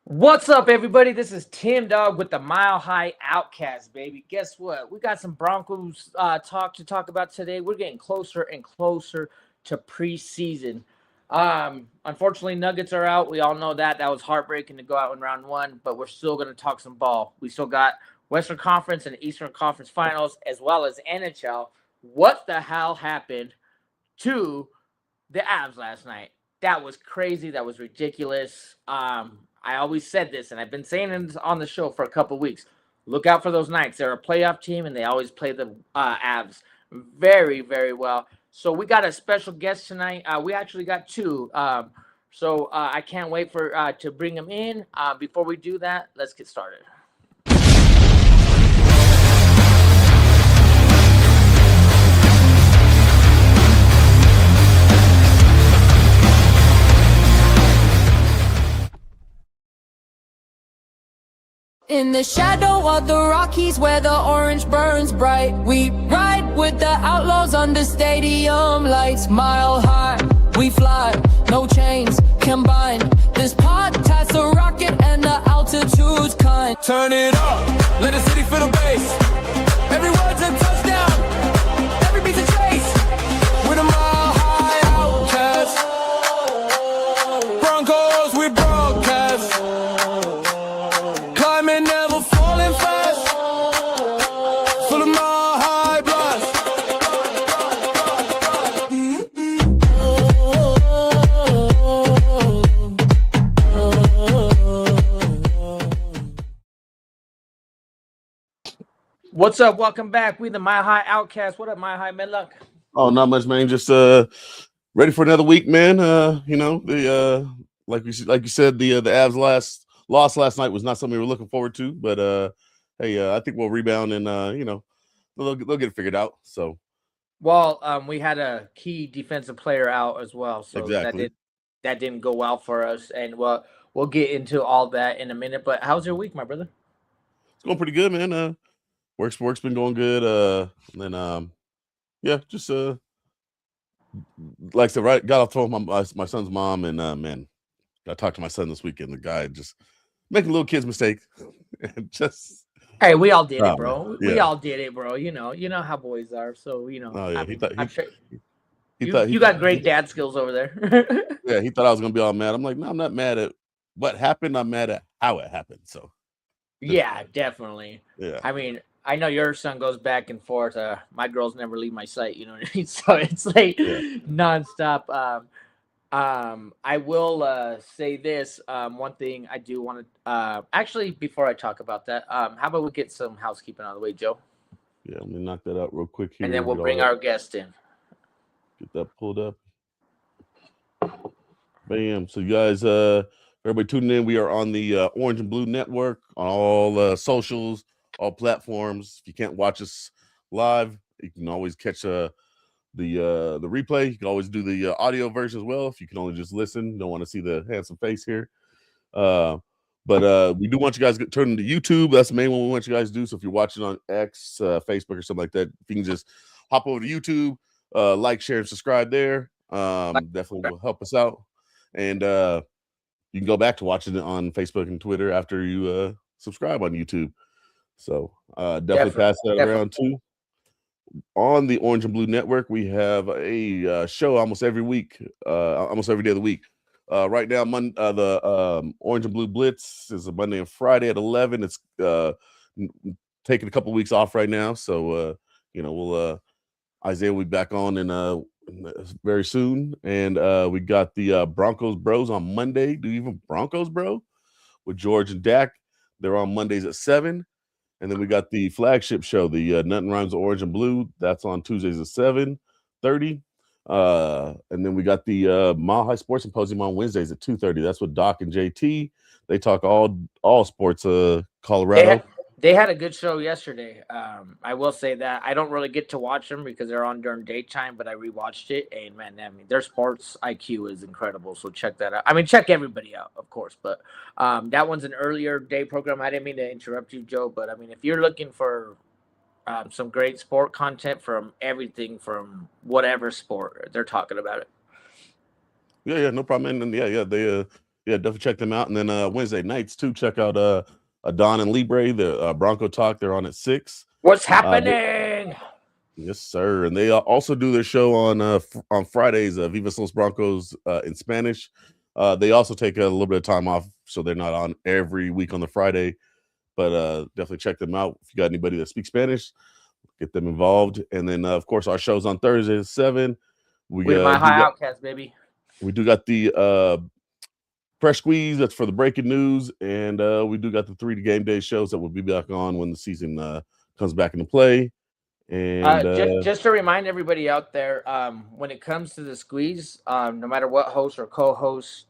What's up, everybody? This is TimDawg with the Mile High Outcast, baby. Guess what? We got some Broncos talk about today. We're getting closer and closer to preseason. Unfortunately, Nuggets are out. We all know that. That was heartbreaking to go out in round one, but we're still going to talk some ball. We still got Western Conference and Eastern Conference finals, as well as NHL. What the hell happened to the Avs last night? That was crazy. That was ridiculous. I always said this, and I've been saying it on the show for a couple weeks. Look out for those Knights. They're a playoff team, and they always play the Avs very, very well. So we got a special guest tonight. We actually got two. So I can't wait for to bring them in. Before we do that, let's get started. In the shadow of the Rockies where the orange burns bright, we ride with the outlaws under stadium lights. Mile high, we fly, no chains combined. This podcast a rocket and the altitude's kind. Turn it up, let the city feel the bass. Every word's a touchdown, every beat's a chase. With a mile high outcast. Broncos, we broadcast. Climbing, never falling fast. Full of mile high blast. What's up? Welcome back. We the Mile High Outcast. What up, Mile High Medlock? Oh, not much, man. Just ready for another week, man. Like you said, the Avs loss last night was not something we were looking forward to, but I think we'll rebound and they'll get it figured out. So, well, we had a key defensive player out as well, so exactly. that didn't go well for us, and we'll get into all that in a minute. But how's your week, my brother? It's going pretty good, man. Work's been going good. Just like I said, right, got off the phone with my son's mom, and man, I talked to my son this weekend. The guy just making little kids mistake, and just hey, we all did it, bro. Yeah. We all did it, bro. You know how boys are. So Oh, yeah. I'm sure He got great dad skills over there. Yeah, he thought I was gonna be all mad. I'm like, no, I'm not mad at what happened. I'm mad at how it happened. So, yeah, definitely. yeah. I mean, I know your son goes back and forth. My girls never leave my sight. You know what I mean? So it's like nonstop. I will say this. One thing I do want to actually, before I talk about that, how about we get some housekeeping out of the way, Joe? Yeah, let me knock that out real quick here. And then we'll bring our guest in. Get that pulled up. Bam. So you guys, everybody tuning in. We are on the Orange and Blue Network on all socials, all platforms. If you can't watch us live, you can always catch the replay. You can always do the audio version as well if you can only just listen. Don't want to see the handsome face here. But we do want you guys to turn to YouTube. That's the main one we want you guys to do. So if you're watching on X, Facebook, or something like that, if you can just hop over to YouTube, like, share, and subscribe there. Definitely will help us out. And you can go back to watching it on Facebook and Twitter after you subscribe on YouTube. So definitely pass that around too. On the Orange and Blue Network, we have a show almost every week, almost every day of the week. Right now, the Orange and Blue Blitz is a Monday and Friday at 11. It's taking a couple weeks off right now, so we'll Isaiah will be back on in very soon, and we got the Broncos Bros on Monday. Do you even Broncos Bro with George and Dak? They're on Mondays at 7. And then we got the flagship show, the Nothing Rhymes with Orange and Blue. That's on Tuesdays at 7:30. And then we got the Mile High Sports Symposium on Wednesdays at 2:30. That's with Doc and JT. They talk all sports Colorado. They had a good show yesterday. I will say that I don't really get to watch them because they're on during daytime, but I rewatched it, and man, I mean, their sports IQ is incredible. So check that out. I mean, check everybody out, of course, but that one's an earlier day program. I didn't mean to interrupt you, Joe, but I mean, if you're looking for some great sport content from everything from whatever sport they're talking about it. Yeah, no problem. And yeah, they Yeah, definitely check them out. And then Wednesday nights too, check out Don and Libre, the Bronco Talk. They're on at 6. What's happening? Yes, sir. And they also do their show on Fridays, Viva Los Broncos in Spanish. They also take a little bit of time off, so they're not on every week on the Friday. But definitely check them out. If you got anybody that speaks Spanish, get them involved. And then, of course, our show's on Thursday at 7. With my high outcast, baby. We do got the Fresh Squeeze. That's for the breaking news. And we do got the 3 game day shows that will be back on when the season comes back into play. And just to remind everybody out there, when it comes to the squeeze, no matter what host or co-host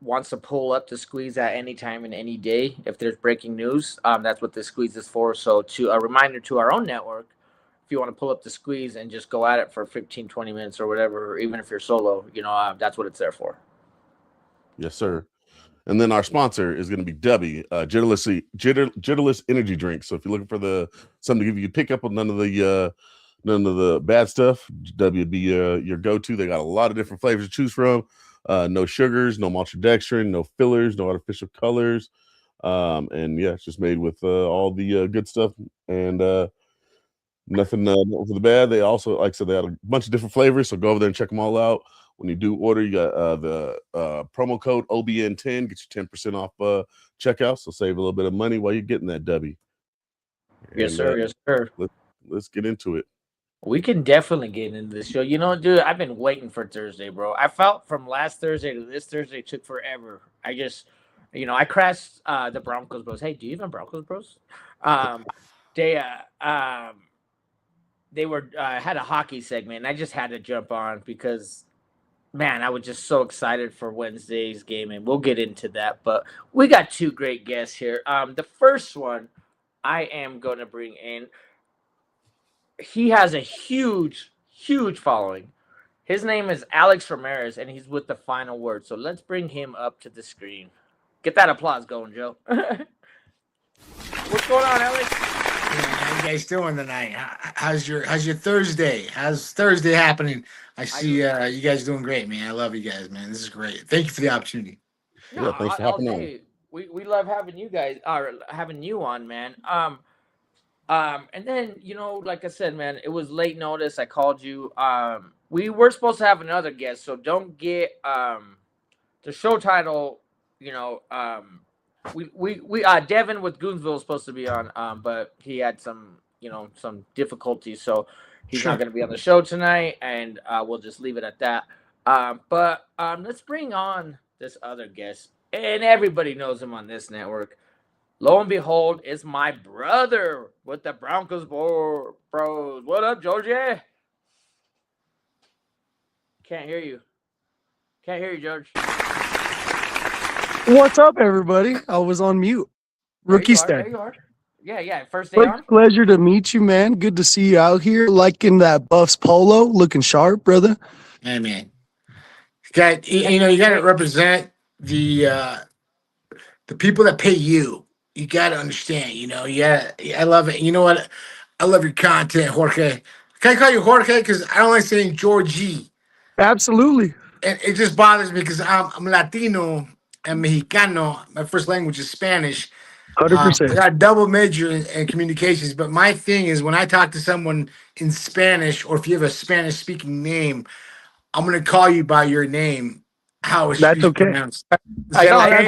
wants to pull up the squeeze at any time and any day, if there's breaking news, that's what the squeeze is for. So to a reminder to our own network, if you want to pull up the squeeze and just go at it for 15, 20 minutes or whatever, or even if you're solo, that's what it's there for. Yes, sir. And then our sponsor is going to be Debbie, Jitterless energy drink. So if you're looking for something to give you a pickup on none of the bad stuff, Debbie would be your go-to. They got a lot of different flavors to choose from. No sugars, no maltodextrin, no fillers, no artificial colors. And yeah, it's just made with all the good stuff and nothing for the bad. They also, like I said, they had a bunch of different flavors. So go over there and check them all out. When you do order, you got the promo code OBN10, get you 10% off checkout. So save a little bit of money while you're getting that W. Yes, sir. Yes, sir. Let's get into it. We can definitely get into this show. Dude, I've been waiting for Thursday, bro. I felt from last Thursday to this Thursday took forever. I just, I crashed the Broncos Bros. Hey, do you even Broncos Bros? They were had a hockey segment, and I just had to jump on because, man, I was just so excited for Wednesday's game, and we'll get into that. But we got 2 great guests here. The first one I am going to bring in, he has a huge, huge following. His name is Alex Ramirez, and he's with the Final Word. So let's bring him up to the screen. Get that applause going, Joe. What's going on, Alex? How you guys doing tonight? How's your Thursday? How's Thursday happening? I see you guys doing great, man. I love you guys, man. This is great. Thank you for the opportunity. Yeah, thanks for hopping on. We love having you guys, having you on, man. And then, like I said, man, it was late notice. I called you. We were supposed to have another guest, so don't get the show title. We Devon with Goonsville was supposed to be on, but he had some difficulties, so he's not going to be on the show tonight, and we'll just leave it at that. But let's bring on this other guest, and everybody knows him on this network. Lo and behold, it's my brother with the Broncos Bros. What up, Georgie? Can't hear you. Can't hear you, George. What's up, everybody? I was on mute. Rookie There step. you are. Yeah. First day on. Pleasure to meet you, man. Good to see you out here, liking that Buffs polo, looking sharp, brother. Hey, man. You got to represent the people that pay you. You got to understand, I love it. You know what? I love your content, Jorge. Can I call you Jorge? Because I don't like saying Georgie. Absolutely. And it just bothers me because I'm Latino and Mexicano. My first language is Spanish. 100%. I got a double major in communications. But my thing is when I talk to someone in Spanish, or if you have a Spanish-speaking name, I'm going to call you by your name. How it's That's okay. pronounced. That's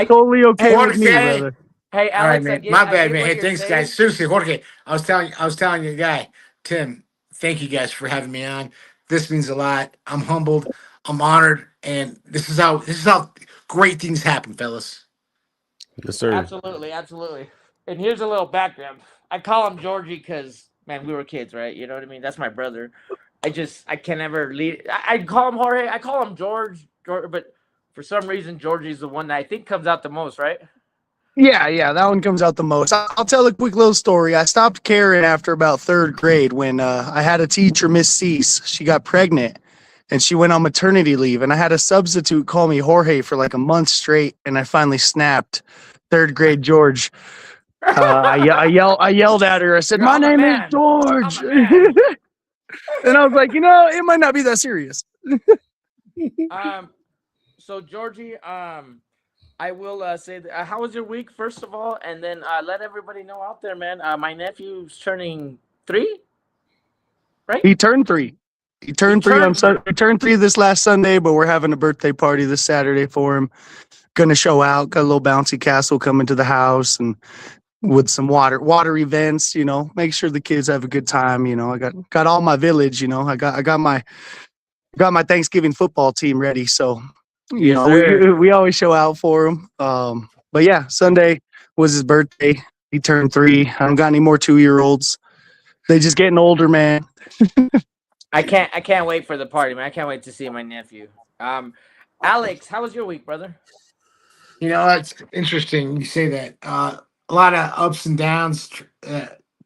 totally okay with me, brother. Hey, All right, Alex, man. My bad, man. Hey, thanks, guys. Seriously, Jorge, I was telling you, guy, Tim, thank you guys for having me on. This means a lot. I'm humbled. I'm honored, and this is how great things happen, fellas. Yes, sir. Absolutely. And here's a little background. I call him Georgie because, man, we were kids, right? You know what I mean? That's my brother. I can never lead. I call him Jorge. I call him George, but for some reason, Georgie's the one that I think comes out the most, right? Yeah, that one comes out the most. I'll tell a quick little story. I stopped caring after about 3rd grade when I had a teacher, Miss Cease. She got pregnant, and she went on maternity leave, and I had a substitute call me Jorge for like a month straight, and I finally snapped. 3rd grade George. I yelled at her. I said, "My name is George," and I was like, it might not be that serious. So Georgie, I will say, how was your week, first of all, and then let everybody know out there, man. My nephew's turning 3, right? He turned 3. He turned 3 on Sunday. He turned 3 this last Sunday, but we're having a birthday party this Saturday for him. Gonna show out. Got a little bouncy castle coming to the house, and with some water events. Make sure the kids have a good time. I got all my village. I got my Thanksgiving football team ready. So we always show out for him. But yeah, Sunday was his birthday. He turned 3. I don't got any more 2-year-olds. They just getting older, man. I can't wait for the party, man. I can't wait to see my nephew. Alex, how was your week, brother? It's interesting you say that. A lot of ups and downs,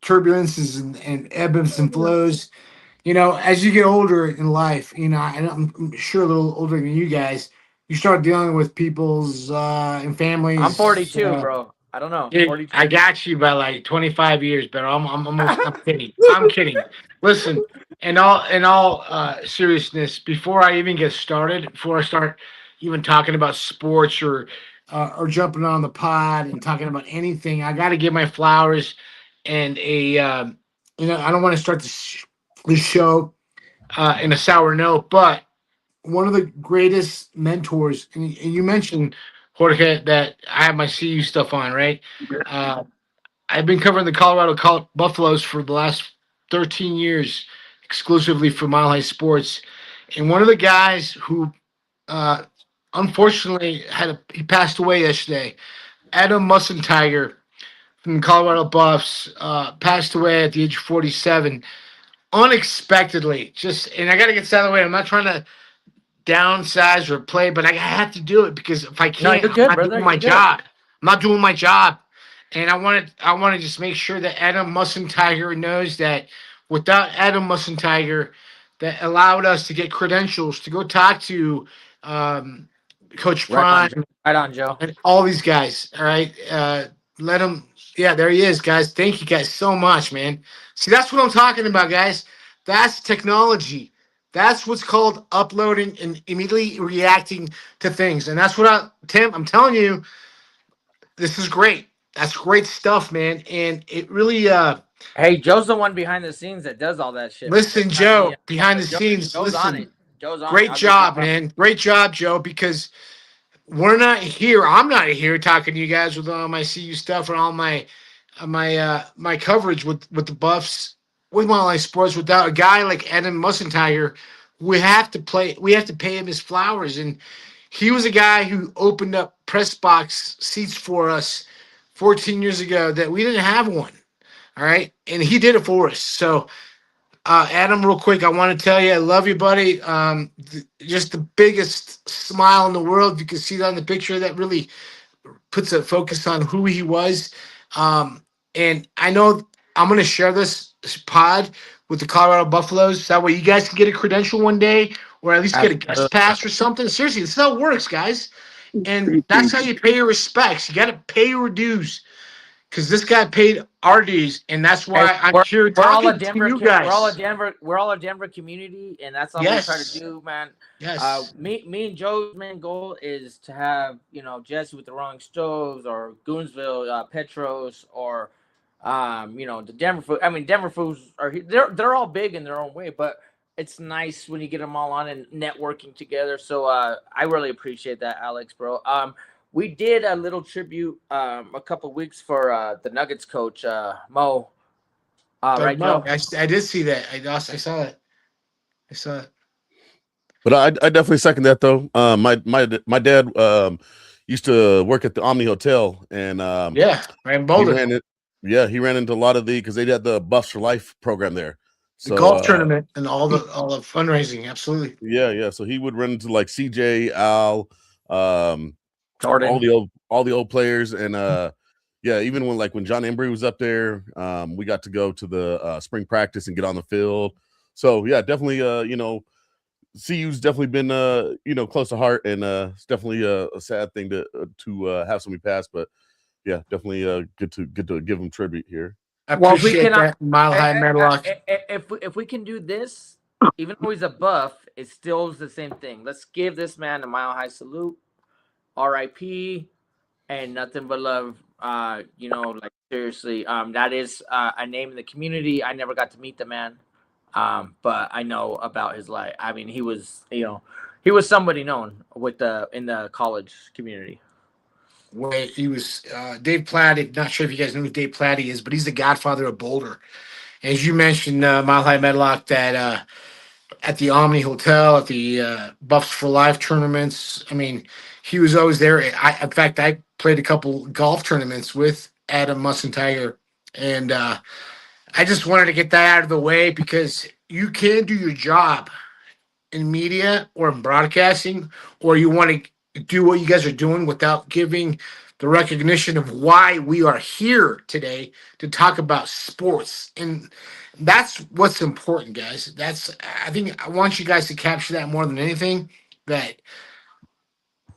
turbulences, and ebbs and flows. As you get older in life, I'm sure a little older than you guys, you start dealing with people's and families. I'm 42, bro. I don't know. Dude, 42. I got you by like 25 years, but I'm kidding. I'm kidding. Listen, in all seriousness, before I even get started, before I start even talking about sports or jumping on the pod and talking about anything, I got to give my flowers and I don't want to start the show in a sour note, but one of the greatest mentors, and you mentioned, Jorge, that I have my CU stuff on, right? I've been covering the Colorado Buffaloes for the last 13 years, exclusively for Mile High Sports. And one of the guys who, unfortunately, he passed away yesterday, Adam Mussentiger from the Colorado Buffs, passed away at the age of 47, unexpectedly. And I got to get this out of the way. I'm not trying to downsize or play, but I have to do it because if I can't, you're good, I'm not brother. doing my You're job. I'm not doing my job. And I want to just make sure that Adam Mussentiger knows that without Adam Mussentiger, that allowed us to get credentials to go talk to Coach Prime, right on, Joe, and all these guys. All right, let him. Yeah, there he is, guys. Thank you guys so much, man. See, that's what I'm talking about, guys. That's technology. That's what's called uploading and immediately reacting to things. And that's what Tim, I'm telling you, this is great. That's great stuff, man. And it really hey, Joe's the one behind the scenes that does all that shit. Listen, Joe, behind the scenes. Joe's Listen, on it. Joe's on great it. job, man. Great job, Joe, because we're not here. I'm not here talking to you guys with all my CU stuff and all my coverage with the Buffs, with Mile High Sports, without a guy like Adam Mussentiger. We have to pay him his flowers. And he was a guy who opened up press box seats for us 14 years ago that we didn't have one. All right. And he did it for us. So, Adam, real quick, I want to tell you, I love you, buddy. Just the biggest smile in the world. You can see that on the picture. That really puts a focus on who he was. And I know I'm going to share this pod with the Colorado Buffaloes. That way you guys can get a credential one day or at least get a guest pass or something. Seriously, this is how it works, guys. And that's how you pay your respects. You got to pay your dues because this guy paid our dues, and that's why I'm here talking to you guys. We're all a Denver community, and that's all we try to do, man. Yes. Me and Joe's main goal is to have Jesse with the Rolling Stoves or Goonsville, Petros, or the Denver food. I mean, Denver foods they're all big in their own way, but it's nice when you get them all on and networking together. So I really appreciate that, Alex, bro. We did a little tribute a couple weeks for the Nuggets coach, Mo. Right, Mo, Joe? I did see that. I saw it. But I definitely second that, though. My dad used to work at the Omni Hotel, and right, Boulder. He ran into a lot of because they had the Buffs for Life program there. So, the golf tournament and all the fundraising, absolutely. Yeah. So he would run into like CJ, Al, Jordan, all the old players, and even when John Embry was up there, we got to go to the spring practice and get on the field. So yeah, definitely, CU's definitely been close to heart, and it's definitely a sad thing to have somebody pass, but yeah, definitely good to give them tribute here. I appreciate that, Mile High Medlock. If we can do this, even though he's a Buff, it still is the same thing. Let's give this man a Mile High salute. R.I.P. and nothing but love. Like seriously, that is a name in the community. I never got to meet the man, but I know about his life. I mean, he was somebody known in the college community. Where he was Dave Platty. Not sure if you guys know who Dave Platty is, but he's the godfather of Boulder. As you mentioned, Mile High Medlock, that at the Omni Hotel, at the Buffs for Life tournaments. I mean, he was always there. In fact, I played a couple golf tournaments with Adam Tiger, and I just wanted to get that out of the way because you can do your job in media or in broadcasting, or you want to do what you guys are doing without giving the recognition of why we are here today to talk about sports. And that's what's important, guys. I think I want you guys to capture that more than anything, that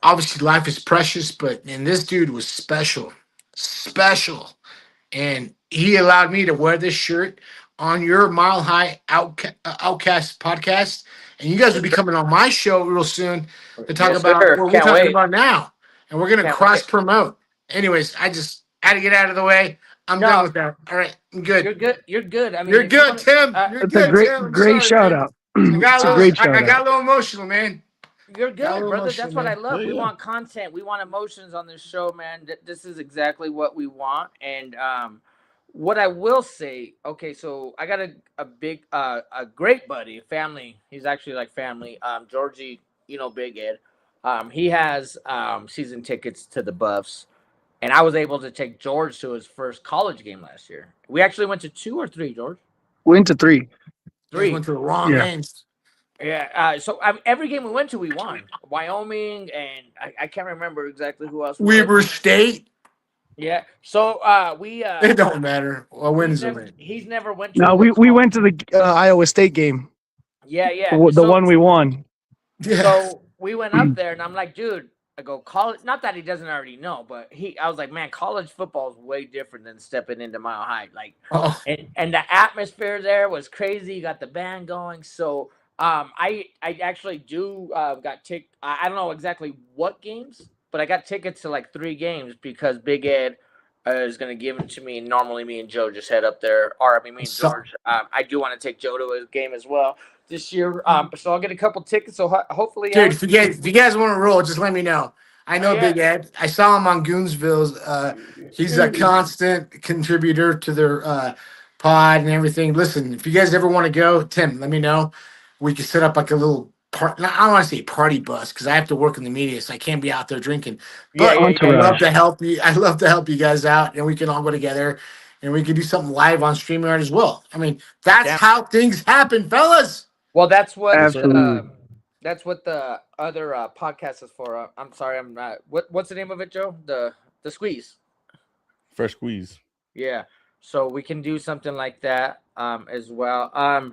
obviously life is precious, and this dude was special. And he allowed me to wear this shirt on your Mile High Outcast podcast. And you guys will be coming on my show real soon to talk about what we're talking about now. And we're going to cross promote. Anyways, I just had to get out of the way. I'm done with that. All right, I'm good. You're good. I mean, you're good, Tim. You're good, Tim. Great shout out. I got a little emotional, man. You're good, brother. That's what I love. Yeah, We want content. We want emotions on this show, man. This is exactly what we want. And what I will say, okay, so I got a great buddy, family. He's actually like family. Georgie, Big Ed. He has season tickets to the Buffs, and I was able to take George to his first college game last year. We actually went to 2 or 3, George. Went to 3. 3. Went to the wrong ends. Yeah. So every game we went to, we won. Wyoming, and I can't remember exactly who else. Weber State. Yeah. So we. It don't matter. Well, wins he's never went to. No, we went to the Iowa State game. Yeah. The one we won. Yeah. So we went up there, and I'm like, dude, I go college. Not that he doesn't already know, but I was like, man, college football is way different than stepping into Mile High. Like, and the atmosphere there was crazy. You got the band going. So I actually got tickets. I don't know exactly what games, but I got tickets to like 3 games because Big Ed is going to give them to me. And normally me and Joe just head up there. Or me and George. I do want to take Joe to a game as well this year. So I'll get a couple tickets. So hopefully, dude, if you guys want to roll, just let me know. I know Big Ed. I saw him on Goonsville. He's a constant contributor to their pod and everything. Listen, if you guys ever want to go, Tim, let me know. We could set up like a little I don't want to say party bus because I have to work in the media, so I can't be out there drinking. But I'd love to help you. I'd love to help you guys out, and we can all go together, and we can do something live on StreamYard as well. I mean, that's how things happen, fellas. Well, that's what Absolutely. that's what the other podcast is for. I'm sorry, I'm not. What's the name of it, Joe? The Squeeze. Fresh Squeeze. Yeah. So we can do something like that as well.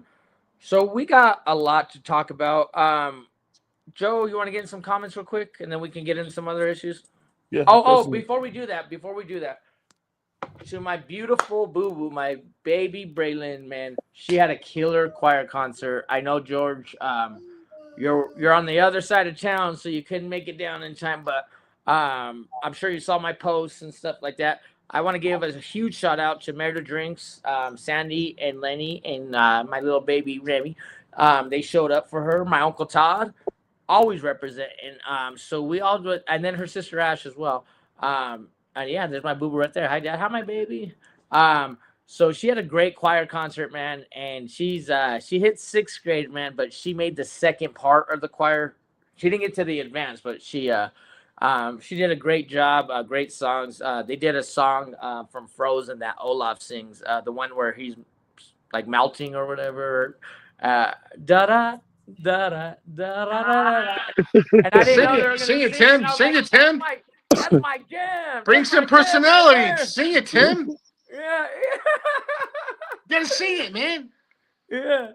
So we got a lot to talk about. Joe, you want to get in some comments real quick, and then we can get into some other issues? Yeah. Before we do that, to my beautiful boo-boo, my baby Braylon, man, she had a killer choir concert. I know, George, you're on the other side of town, so you couldn't make it down in time, but I'm sure you saw my posts and stuff like that. I want to give a huge shout out to Merida Drinks, Sandy and Lenny, and my little baby Remy. They showed up for her. My Uncle Todd, always representing. So we all do it, and then her sister Ash as well. And yeah, there's my boo-boo right there. Hi, Dad. Hi, my baby. So she had a great choir concert, man, and she hit 6th grade, man, but she made the second part of the choir. She didn't get to the advanced, but she did a great job. Great songs. They did a song from Frozen that Olaf sings, the one where he's like melting or whatever. Da da da da da da. And I didn't know they were gonna Sing it, Tim. Sing it, Tim. That's my jam. Bring some personality. Sing it, Tim. Yeah. You gotta sing it, man. Yeah.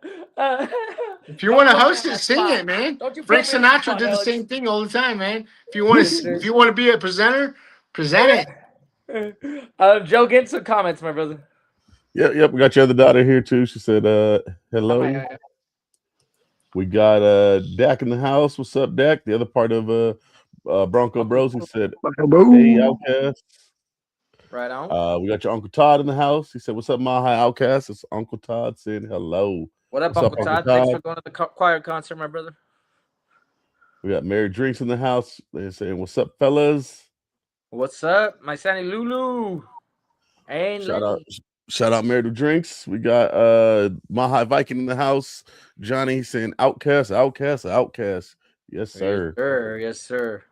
If you want to host it, sing it, man. Don't you Frank put me on the Sinatra spot, did the Alex. same thing all the time, man. If you want to be a presenter, present it. Joe, get some comments, my brother. Yep. We got your other daughter here too. She said, hello. Hi. We got Dak in the house. What's up, Dak? The other part of Bronco Bros. He said, Boo. "Hey, Outcast." Right on. We got your Uncle Todd in the house. He said, "What's up, Mile High Outcast?" It's Uncle Todd saying hello. What up, What's up, Uncle Todd? Thanks for going to the choir concert, my brother. We got Mary Drinks in the house. They're saying, "What's up, fellas?" What's up, my Sandy Lulu? Hey, Shout out Mary Drinks. We got Mile High Viking in the house. Johnny saying, "Outcast, Outcast, Outcast." Yes, sir. Yes, sir. Yes, sir.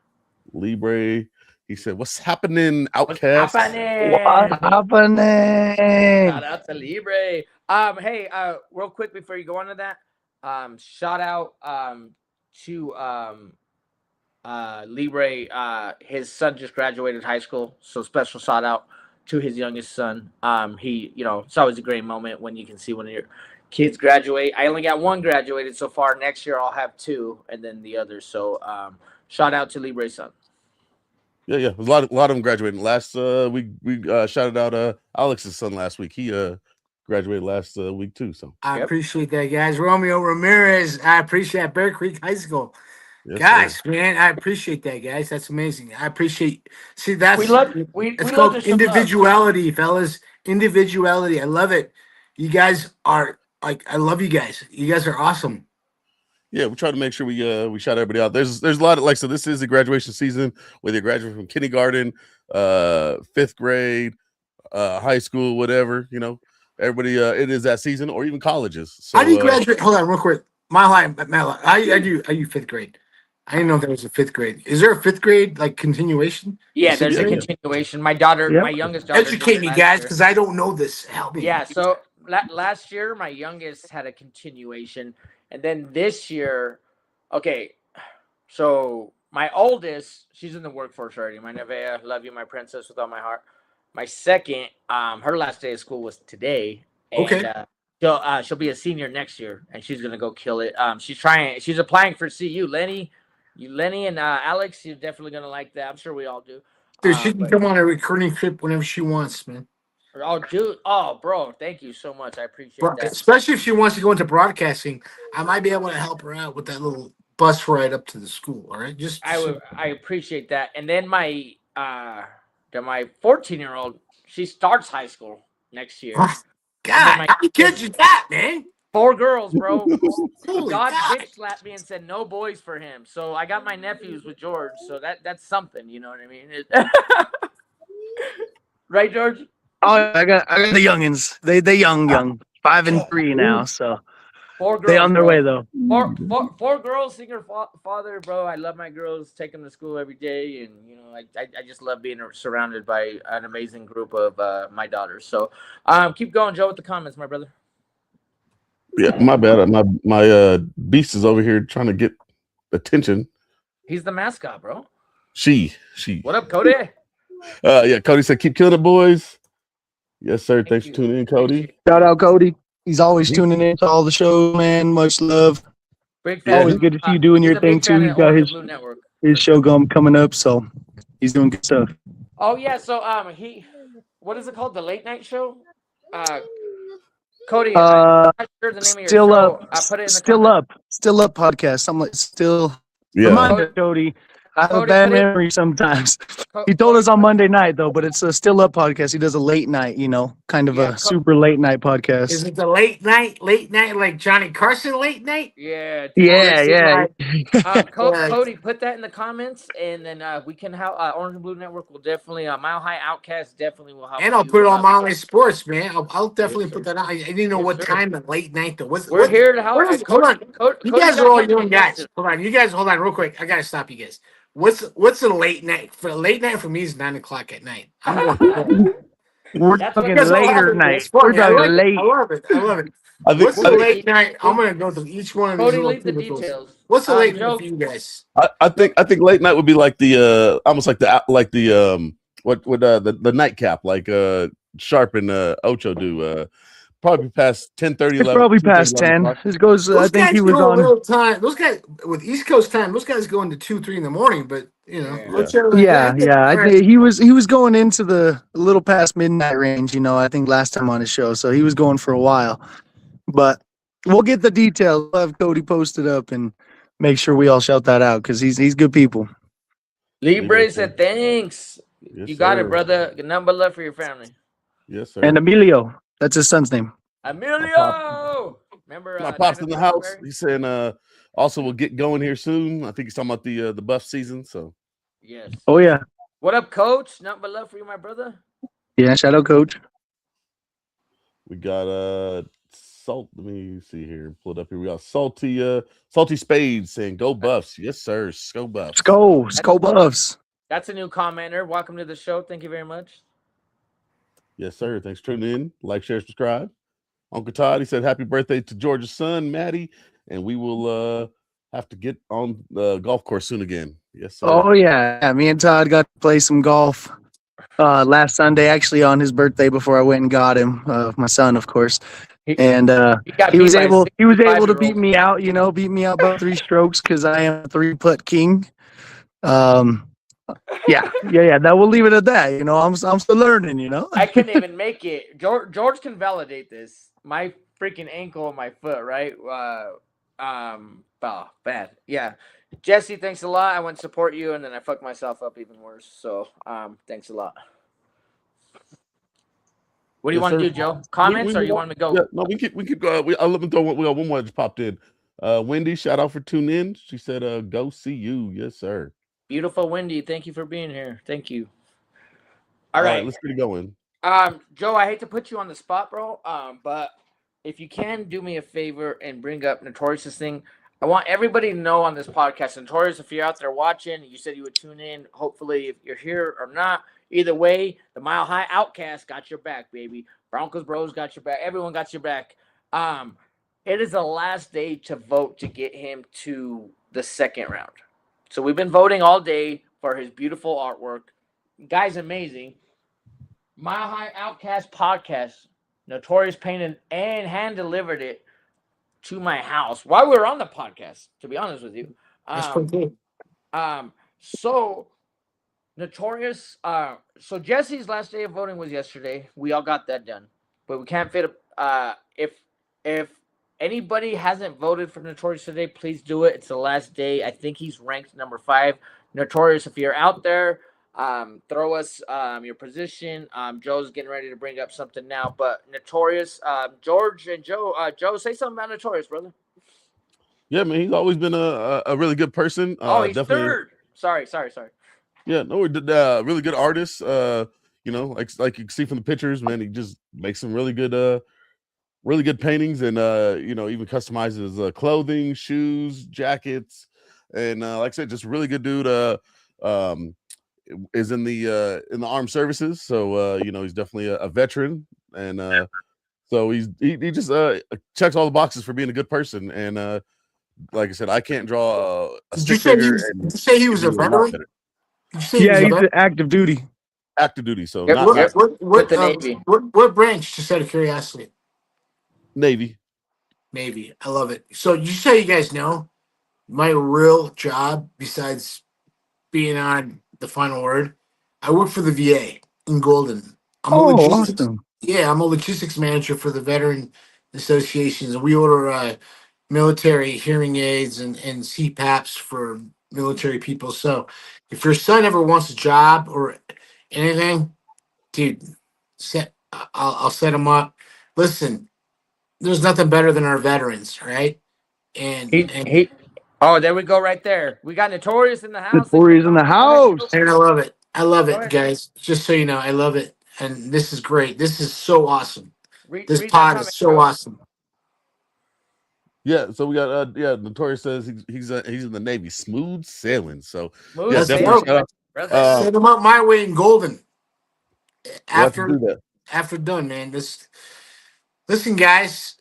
Libre. He said, "What's happening, Outcast?" What's happening? Shout out to Libre. Hey, real quick before you go on to that, shout out to Libre. His son just graduated high school, so special shout out to his youngest son. He, it's always a great moment when you can see one of your kids graduate. I only got one graduated so far. Next year I'll have two, and then the others. So shout out to Libre's son. Yeah. A lot of them graduating. Last we shouted out Alex's son last week. He graduated last week too. So I appreciate that, guys. Romeo Ramirez. I appreciate Bear Creek High School. yes, Guys, sir. man, I appreciate that, guys. That's amazing. I appreciate. See, that's We love it's love called to show love. individuality, fellas. Individuality. I love it. You guys are like, I love you guys. You guys are awesome. Yeah, we try to make sure we shout everybody out. There's a lot of, like, so this is a graduation season, whether you graduate from kindergarten, 5th grade, high school, whatever, everybody it is that season, or even colleges. So How do you graduate? Hold on, real quick. Mile High, Medlock. I do 5th grade. I didn't know there was a 5th grade. Is there a 5th grade like continuation? Yeah, there's a continuation. My daughter, my youngest daughter. Educate me, guys, because I don't know this. Help me. Yeah, so last year my youngest had a continuation, and then this year, okay, so my oldest, she's in the workforce already. My Nevea, love you, my princess, with all my heart. My second, her last day of school was today. And, Okay. She'll be a senior next year, and she's gonna go kill it. She's applying for CU. Lenny and Alex, you're definitely gonna like that. I'm sure we all do. Dude, she can come on a recruiting trip whenever she wants, man. Oh, dude. Oh, bro. Thank you so much. I appreciate that. Especially if she wants to go into broadcasting, I might be able to help her out with that little bus ride up to the school. All right, I appreciate that. And then my 14-year-old, she starts high school next year. God, how many kids you got, man? 4 girls, bro. Holy God God. bitch slapped me and said no boys for him. So I got my nephews with George. So that's something. You know what I mean? Right, George? Oh, I got the youngins. They young, 5 and 3 now. So 4 girls. they on their way though. 4 girls, single father, bro. I love my girls. Take them to school every day, and I just love being surrounded by an amazing group of my daughters. So keep going, Joe, with the comments, my brother. Yeah, my bad. My beast is over here trying to get attention. He's the mascot, bro. She. What up, Cody? Yeah, Cody said, "Keep killing it, boys." Yes, sir. Thanks for tuning in, Cody. Shout out Cody. He's always tuning in to all the shows, man. Much love. Big fan. Always good to see you doing your thing too. He's got his show coming up, so he's doing good stuff. Oh yeah, so what is it called? The late night show? Cody, I'm not sure the name of your Still show. up. I put it in the Still up. Still up podcast. I'm like still. Yeah. Reminder, Cody. I have a bad memory sometimes. He told us on Monday night though, but it's a Still Up podcast. He does a late night, kind of a super late night podcast. Is it the late night like Johnny Carson late night? Yeah. Yeah. Cody, put that in the comments, and then we can have Orange and Blue Network will definitely Mile High Outcast definitely will help. And I'll put it on Mile High Sports, man. I'll definitely put that on. I didn't know what time the late night though. We're here to help. Hold on. You guys are all young guys. Hold on. You guys, hold on real quick. I gotta stop you guys. What's a late night? For a late night for me is 9 o'clock at night. We're talking later night. We're talking late. I love it. What's the late night? I'm gonna go through each one of these. Cody, leave the details. What's the late night for you guys? I think late night would be like the almost like the the nightcap, like Sharp and Ocho do. Probably past 10:30. Probably past 10. This goes. Those I think he was go on. a little time. Those guys with East Coast time. Those guys go into 2-3 in the morning. But Yeah. I think he was going into the little past midnight range. I think last time on his show, so he was going for a while. But we'll get the details. We'll have Cody posted up and make sure we all shout that out because he's good people. Libre said thanks. Yes, You got sir. it, brother. Good number love for your family. Yes, sir. And Emilio, that's his son's name. Emilio. Remember My pops in the house. Strawberry? He's saying also we'll get going here soon. I think he's talking about the buff season. So Yes. Oh yeah, What up, Coach? Nothing but love for you, my brother. yeah. Shout out, Coach. we got salt. Let me see here. Pull it up here. We got salty spades saying go buffs. Yes, sir. Go buffs. Let's go Buffs. That's a new commenter. Welcome to the show. Thank you very much. Yes, sir. Thanks for tuning in. Like, share, subscribe. Uncle Todd, he said happy birthday to George's son, Maddie, and we will have to get on the golf course soon again. Yes, sir. Oh yeah, me and Todd got to play some golf last Sunday, actually on his birthday before I went and got him, my son, of course. And he was able to beat me out, beat me out by 3 strokes because I am a 3-putt king. Yeah. That we'll leave it at that. I'm still learning. I couldn't even make it. George can validate this. My freaking ankle and my foot, right? Bad. Yeah. Jesse, thanks a lot. I went to support you, and then I fucked myself up even worse. So, thanks a lot. What do you want to do, Joe? Comments, or you want me to go? Yeah, no, we keep going. I'll let me throw one. We got one more that just popped in. Wendy, shout out for tuning in. She said, "Go see you." Yes, sir. Beautiful Wendy, thank you for being here. Thank you. All right, let's get it going. Joe, I hate to put you on the spot, bro. But if you can do me a favor and bring up Notorious's thing, I want everybody to know on this podcast, Notorious, if you're out there watching, you said you would tune in. Hopefully, if you're here or not, either way, the Mile High Outcast got your back, baby. Broncos Bros got your back. Everyone got your back. It is the last day to vote to get him to the second round. So we've been voting all day for his beautiful artwork. Guy's amazing. Mile High Outcast podcast. Notorious painted and hand delivered it to my house while we were on the podcast, to be honest with you. That's pretty cool. So Notorious, so Jesse's last day of voting was yesterday. We all got that done. But we can't fit if anybody hasn't voted for Notorious today, please do it. It's the last day. I think he's ranked number 5. Notorious, if you're out there, throw us your position. Joe's getting ready to bring up something now, but Notorious, George and Joe, say something about Notorious, brother. Yeah, man, he's always been a really good person. He's definitely third. Sorry. Yeah, no, we did really good artist. Like you can see from the pictures, man, he just makes some really good paintings, and even customizes clothing, shoes, jackets, and like I said, just really good dude. Is in the armed services, so he's definitely a veteran, and so he just checks all the boxes for being a good person. And like I said, I can't draw a stick figure. Did you say he was a veteran? Yeah, he's active duty. Active duty. So what branch? Just out of curiosity. Navy. I love it. So just so you guys know, my real job, besides being on the Final Word, I work for the VA in Golden. Awesome. Yeah, I'm a logistics manager for the Veteran Associations, and we order military hearing aids and CPAPs for military people. So if your son ever wants a job or anything, dude, I'll set him up. Listen, there's nothing better than our veterans, right? Oh, there we go, right there. We got Notorious in the house. Notorious in the house. And I love it, guys. Just so you know, I love it, and this is great. This is so awesome. This pod is so awesome. Yeah, so we got Notorious says he's in the Navy, smooth sailing. So definitely set him up my way in Golden. After done, man. Listen, guys,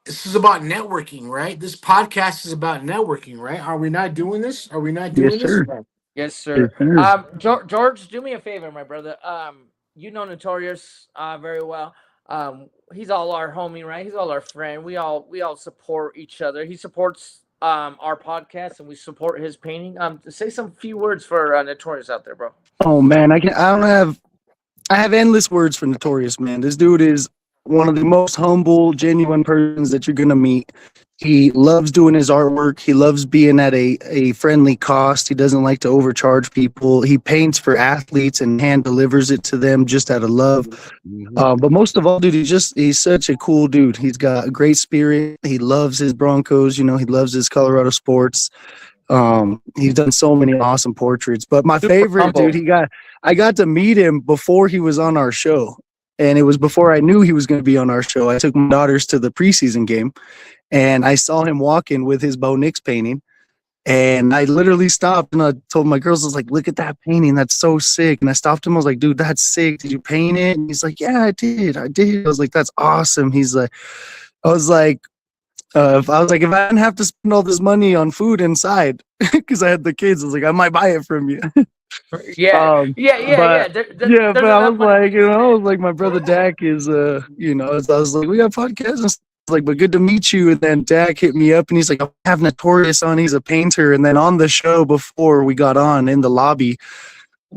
this is about networking, right? This podcast is about networking, right? Are we not doing this? Yes, sir. Yes, sir. George, do me a favor, my brother. You know Notorious very well. He's all our homie, right? He's all our friend. We all support each other. He supports our podcast, and we support his painting. Say some few words for Notorious out there, bro. Oh man, I have endless words for Notorious, man. This dude is one of the most humble, genuine persons that you're gonna meet. He loves doing his artwork. He loves being at a friendly cost. He doesn't like to overcharge people. He paints for athletes and hand delivers it to them just out of love. But most of all, dude, he's such a cool dude. He's got a great spirit. He loves his Broncos. He loves his Colorado sports. He's done so many awesome portraits. But my favorite, dude, I got to meet him before he was on our show. And it was before I knew he was going to be on our show. I took my daughters to the preseason game. And I saw him walking with his Bo Nix painting. And I literally stopped and I told my girls, I was like, look at that painting. That's so sick. And I stopped him. I was like, dude, that's sick. Did you paint it? And he's like, yeah, I did. I was like, that's awesome. He's like, if I didn't have to spend all this money on food inside because I had the kids, I was like, I might buy it from you. Yeah. But I was like, my brother Dak is, I was like, we got podcasts and stuff. Like, but good to meet you. And then Dak hit me up and he's like, I have Notorious on. He's a painter. And then on the show before we got on in the lobby,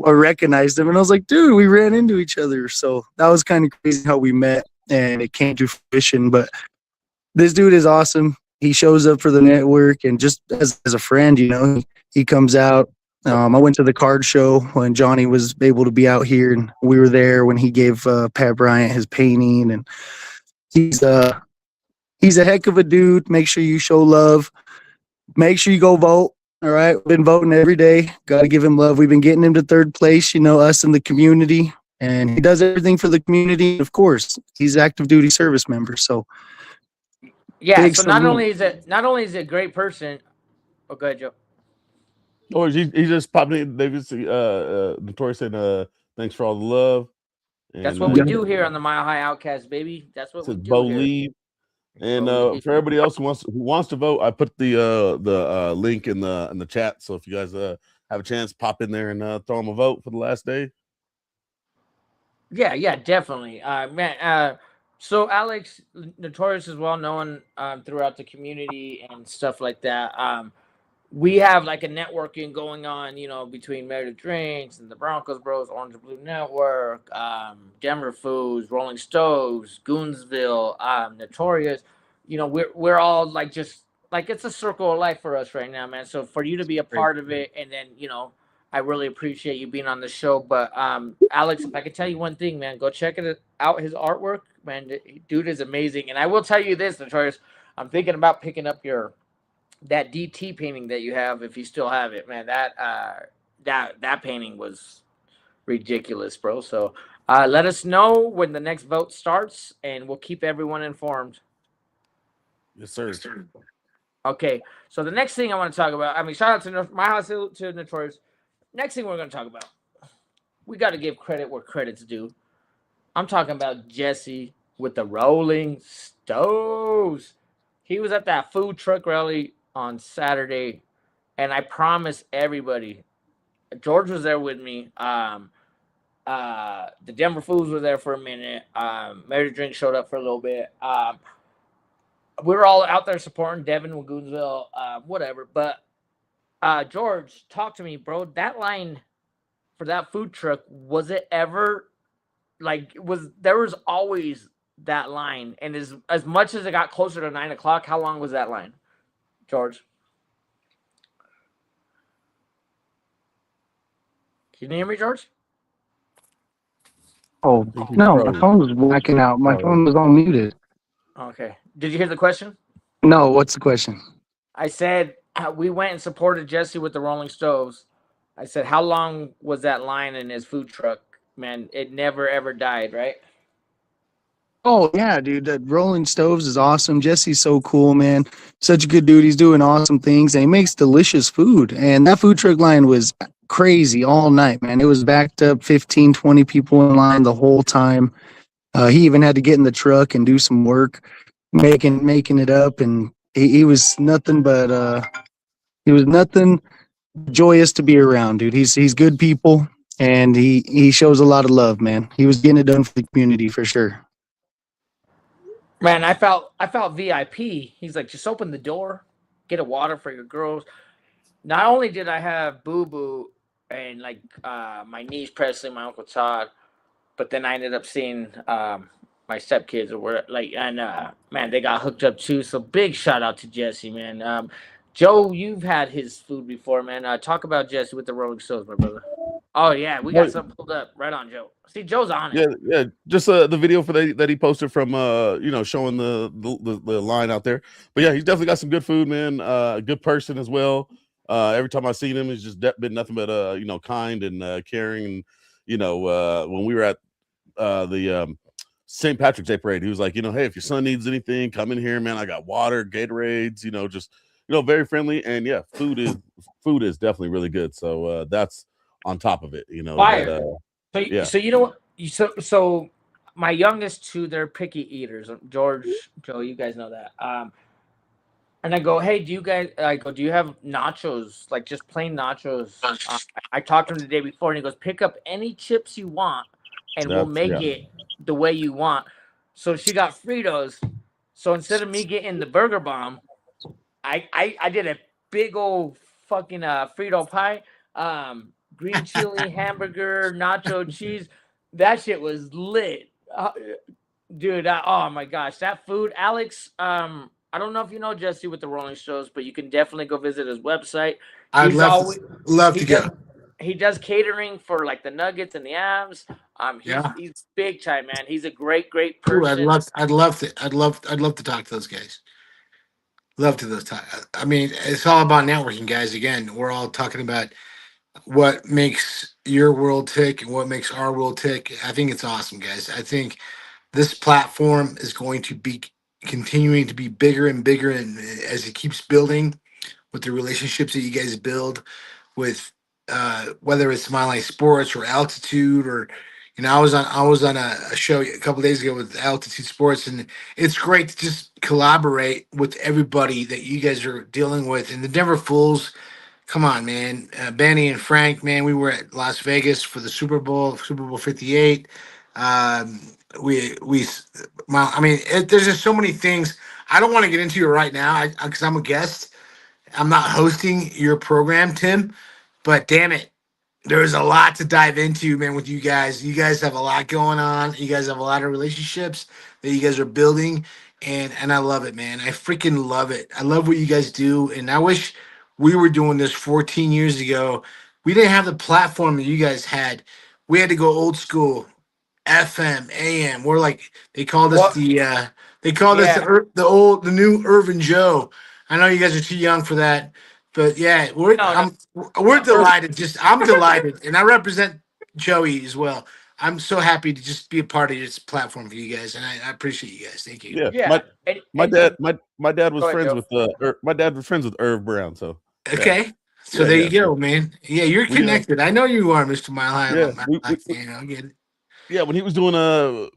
I recognized him and I was like, dude, we ran into each other. So that was kind of crazy how we met and it came to fruition. But this dude is awesome. He shows up for the network and just as a friend, he comes out. I went to the card show when Johnny was able to be out here and we were there when he gave Pat Bryant his painting, and he's a heck of a dude. Make sure you show love. Make sure you go vote. All right. We've been voting every day. Got to give him love. We've been getting him to third place, us in the community. And he does everything for the community. Of course, he's an active duty service member. So, yeah. So not only is it a great person. Oh, go ahead, Joe. Oh, he just popped in. They just Notorious saying thanks for all the love. And, that's what we do here on the Mile High Outcast, baby. That's what we do Bo here. Lee. And for everybody else who wants to vote, I put the link in the chat. So if you guys have a chance, pop in there and throw them a vote for the last day. Yeah, definitely, man. So Alex, Notorious is well known throughout the community and stuff like that. We have like a networking going on, between Meredith Drinks and the Broncos Bros, Orange and Blue Network, Denver Foods, Rolling Stoves, Goonsville, Notorious. We're all like just like it's a circle of life for us right now, man. So for you to be a part of it, and then I really appreciate you being on the show. But Alex, if I could tell you one thing, man, go check it out. His artwork, man, dude is amazing. And I will tell you this, Notorious, I'm thinking about picking up that DT painting that you have, if you still have it, man. That painting was ridiculous, bro. So let us know when the next vote starts, and we'll keep everyone informed. Yes, sir. Okay, so the next thing I want to talk about, shout out to my house to Notorious. Next thing we're going to talk about, we got to give credit where credit's due. I'm talking about Jesse with the Rolling Stoves. He was at that food truck rally on Saturday, and I promise everybody, George was there with me. The Denver Foods were there for a minute. Mary Drink showed up for a little bit. We were all out there supporting Devon with Goonsville, whatever. But George, talk to me, bro. That line for that food truck, was it ever there was always that line, and as much as it got closer to 9 o'clock, how long was that line, George? Can you hear me, George? Oh, no, my phone was whacking out. My phone was on muted. Okay. Did you hear the question? No, what's the question? I said we went and supported Jesse with the Rolling Stoves. I said, how long was that line in his food truck? Man, it never, ever died, right? Oh, yeah, dude. That Rolling Stoves is awesome. Jesse's so cool, man. Such a good dude. He's doing awesome things, and he makes delicious food. And that food truck line was crazy all night, man. It was backed up, 15, 20 people in line the whole time. He even had to get in the truck and do some work making it up, and he was nothing joyous to be around, dude. He's good people, and he shows a lot of love, man. He was getting it done for the community for sure. Man, I felt VIP. He's like, just open the door, get a water for your girls. Not only did I have Boo Boo and my niece Presley, my Uncle Todd, but then I ended up seeing stepkids were like, and man, they got hooked up too. So big shout out to Jesse, man. Joe, you've had his food before, man. Talk about Jesse with the Rolling Stones, my brother. Oh yeah, we got something pulled up right on Joe. See, Joe's on it. Yeah. Just the video for that he posted from showing the line out there. But yeah, he's definitely got some good food, man. Good person as well. Every time I've seen him, he's just been nothing but kind and caring. And when we were at the St. Patrick's Day parade, he was like, hey, if your son needs anything, come in here, man. I got water, Gatorades, just very friendly. And yeah, food is definitely really good. So that's on top of it, Fire. Yeah. So you know what? So my youngest two, they're picky eaters. George, Joe, you guys know that. And I go, hey, do you have nachos, like just plain nachos? I talked to him the day before, and he goes, pick up any chips you want, and we'll make it the way you want. So she got Fritos. So instead of me getting the burger bomb, I did a big old fucking Frito pie, green chili, hamburger, nacho cheese. That shit was lit, dude. Oh my gosh, that food, Alex. I don't know if you know Jesse with the Rolling Stones, but you can definitely go visit his website. I'd love to go. He does catering for like the Nuggets and the Avs. He's big time, man. He's a great person. Ooh, I'd love to talk to those guys. Love to those talk. I mean, it's all about networking, guys. Again, we're all talking about what makes your world tick and what makes our world tick. I think it's awesome, guys. I think this platform is going to be continuing to be bigger and bigger, and as it keeps building with the relationships that you guys build with whether it's Mile High Sports or Altitude, or I was on a show a couple days ago with Altitude Sports, and it's great to just collaborate with everybody that you guys are dealing with. And the Denver Fools, come on, man. Benny and Frank, man, we were at Las Vegas for the Super Bowl 58. There's just so many things. I don't want to get into it right now because I'm a guest. I'm not hosting your program, Tim, but damn it, there's a lot to dive into, man, with you guys. You guys have a lot going on. You guys have a lot of relationships that you guys are building, and I love it, man. I freaking love it. I love what you guys do, and I wish we were doing this 14 years ago. We didn't have the platform that you guys had. We had to go old school. FM, AM. We're like, they called us the new Irvin Joe. I know you guys are too young for that, but yeah, we're delighted. I'm delighted, and I represent Joey as well. I'm so happy to just be a part of this platform for you guys, and I appreciate you guys. Thank you. Yeah. My dad was friends with Irv Brown. So okay. So there you go, man. Yeah, you're connected. I know you are, Mr. Mile High. Yeah, I get it. Yeah, when he was doing a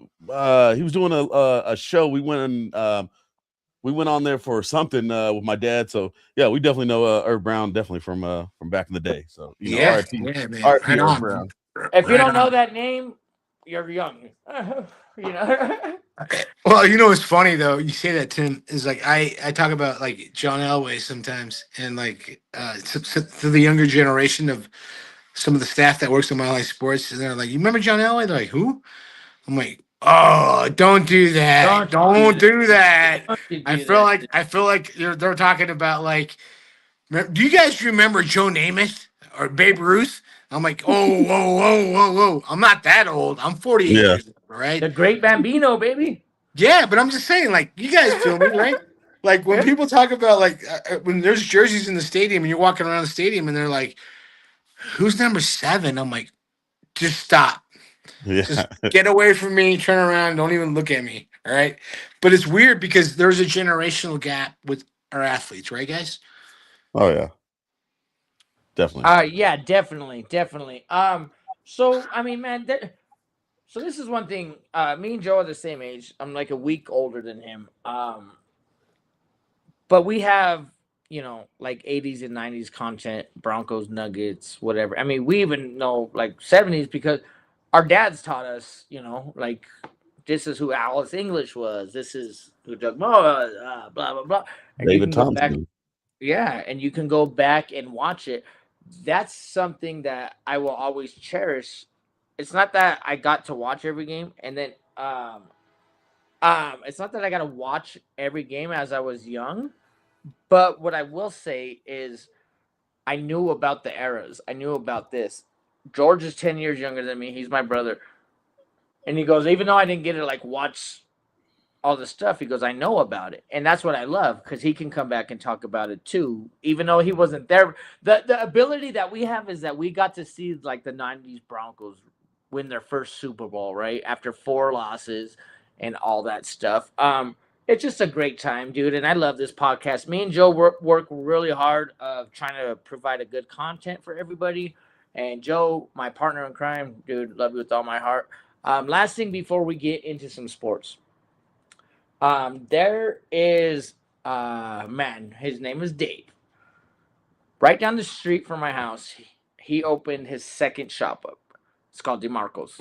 show, we went on there for something with my dad. So yeah, we definitely know Irv Brown definitely from back in the day. So man. RIP Irv Brown. If you don't know that name, you're young. Well, it's funny though. You say that, Tim, is like I talk about like John Elway sometimes, and like to the younger generation of some of the staff that works in Mile High Sports, and they're like, "You remember John Elway?" They're like, "Who?" I'm like, "Oh, don't do that! Don't do that!" I feel like they're talking about like, do you guys remember Joe Namath or Babe Ruth? I'm like, oh, whoa! I'm not that old. I'm 48 years old, right? The Great Bambino, baby. Yeah, but I'm just saying, like, you guys feel me, right? Like when people talk about like when there's jerseys in the stadium and you're walking around the stadium and they're like, who's number 7? I'm like, just stop. Yeah. Just get away from me, turn around, don't even look at me. All right. But it's weird because there's a generational gap with our athletes, right, guys? Oh yeah. Definitely. Yeah, definitely. So I mean, man, so this is one thing. Me and Joe are the same age. I'm like a week older than him. But we have, like 80s and 90s content, Broncos, Nuggets, whatever. I mean, we even know like 70s because our dads taught us, like this is who Alice English was. This is who Doug Moe was, blah, blah, blah. And David Thompson. And you can go back and watch it. That's something that I will always cherish. It's not that I got to watch every game. And then It's not that I got to watch every game as I was young, but what I will say is I knew about the eras. I knew about this. George is 10 years younger than me. He's my brother. And he goes, even though I didn't get to like watch all the stuff, he goes, I know about it. And that's what I love because he can come back and talk about it too, even though he wasn't there. The ability that we have is that we got to see like the 90s Broncos win their first Super Bowl, right? After 4 losses and all that stuff. It's just a great time, dude. And I love this podcast. Me and Joe work really hard of trying to provide a good content for everybody. And Joe, my partner in crime, dude, love you with all my heart. Last thing before we get into some sports. There is man, his name is Dave. Right down the street from my house, he opened his second shop up. It's called DeMarco's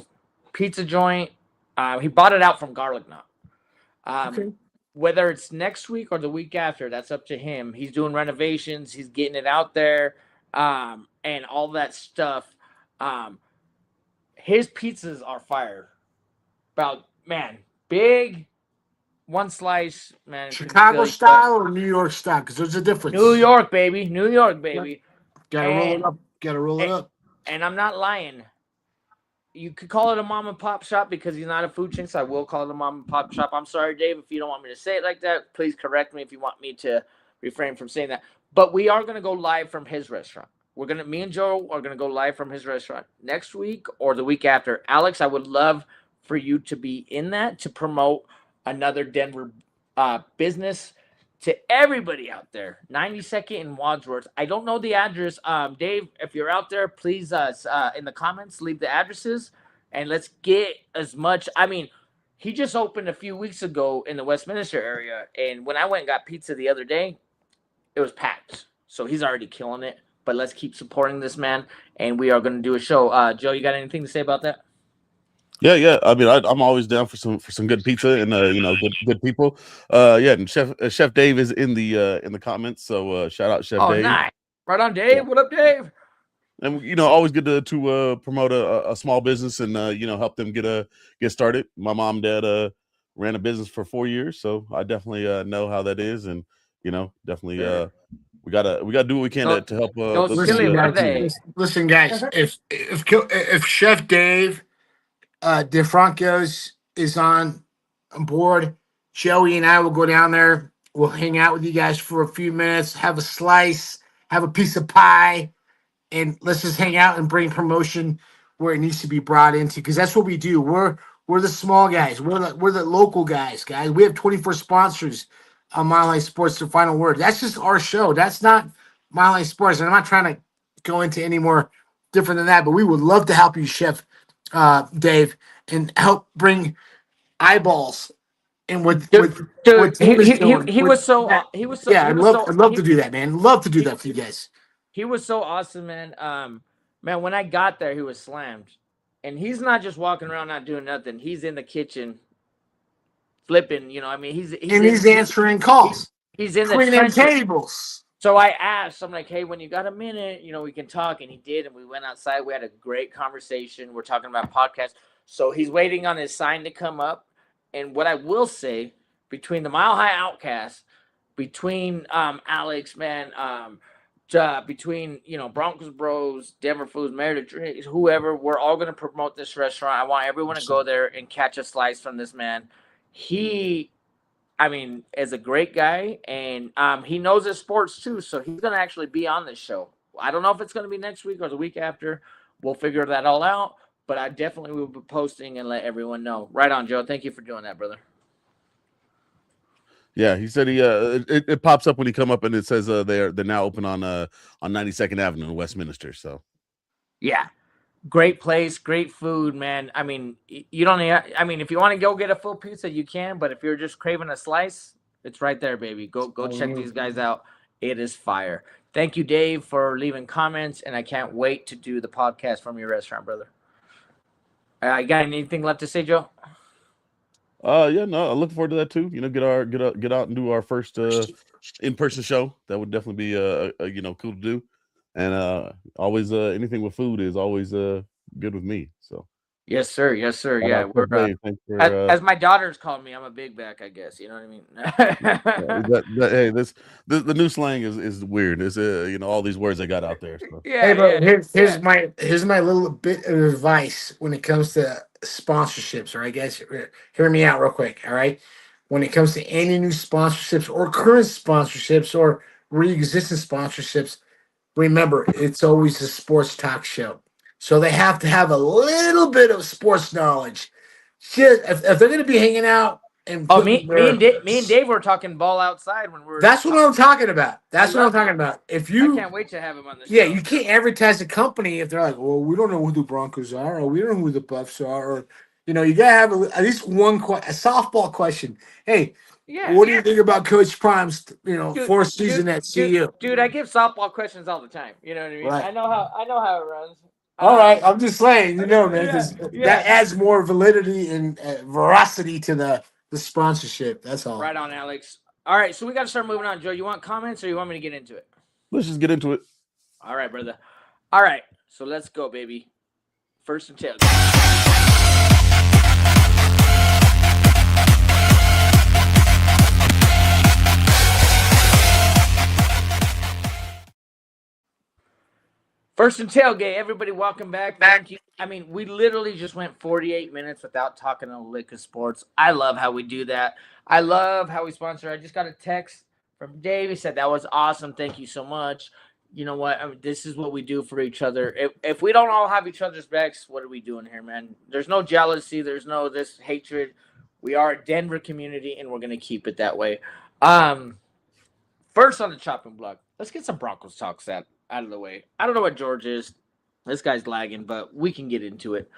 Pizza Joint. He bought it out from Garlic Knot. Okay. Whether it's next week or the week after, that's up to him. He's doing renovations. He's getting it out there, and all that stuff. His pizzas are fire. About, man, big, one slice, man. Chicago style or New York style? Because there's a difference. New York, baby. New York, baby. Gotta roll it up. Gotta roll it up. And I'm not lying. You could call it a mom and pop shop because he's not a food chain, so I will call it a mom and pop shop. I'm sorry, Dave, if you don't want me to say it like that. Please correct me if you want me to refrain from saying that. But we are going to go live from his restaurant. Me and Joe are going to go live from his restaurant next week or the week after. Alex, I would love for you to be in that to promote another Denver business to everybody out there. 92nd and Wadsworth. I don't know the address. Dave, if you're out there, please in the comments leave the addresses and let's get as much. I mean, he just opened a few weeks ago in the Westminster area, and when I went and got pizza the other day, it was packed. So he's already killing it. But let's keep supporting this man, and we are going to do a show. Joe, you got anything to say about that? Yeah. I mean, I'm always down for some good pizza and good people. And Chef Dave is in the comments, so shout out Chef Dave. Oh, nice. Right on, Dave. Yeah. What up, Dave? And always good to promote a small business and help them get started. My mom and dad ran a business for 4 years, so I definitely know how that is, and definitely we gotta do what we can to help. Listen, guys, if Chef Dave DeFranco's is on board, Joey and I will go down there. We'll hang out with you guys for a few minutes, have a slice, have a piece of pie, and let's just hang out and bring promotion where it needs to be brought into, because that's what we do. We're the small guys. We're the local guys. We have 24 sponsors on Mile High Sports, the final word. That's just our show. That's not Mile High Sports. And I'm not trying to go into any more different than that, but we would love to help you, Chef Dave, and help bring eyeballs and what he was so I'd love to do that, man. Love to do that for you guys. He was so awesome, man. Man, when I got there, he was slammed, and he's not just walking around not doing nothing. He's in the kitchen flipping. He's answering calls. He's in the cleaning tables. So I asked, I'm like, hey, when you got a minute, we can talk. And he did. And we went outside. We had a great conversation. We're talking about podcasts. So he's waiting on his sign to come up. And what I will say, between the Mile High Outkast, between Alex, man, between, Broncos Bros, Denver Foods, Meredith Drinks, whoever, we're all going to promote this restaurant. I want everyone to go there and catch a slice from this man. He is a great guy, and he knows his sports too, so he's going to actually be on this show. I don't know if it's going to be next week or the week after. We'll figure that all out, but I definitely will be posting and let everyone know. Right on, Joe. Thank you for doing that, brother. Yeah, he said it pops up when he come up and it says they're now open on 92nd Avenue in Westminster. So yeah. Great place, great food, man. You don't need, if you want to go get a full pizza, you can, but if you're just craving a slice, it's right there, baby. Go check these guys out. It is fire. Thank you, Dave, for leaving comments, and I can't wait to do the podcast from your restaurant, brother. You got anything left to say, Joe? Yeah, no, I look forward to that too. Get out and do our first in-person show. That would definitely be cool to do. And always anything with food is always good with me. So Yes, sir. Yes, sir. Shout Yeah, out we're to Dave. Thanks for as my daughters call me, I'm a big back, I guess. You know what I mean? hey, the new slang is weird. It's all these words they got out there. So. Hey, Yeah, bro, yeah, yeah. here's my little bit of advice when it comes to sponsorships. All right, guys, hear me out real quick. All right, when it comes to any new sponsorships or current sponsorships or re-existing sponsorships, remember it's always a sports talk show, so they have to have a little bit of sports knowledge. Shit, if they're gonna be hanging out and Oh, putting me and Dave were talking ball outside when we're. that's what I'm talking about. That's I what I'm love talking about. If I you can't wait to have him on the show. Yeah, you can't advertise the company if they're like, well, we don't know who the Broncos are, or we don't know who the Buffs are, or you gotta have at least one a softball question. Hey, Yeah. what do you think about Coach Prime's Dude, fourth season at CU? Dude, I give softball questions all the time. You know what I mean? Right. I know how it runs. All right, I'm just saying, man, Yeah, because yeah. that adds more validity and veracity to the sponsorship. That's all. Right on, Alex. All right, so we got to start moving on. Joe, you want comments or you want me to get into it? Let's just get into it. All right, brother. All right, so let's go, baby. First and tail. First and tailgate, everybody, welcome back. Thank you. I mean, we literally just went 48 minutes without talking a lick of sports. I love how we do that. I love how we sponsor. I just got a text from Dave. He said, that was awesome. Thank you so much. You know what? I mean, this is what we do for each other. If we don't all have each other's backs, what are we doing here, man? There's no jealousy. There's no this hatred. We are a Denver community, and we're going to keep it that way. First on the chopping block, let's get some Broncos talks out of the way. I don't know what George is. This guy's lagging, but we can get into it.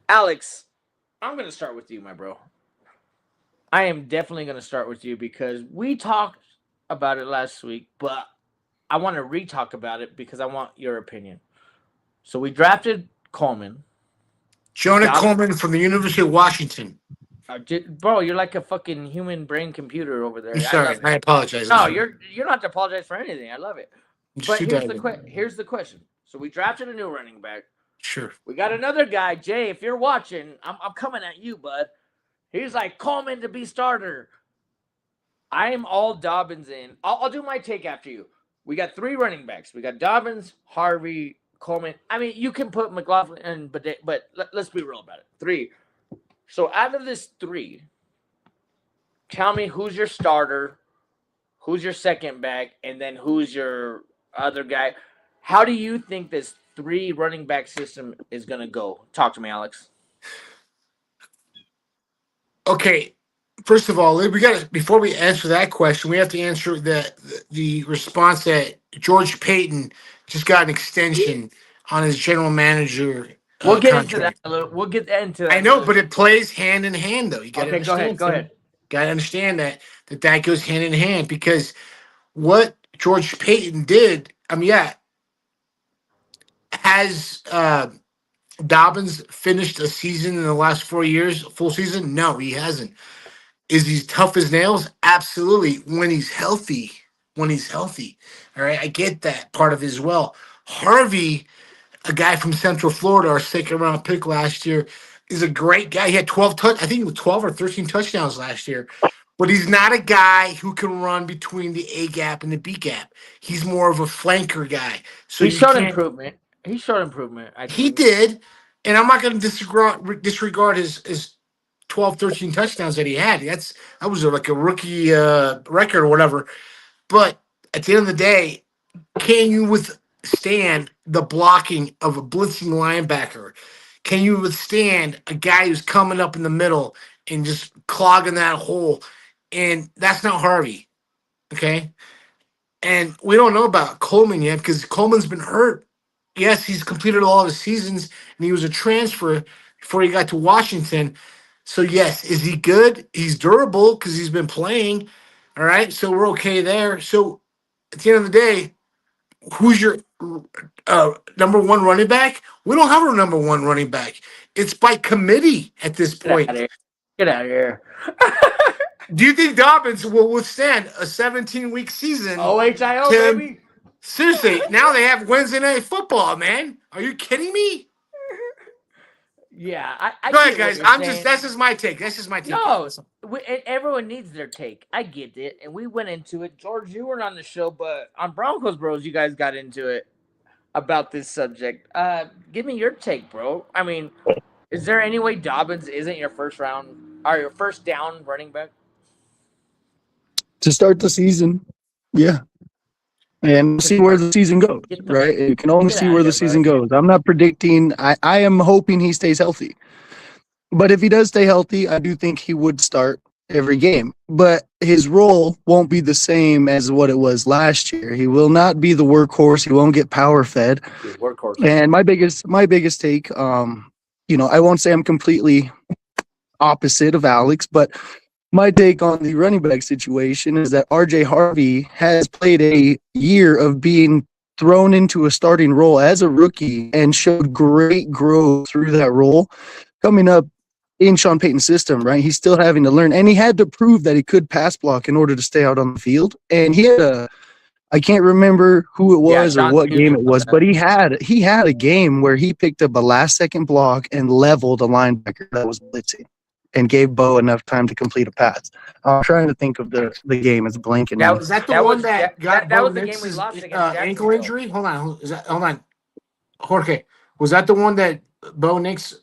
Alex, I'm going to start with you, my bro. I am definitely going to start with you because we talked about it last week, but I want to re-talk about it because I want your opinion. So we drafted Coleman. Jonah Coleman from the University of Washington. Bro, you're like a fucking human brain computer over there. I'm sorry. I apologize. No, you don't have to apologize for anything. I love it. But here's the question. So we drafted a new running back. Sure. We got another guy, Jay. If you're watching, I'm coming at you, bud. He's like Coleman to be starter. I am all Dobbins in. I'll do my take after you. We got 3 running backs. We got Dobbins, Harvey, Coleman. I mean, you can put McLaughlin in, but let's be real about it. 3. So out of this 3, tell me who's your starter, who's your second back, and then who's your other guy. How do you think this 3 running back system is going to go? Talk to me, Alex. Okay. First of all, before we answer that question, we have to answer the response that George Payton just got an extension on his general manager. We'll get contract. into that a little. We'll get into that. I know, but it plays hand in hand, though. You got to understand. Go ahead. Got to understand that goes hand in hand because what George Payton did. Has Dobbins finished a season in the last 4 years, full season? No, he hasn't. Is he tough as nails? Absolutely. When he's healthy. All right, I get that part of it as well. Harvey, a guy from Central Florida, our second-round pick last year, is a great guy. He had 12 I think it was 12 or 13 touchdowns last year. But he's not a guy who can run between the A gap and the B gap. He's more of a flanker guy. So he showed improvement. He showed improvement. He did, and I'm not going to disregard his 12, 13 touchdowns that he had. That was like a rookie record or whatever. But at the end of the day, can you withstand the blocking of a blitzing linebacker? Can you withstand a guy who's coming up in the middle and just clogging that hole? And that's not Harvey, okay? And we don't know about Coleman yet because Coleman's been hurt. Yes, he's completed all of his seasons, and he was a transfer before he got to Washington. So, yes, is he good? He's durable because he's been playing, all right? So we're okay there. So, at the end of the day, who's your number 1 running back? We don't have a number 1 running back. It's by committee at this point. Get out of here. Do you think Dobbins will withstand a 17-week season? OHIO, baby. Seriously, now they have Wednesday Night Football, man. Are you kidding me? Yeah, I Go get ahead, what guys. you're saying. That's just my take. That's just my take. No, everyone needs their take. I get it, and we went into it. George, you weren't on the show, but on Broncos Bros, you guys got into it about this subject. Give me your take, bro. I mean, is there any way Dobbins isn't your first round or your first down running back? To start the season, yeah. And see where the season goes, right? You can only see where the season goes. I'm not predicting. I am hoping he stays healthy. But if he does stay healthy, I do think he would start every game. But his role won't be the same as what it was last year. He will not be the workhorse. He won't get power fed. Workhorse. And my biggest take, I won't say I'm completely opposite of Alex, but my take on the running back situation is that RJ Harvey has played a year of being thrown into a starting role as a rookie and showed great growth through that role coming up in Sean Payton's system, right? He's still having to learn, and he had to prove that he could pass block in order to stay out on the field. And he had I can't remember who it was or what game it was, but he had a game where he picked up a last-second block and leveled a linebacker that was blitzing and gave Bo enough time to complete a pass. I'm trying to think of the game as blanking. Was that the one that got that Bo was the game we lost against ankle injury? Hold on. Jorge, was that the one that Bo Nix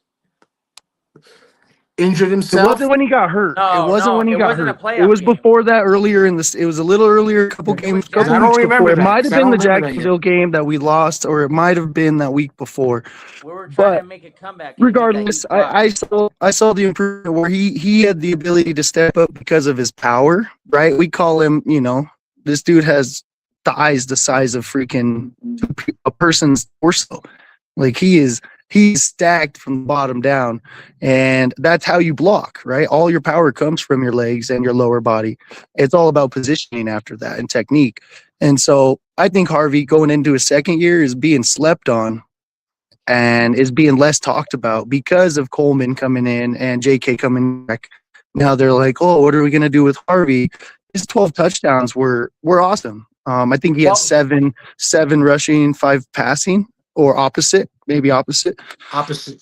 injured himself? It wasn't when he got hurt. No, it wasn't when he got hurt. It was game. Before that, earlier in this. It was a little earlier, couple weeks I don't remember before. that. It might have been the Jacksonville game that we lost, or it might have been that week before. We were trying to make a comeback. Regardless, I saw the improvement where he had the ability to step up because of his power, right? We call him, this dude has thighs the size of freaking a person's torso. Like he's stacked from the bottom down, and that's how you block, right? All your power comes from your legs and your lower body. It's all about positioning after that and technique. And so I think Harvey going into his second year is being slept on and is being less talked about because of Coleman coming in and JK coming back. Now they're like, oh, what are we going to do with Harvey? His 12 touchdowns were awesome. I think he had seven rushing, 5 passing. Or maybe opposite. Opposite.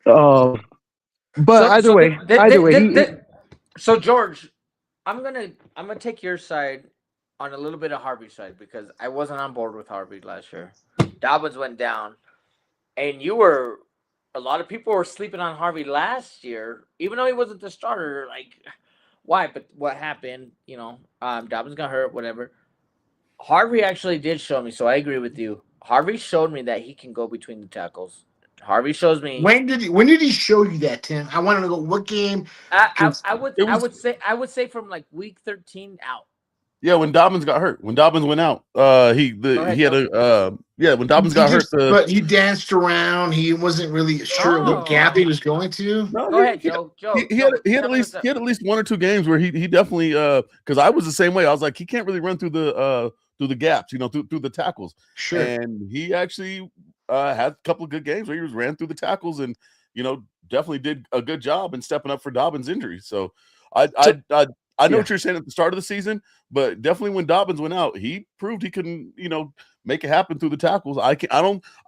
But either way. So George, I'm gonna take your side on a little bit of Harvey's side because I wasn't on board with Harvey last year. Dobbins went down, and a lot of people were sleeping on Harvey last year, even though he wasn't the starter. Like, why? But what happened? Dobbins got hurt, whatever. Harvey actually did show me, so I agree with you. Harvey showed me that he can go between the tackles. Harvey shows me. When did he show you that, Tim? I want to know what game. I would say from like week 13 out. Yeah, when Dobbins got hurt, when Dobbins went out, when Dobbins got hurt, but he danced around. He wasn't really sure what gap he was going to. No, Go ahead, Joe. He had at least 1 or 2 games where he definitely because I was the same way. I was like, he can't really run through the gaps, through the tackles. Sure. And he actually had a couple of good games where he ran through the tackles and definitely did a good job in stepping up for Dobbins' injury. So I know what you're saying at the start of the season, but definitely when Dobbins went out, he proved he couldn't, make it happen through the tackles. I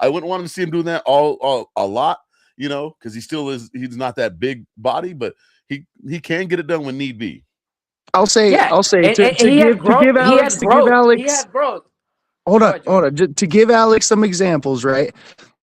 wouldn't want to see him doing that a lot, because he's not that big body, but he can get it done when need be. I'll say to give Alex. He had growth. Hold on. To give Alex some examples, right?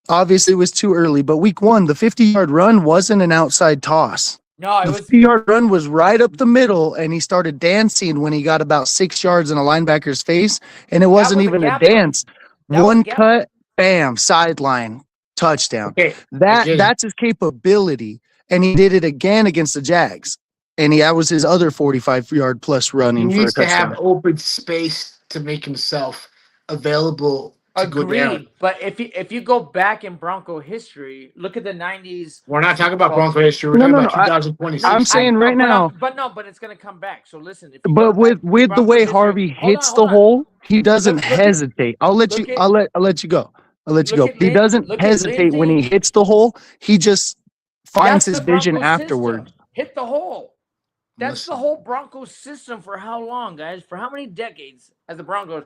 Obviously, it was too early, but week 1, the 50-yard run wasn't an outside toss. No, the 50-yard run was right up the middle, and he started dancing when he got about 6 yards in a linebacker's face, and it wasn't even a dance. One cut, bam, sideline, touchdown. Okay. That's his capability, and he did it again against the Jags, and that was his other 45-yard plus running for a touchdown. He needs to have open space to make himself available. Agreed, but if you go back in Bronco history, look at the 90s. We're not talking about Bronco history. We're talking about 2026. I'm saying right now. But it's going to come back. So listen. But with the way Harvey hits the hole, he doesn't hesitate. I'll let you go. He doesn't hesitate when he hits the hole. He just finds his vision afterwards. Hit the hole. That's the whole Broncos system for how long, guys? For how many decades as the Broncos?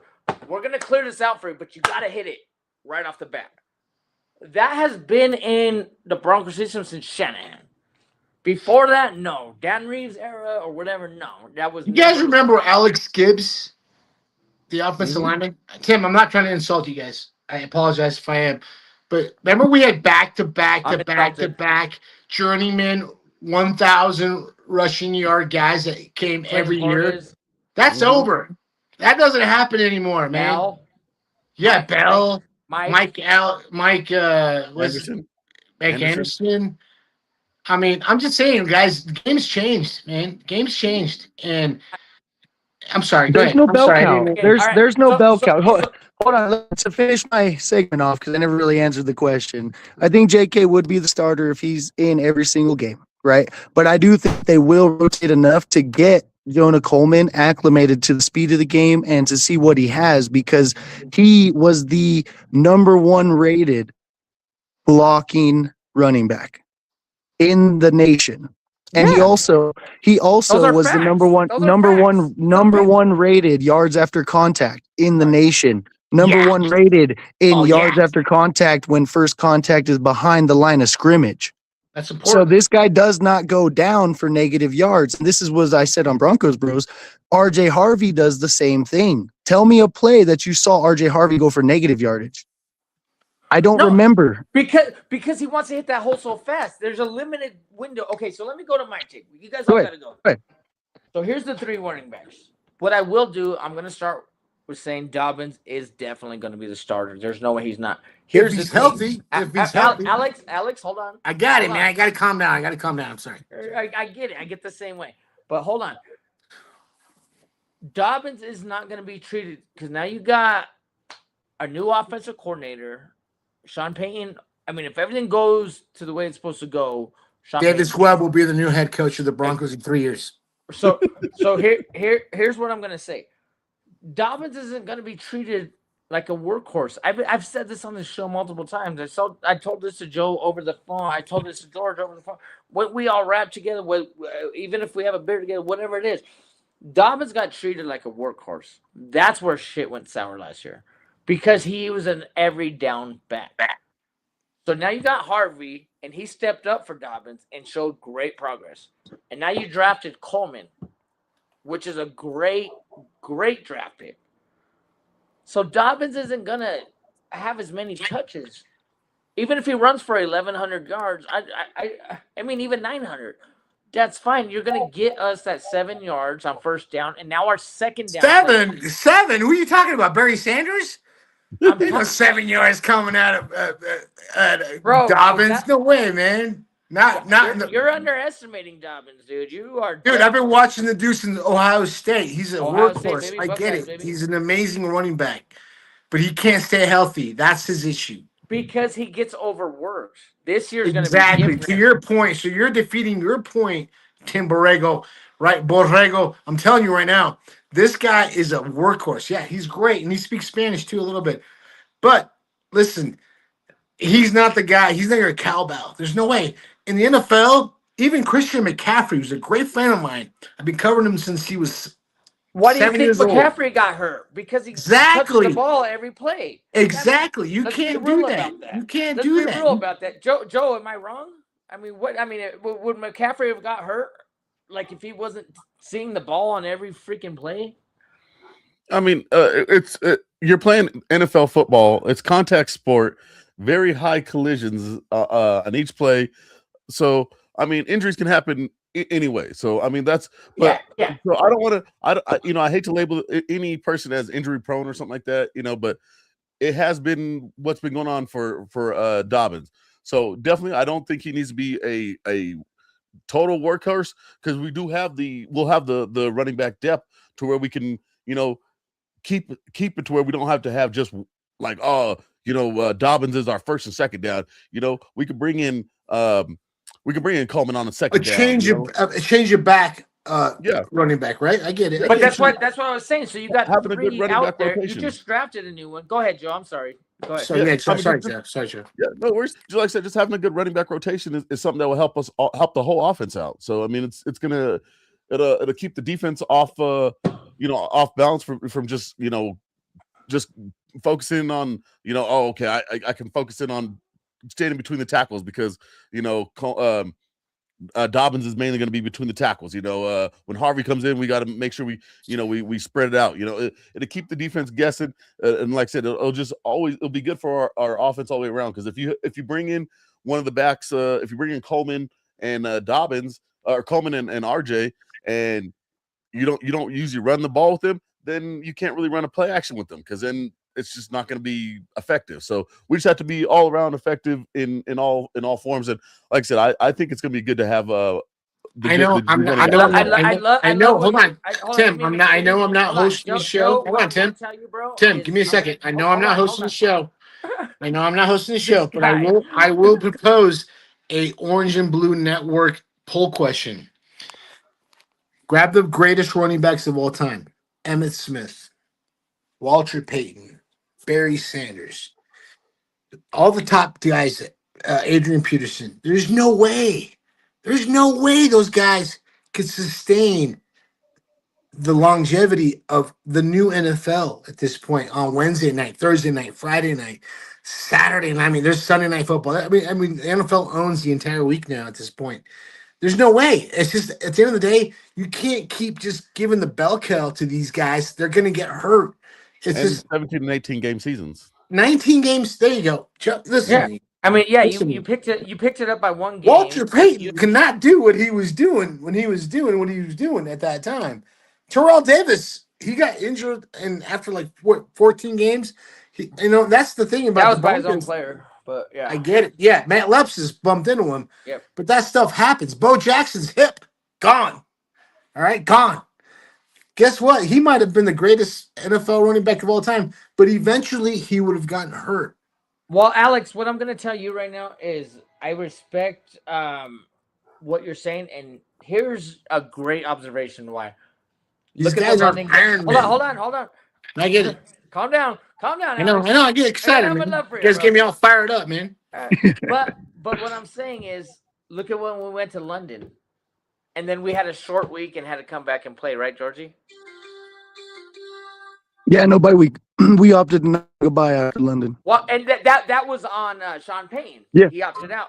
We're going to clear this out for you, but you got to hit it right off the bat. that has been in the Broncos system since Shanahan. Before that, no. Dan Reeves era or whatever, no. That was. You guys remember Alex Gibbs, the offensive Mm-hmm. lineman? Tim, I'm not trying to insult you guys. I apologize if I am. But remember we had back-to-back journeyman 1,000 rushing yard guys that came every year? That's over. That doesn't happen anymore, man. Bell. Yeah, Bell. Mike Anderson. Anderson. I mean, I'm just saying, guys, games changed, man. Games changed. And I'm sorry. There's no bell count. Okay, There's no bell count. so- Hold on. To finish my segment off, because I never really answered the question. I think JK would be the starter if he's in every single game, right? But I do think they will rotate enough to get Jonah Coleman acclimated to the speed of the game and to see what he has, because he was the number 1 rated blocking running back in the nation. And he also was the facts. number one rated yards after contact in the nation. Number 1 rated in yards after contact when first contact is behind the line of scrimmage. That's important. So this guy does not go down for negative yards. And this is what I said on Broncos Bros. RJ Harvey does the same thing. Tell me a play that you saw RJ Harvey go for negative yardage. I don't remember. Because he wants to hit that hole so fast. There's a limited window. Okay, so let me go to my take. You guys all got to go. Right. So here's the 3 running backs. What I will do, I'm going to start with saying Dobbins is definitely going to be the starter. There's no way he's not. If he's healthy. Alex, hold on. I got it, man. I got to calm down. I'm sorry. I get it. I get the same way. But hold on. Dobbins is not going to be treated because now you got a new offensive coordinator, Sean Payton. I mean, if everything goes to the way it's supposed to go, Davis Webb will be the new head coach of the Broncos in 3 years. So here's what I'm going to say. Dobbins isn't going to be treated like a workhorse. I've said this on the show multiple times. I told this to Joe over the phone. I told this to George over the phone. When we all rap together, even if we have a beer together, whatever it is, Dobbins got treated like a workhorse. That's where shit went sour last year because he was an every down back. So now you got Harvey, and he stepped up for Dobbins and showed great progress. And now you drafted Coleman, which is a great draft pick. So Dobbins isn't going to have as many touches. Even if he runs for 1,100 yards, I mean, even 900, that's fine. You're going to get us that 7 yards on first down, and now our second down. Seven? Who are you talking about, Barry Sanders? 7 yards coming out of Dobbins. No way, man. You're underestimating Dobbins, dude. You are. Dude, I've been watching the Deuce in Ohio State. He's a workhorse. State, I get it. baby. He's an amazing running back, but he can't stay healthy. That's his issue. Because he gets overworked. This year's going to be exactly to your point. So you're defeating your point, Tim Borrego, right? Borrego. I'm telling you right now, this guy is a workhorse. Yeah, he's great, and he speaks Spanish too a little bit. But listen, he's not the guy. He's not your cowbell. There's no way. In the NFL, even Christian McCaffrey, who's a great friend of mine, I've been covering him since he was Why do you 7 think years old. McCaffrey got hurt? Because he touches the ball every play. Exactly. You Let's can't be real do that. about that. You can't Let's do be that. real about that. Joe, am I wrong? I mean, what? I mean, would McCaffrey have got hurt? Like if he wasn't seeing the ball on every freaking play? I mean, you're playing NFL football. It's contact sport, very high collisions on each play. So, I mean, injuries can happen anyway. So, I mean, that's. But yeah. So I don't want to. I hate to label any person as injury prone or something like that. But it has been what's been going on for Dobbins. So definitely, I don't think he needs to be a total workhorse because we'll have the running back depth to where we can keep it to where we don't have to have just like Dobbins is our first and second down. We could bring in Coleman on the second down. Change your back running back, right? I get it. But that's what I was saying. So you got having a good 3 running out back there. rotation. You just drafted a new one. Go ahead, Joe. I'm sorry. Go ahead. Sorry, Joe. Yeah, no worries. Like I said, just having a good running back rotation is something that will help the whole offense out. So I mean, it'll keep the defense off off balance from just focusing on I can focus in on standing between the tackles because Dobbins is mainly going to be between the tackles. When Harvey comes in, we got to make sure we spread it out. It'll keep the defense guessing, and like I said, it'll be good for our offense all the way around. Because if you bring in one of the backs, if you bring in Coleman and Dobbins, or Coleman and RJ, and you don't usually run the ball with them, then you can't really run a play action with them because then it's just not going to be effective. So we just have to be all around effective in all forms. And like I said, I think it's going to be good to have I know. Hold on, Tim. I'm not hosting the show. Hold on, Tim. Tim, give me a second. I know I'm not hosting the show. I know I'm not hosting the show, but I will propose a Orange and Blue Network poll question. Grab the greatest running backs of all time: Emmitt Smith, Walter Payton, Barry Sanders, all the top guys. Adrian Peterson. There's no way those guys could sustain the longevity of the new NFL at this point on Wednesday night, Thursday night, Friday night, Saturday night. I mean, there's Sunday night football. I mean, the NFL owns the entire week now at this point. There's no way. It's just at the end of the day, you can't keep just giving the bell cow to these guys. They're going to get hurt. It's just 17 and 18 game seasons. 19 games. There you go. Listen. Yeah. I mean, yeah, you picked it. You picked it up by one game. Walter Payton cannot do what he was doing when he was doing what he was doing at that time. Terrell Davis, he got injured, and after 14 games, that's the thing about that was by his own player. But yeah, I get it. Yeah, Matt Lepsis bumped into him. Yep. But that stuff happens. Bo Jackson's hip gone. All right, gone. Guess what? He might have been the greatest NFL running back of all time, but eventually he would have gotten hurt. Well, Alex, what I'm going to tell you right now is I respect what you're saying, and here's a great observation why. These guys are Iron Man. Hold on. I get it. Calm down. I know. I get excited. Man. You guys get me all fired up, man. But what I'm saying is, look at when we went to London, and then we had a short week and had to come back and play, right, Georgie? Yeah, no, bye week. We opted not to go by after London. Well, and that was on Sean Payne. Yeah, he opted out,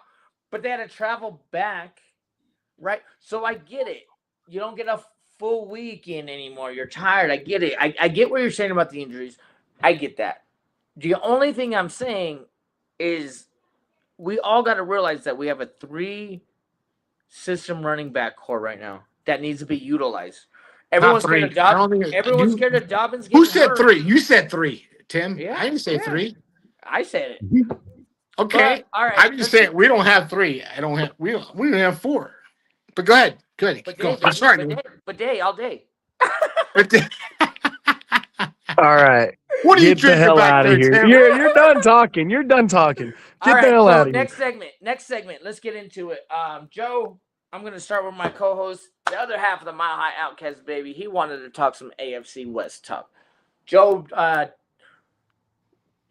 but they had to travel back, right? So I get it. You don't get a full week in anymore. You're tired. I get it. I get what you're saying about the injuries. I get that. The only thing I'm saying is we all got to realize that we have a 3-system running back core right now that needs to be utilized. Everyone's scared of Dobbins. Everyone's scared of Dobbins. Who said hurt. 3? You said 3, Tim. Yeah, I didn't say 3. I said it. Okay. But, all right. I'm just saying we don't have 3. We don't have 4. But go ahead. Go. I'm sorry. But day all day. All right. What are you drinking? Get the hell out of here. Tim? You're done talking. Get the hell out of here. Next segment. Let's get into it. Joe, I'm going to start with my co-host, the other half of the Mile High Outcast, baby. He wanted to talk some AFC West talk. Joe,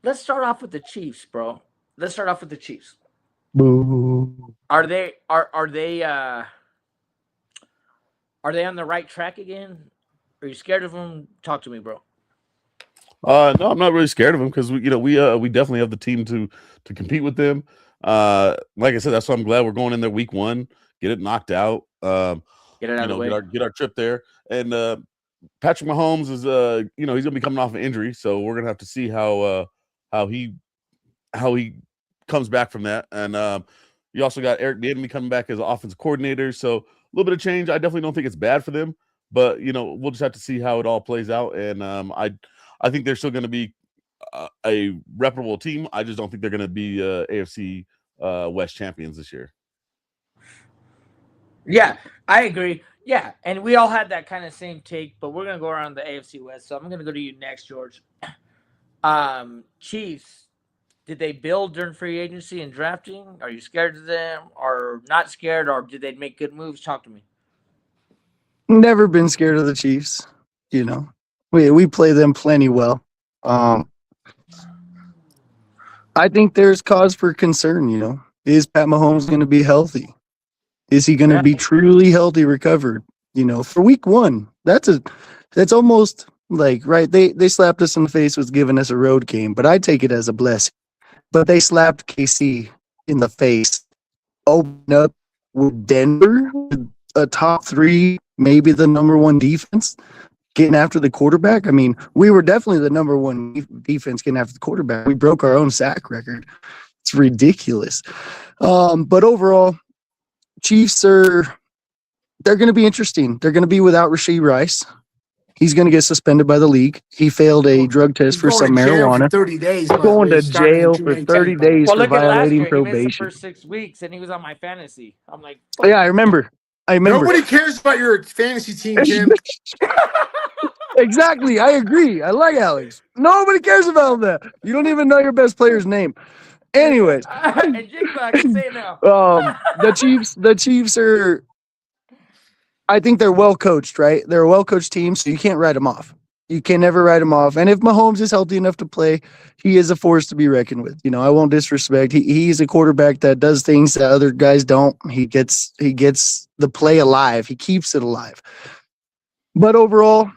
let's start off with the Chiefs, bro. Let's start off with the Chiefs. Boo. Are they on the right track again? Are you scared of them? Talk to me, bro. No, I'm not really scared of them because we definitely have the team to compete with them. Like I said, that's why I'm glad we're going in there week 1. Get it knocked out. Get it out of the way. Get our trip there. And Patrick Mahomes is he's gonna be coming off an injury, so we're gonna have to see how he comes back from that. And you also got Eric Bieniemy coming back as an offensive coordinator, so a little bit of change. I definitely don't think it's bad for them, but we'll just have to see how it all plays out. And I think they're still going to be a reputable team. I just don't think they're going to be AFC West champions this year. Yeah, I agree. Yeah, and we all had that kind of same take, but we're going to go around the AFC West. So I'm going to go to you next, George. Chiefs, did they build during free agency and drafting? Are you scared of them or not scared, or did they make good moves? Talk to me. Never been scared of the Chiefs. We play them plenty well. I think there's cause for concern, Is Pat Mahomes going to be healthy? Is he going to be truly healthy, recovered? For week 1, that's almost like, right, they slapped us in the face with giving us a road game, but I take it as a blessing. But they slapped KC in the face, open up with Denver, a top 3, maybe the number 1 defense, getting after the quarterback. I mean, we were definitely the number 1 defense getting after the quarterback. We broke our own sack record. It's ridiculous. But overall, Chiefs they're going to be interesting. They're going to be without Rashee Rice. He's going to get suspended by the league. He failed a drug test for some marijuana. 30 days. Going to jail for 30 days Well, for look at last violating year. He missed the probation. first 6 weeks, and he was on my fantasy. I'm like, Yeah, I remember. Nobody cares about your fantasy team, Tim. Exactly. I agree. I like Alex. Nobody cares about that. You don't even know your best player's name. Anyways, and Jigba, I can say it now. the Chiefs are, I think they're well coached, right? They're a well coached team, so you can't write them off. You can never write him off. And if Mahomes is healthy enough to play, he is a force to be reckoned with. You know, I won't disrespect. He's a quarterback that does things that other guys don't. He gets the play alive. He keeps it alive. But overall,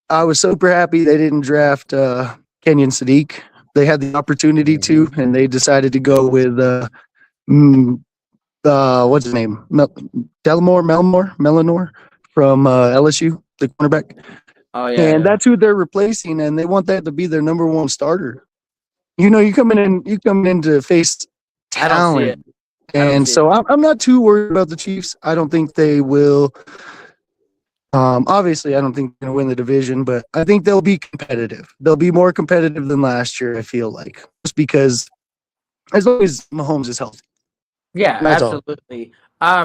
I was super happy they didn't draft Kenyon Sadiq. They had the opportunity to, and they decided to go with what's his name? Melanor from LSU, the cornerback. Oh yeah, And that's who they're replacing, and they want that to be their number 1 starter. You know, you coming in to face talent, and so I'm not too worried about the Chiefs. I don't think they will. Obviously, I don't think they're going to win the division, but I think they'll be competitive. They'll be more competitive than last year. I feel like, just because as long as Mahomes is healthy. Yeah, That's absolutely.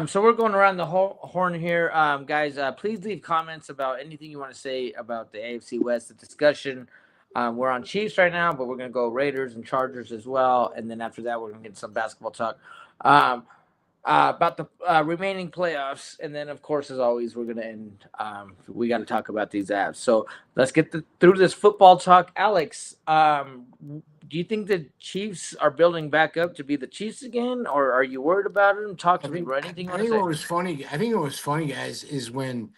So we're going around the whole horn here. Guys, please leave comments about anything you want to say about the AFC West, the discussion. We're on Chiefs right now, but we're going to go Raiders and Chargers as well. And then after that, we're going to get some basketball talk about the remaining playoffs. And then, of course, as always, we're going to end. We got to talk about these apps. So let's get through this football talk. Alex, do you think the Chiefs are building back up to be the Chiefs again, or are you worried about them? Talk to me, bro. Anything you want to say? What was funny, guys, is when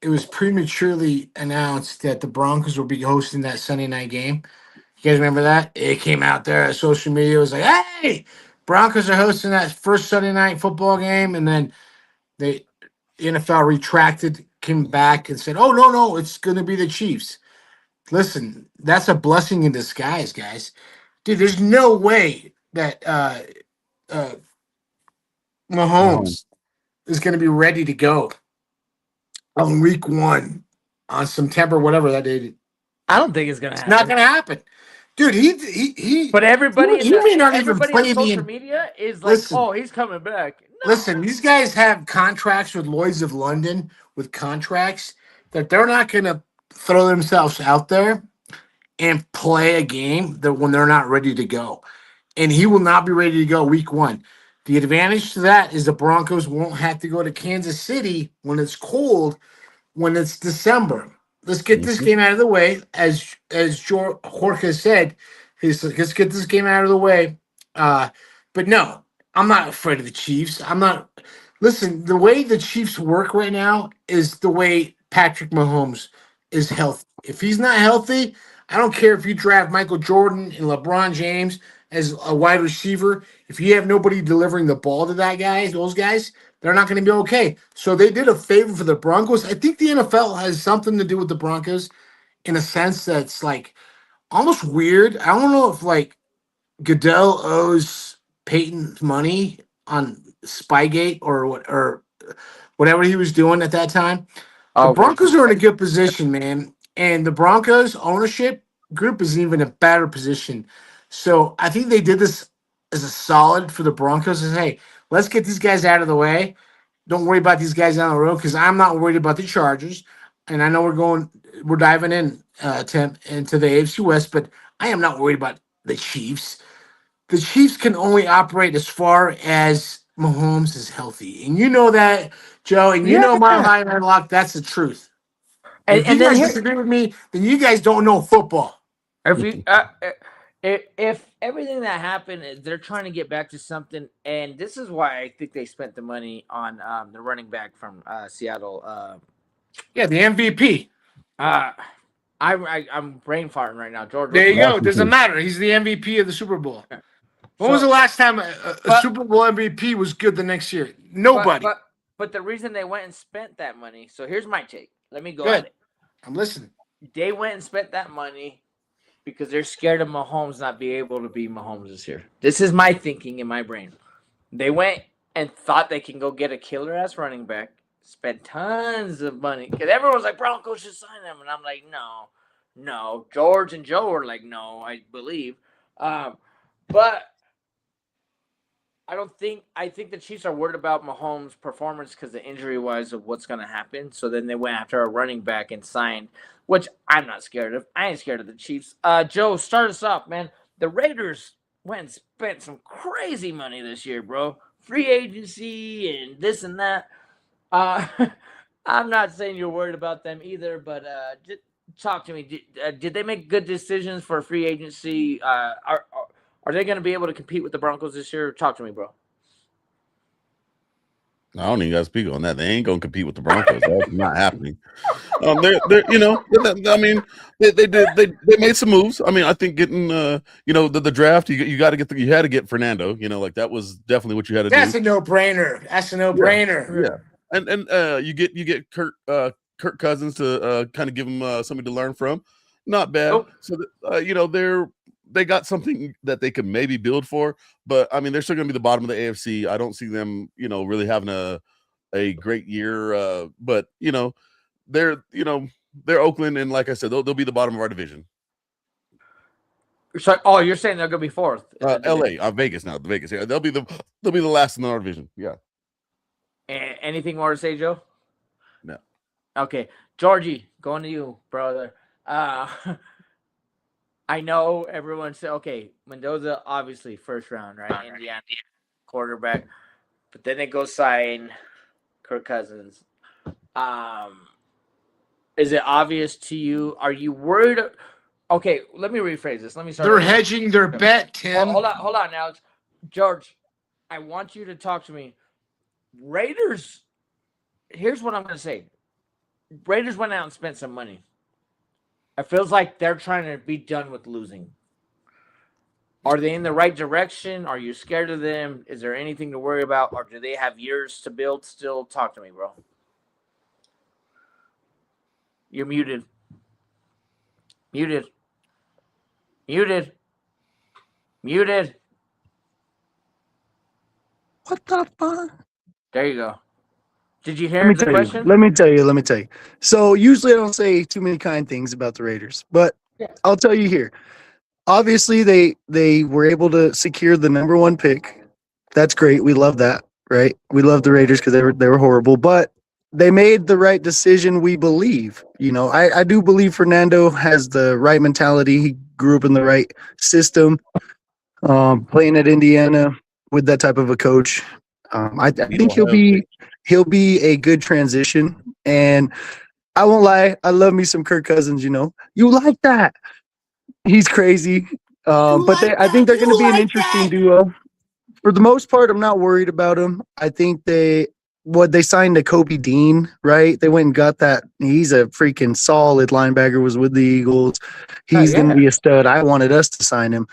it was prematurely announced that the Broncos will be hosting that Sunday night game. You guys remember that? It came out there on social media. It was like, hey, Broncos are hosting that first Sunday night football game. And then the NFL retracted, came back and said, oh, no, it's going to be the Chiefs. Listen, that's a blessing in disguise, guys. Dude, there's no way that Mahomes is going to be ready to go on week 1 on September, whatever that date is. I don't think it's going to happen. It's not going to happen. Dude, he But everybody he may not even everybody play on social the media is like, Listen. oh, he's coming back. No. Listen, these guys have contracts with Lloyds of London with contracts that they're not going to throw themselves out there and play a game that when they're not ready to go. And he will not be ready to go week 1. The advantage to that is the Broncos won't have to go to Kansas City when it's cold, when it's December. Let's get this game out of the way. As Jorge said, let's get this game out of the way. But no, I'm not afraid of the Chiefs. I'm not. Listen, the way the Chiefs work right now is the way Patrick Mahomes is healthy. If he's not healthy, I don't care if you draft Michael Jordan and LeBron James as a wide receiver. If you have nobody delivering the ball to those guys, they're not going to be okay. So they did a favor for the Broncos. I think the NFL has something to do with the Broncos in a sense that's like almost weird. I don't know if like Goodell owes Peyton money on Spygate or whatever he was doing at that time. The Broncos are in a good position, man. And the Broncos ownership group is in even a better position. So I think they did this as a solid for the Broncos. Is, hey, let's get these guys out of the way. Don't worry about these guys down the road because I'm not worried about the Chargers. And I know we're diving in, Tim, into the AFC West, but I am not worried about the Chiefs. The Chiefs can only operate as far as Mahomes is healthy. And you know that, Joe, and you know Mile High Medlock, that's the truth. If you guys disagree with me, then you guys don't know football. If everything that happened, they're trying to get back to something, and this is why I think they spent the money on the running back from Seattle. The MVP. I'm brain farting right now, George. There you go. Doesn't matter. He's the MVP of the Super Bowl. When was the last time a Super Bowl MVP was good the next year? Nobody. But the reason they went and spent that money. So here's my take. Let me go Good. at it. I'm listening. They went and spent that money because they're scared of Mahomes not being able to be Mahomes this year. This is my thinking in my brain. They went and thought they can go get a killer-ass running back, spent tons of money. Because everyone's like, Broncos should sign them. And I'm like, no. George and Joe were like, no, I believe. But I think the Chiefs are worried about Mahomes' performance because the injury-wise of what's going to happen. So then they went after a running back and signed, which I'm not scared of. I ain't scared of the Chiefs. Joe, start us off, man. The Raiders went and spent some crazy money this year, bro. Free agency and this and that. I'm not saying you're worried about them either, but just talk to me. Did they make good decisions for free agency? Are they going to be able to compete with the Broncos this year? Talk to me, bro. I don't even got to speak on that. They ain't going to compete with the Broncos. That's not happening. They're I mean, they made some moves. I mean, I think getting the draft, you had to get Fernando. Like that was definitely what you had to do. That's a no-brainer. That's a no-brainer. Yeah. And you get Kirk Cousins to kind of give him somebody to learn from. Not bad. Oh. So they got something that they could maybe build for, but I mean they're still going to be the bottom of the AFC. I don't see them, really having a great year. But they're Oakland, and like I said, they'll be the bottom of our division. So, you're saying they're going to be fourth? LA, Vegas now. Vegas, yeah, they'll be the last in our division. Yeah. Anything more to say, Joe? No. Okay, Georgie, going to you, brother. I know everyone said, okay, Mendoza, obviously first round, right? Indiana quarterback. But then they go sign Kirk Cousins. Is it obvious to you? Are you worried? Okay, let me rephrase this. Let me start. They're hedging their bet, Tim. Hold on, Alex. George, I want you to talk to me. Raiders, here's what I'm going to say. Raiders went out and spent some money. It feels like they're trying to be done with losing. Are they in the right direction? Are you scared of them? Is there anything to worry about? Or do they have years to build still? Talk to me, bro. You're muted. Muted. What the fuck? There you go. Did you hear the question? Let me tell you. So usually I don't say too many kind things about the Raiders, but I'll tell you here. Obviously, they were able to secure the number one pick. That's great. We love that, right? We love the Raiders because they were horrible, but they made the right decision, we believe. I do believe Fernando has the right mentality. He grew up in the right system, playing at Indiana with that type of a coach. I think he'll be a good transition, and I won't lie, I love me some Kirk Cousins. You like that? He's crazy, I think they're going to be an interesting duo. For the most part, I'm not worried about him. I think they signed a Kobe Dean, right? They went and got that. He's a freaking solid linebacker. Was with the Eagles. He's going to be a stud. I wanted us to sign him.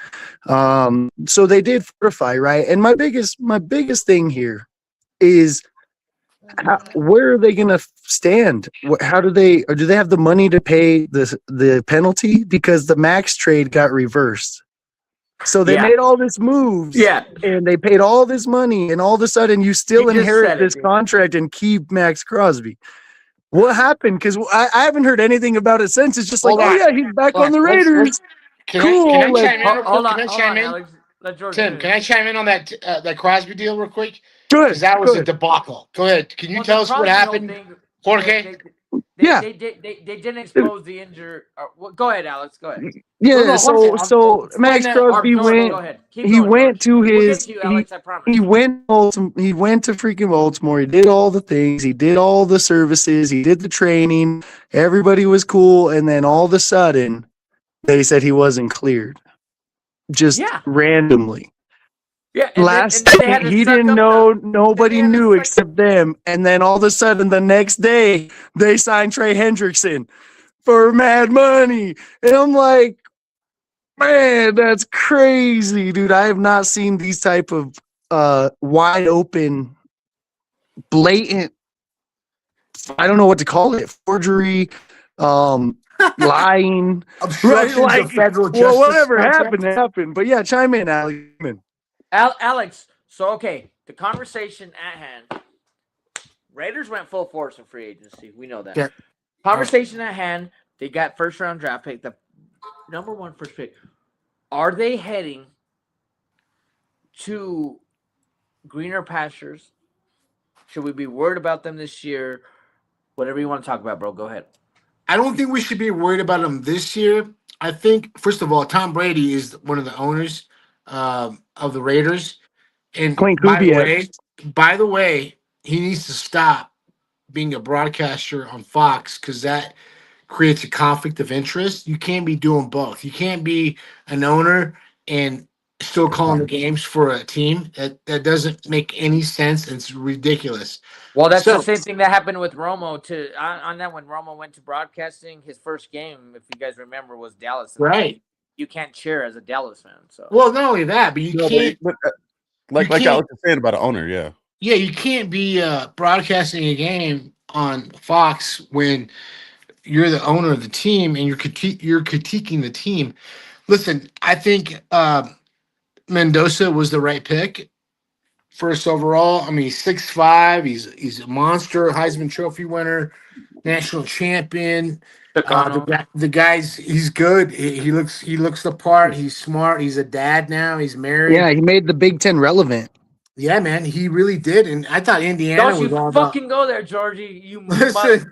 So they did fortify, right? And my biggest thing here is where are they going to stand? How do they have the money to pay the penalty? Because the Max trade got reversed. So they made all this moves, and they paid all this money, and all of a sudden you still inherit this contract and keep Max Crosby. What happened? Because I haven't heard anything about it since. It's just he's back on the Raiders. Can I chime in? Alex, Tim, can I chime in on that Crosby deal real quick? Good. Because that was a debacle. Go ahead. Can you tell us what happened, Jorge? They didn't expose the injury. Go ahead, Alex. Go ahead. Yeah. So Max Crosby went. He went to freaking Baltimore. He did all the things. He did all the services. He did the training. Everybody was cool, and then all of a sudden, they said he wasn't cleared. Just randomly. Yeah. He didn't know. Nobody knew except them. And then all of a sudden, the next day, they signed Trey Hendrickson for mad money. And I'm like, Man, that's crazy, dude. I have not seen these type of wide open, blatant, I don't know what to call it, forgery, lying, Obstructions right? of federal Well, justice. whatever contract. happened. But yeah, chime in, Alex. Chime in. Alex, so okay, the conversation at hand. Raiders went full force in free agency. We know that. Yeah. Conversation at hand. They got first round draft pick, the number 1 first pick. Are they heading to greener pastures? Should we be worried about them this year? Whatever you want to talk about, bro. Go ahead. I don't think we should be worried about him this year. I think, first of all, Tom Brady is one of the owners of the Raiders. And Clint by Kubiak. the way, he needs to stop being a broadcaster on Fox because that creates a conflict of interest. You can't be doing both. You can't be an owner and still calling the games for a team. That doesn't make any sense. It's ridiculous. Well, that's So- the same thing that happened with Romo. On that when Romo went to broadcasting, his first game, if you guys remember, was Dallas. Right. You can't cheer as a Dallas fan. So Well, not only that, but you No, can't. but like can't- Alex was saying about an owner, yeah. Yeah, you can't be broadcasting a game on Fox when you're the owner of the team and you're critiquing the team. Listen, I think Mendoza was the right pick. First overall. I mean, he's 6'5". He's a monster, Heisman Trophy winner, national champion. The guy's he's good. He looks the part. He's smart. He's a dad now. He's married. Yeah, he made the Big Ten relevant. Yeah, man, he really did. And I thought Indiana don't was you all fucking go there, Georgie. You Listen,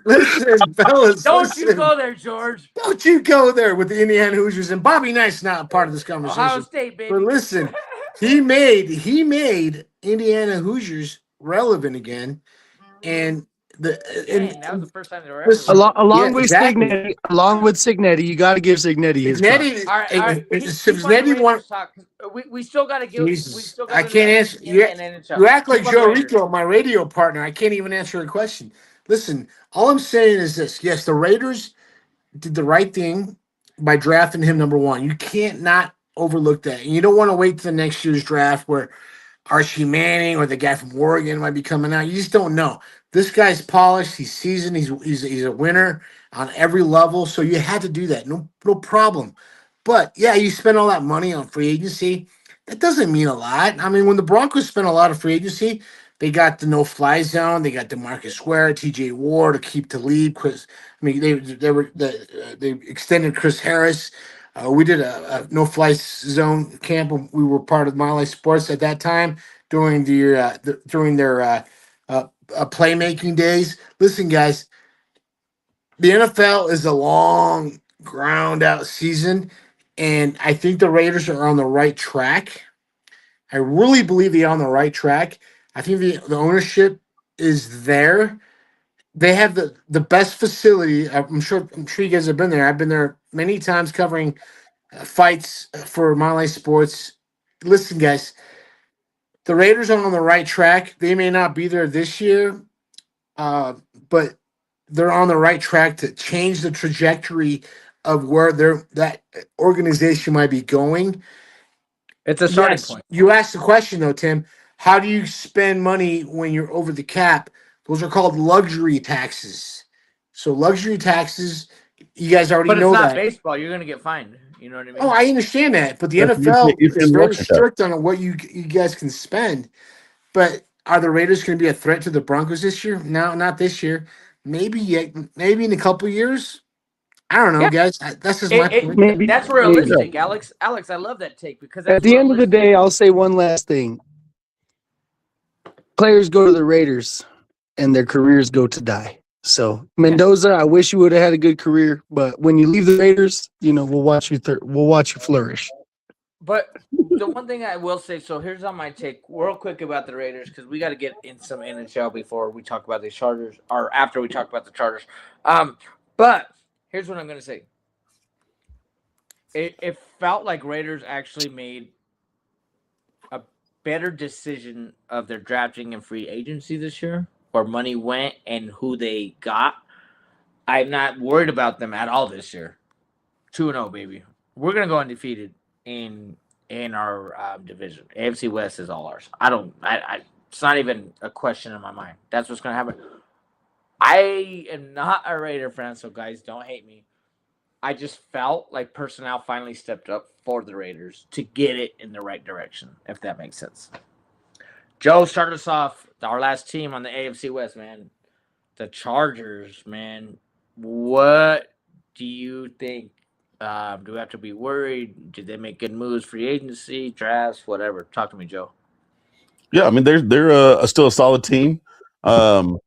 fellas. don't you listen. go there, George. Don't you go there with the Indiana Hoosiers. And Bobby Knight's not a part of this conversation. Ohio State, baby. But listen, he made Indiana Hoosiers relevant again, and Dang, that was the first time they were ever. Listen, Along Yeah, with exactly. Signetti, you got to give Signetti his Signetti, All right, all right. if Keep on the Signetti Raiders want, talk. We still got to give. Jesus, We still I gotta can't let answer. in NHL. You act like Keep on the Joe Raiders. Rico, my radio partner. I can't even answer a question. Listen, all I'm saying is this: yes, the Raiders did the right thing by drafting him number 1. You can't not overlook that, and you don't want to wait to the next year's draft where Archie Manning or the guy from Oregon might be coming out. You just don't know. This guy's polished. He's seasoned. He's a winner on every level. So you had to do that. No problem. But yeah, you spend all that money on free agency. That doesn't mean a lot. I mean, when the Broncos spent a lot of free agency, they got the no-fly zone. They got DeMarcus Ware, T.J. Ward to keep Talib. Chris, I mean, they extended Chris Harris. We did a no-fly zone camp. We were part of Mile High Sports at that time during their playmaking days. Listen, guys, the NFL is a long, ground-out season, and I think the Raiders are on the right track. I really believe they're on the right track. I think the ownership is there. They have the best facility. I'm sure you guys have been there. I've been there many times covering fights for Mile High Sports. Listen, guys, the Raiders are on the right track. They may not be there this year, but they're on the right track to change the trajectory of where that organization might be going. It's a starting Yes, point. you asked the question though, Tim. How do you spend money when you're over the cap? Those are called luxury taxes. So luxury taxes, you guys already But it's know not that. baseball. You're gonna get fined. You know what I mean? Oh, I understand that, but the Yes, NFL you can is very luxury tax. strict on what you guys can spend. But are the Raiders going to be a threat to the Broncos this year? No, not this year. Maybe in a couple years. I don't know, Yeah. guys. That's just my point. Maybe. That's realistic, Alex. Alex, I love that take because that's At the end of the realistic. day, I'll say one last thing. Players go to the Raiders and their careers go to die. So Mendoza, I wish you would have had a good career, but when you leave the Raiders, we'll watch you flourish. But the one thing I will say, so here's on my take real quick about the Raiders, because we got to get in some NHL before we talk about the Chargers, or after we talk about the Chargers. But here's what I'm going to say. It felt like Raiders actually made a better decision of their drafting and free agency this year, where money went and who they got. I'm not worried about them at all this year. 2-0, baby. we're gonna go undefeated in our division. AFC West is all ours. It's not even a question in my mind. That's what's gonna happen. I am not a Raider fan, so guys, don't hate me. I just felt like personnel finally stepped up for the Raiders to get it in the right direction, if that makes sense. Joe started us off, our last team on the AFC West, man. The Chargers, man. What do you think? Do we have to be worried? Did they make good moves, free agency, drafts, whatever? Talk to me, Joe. Yeah, I mean they're still a solid team. Herbert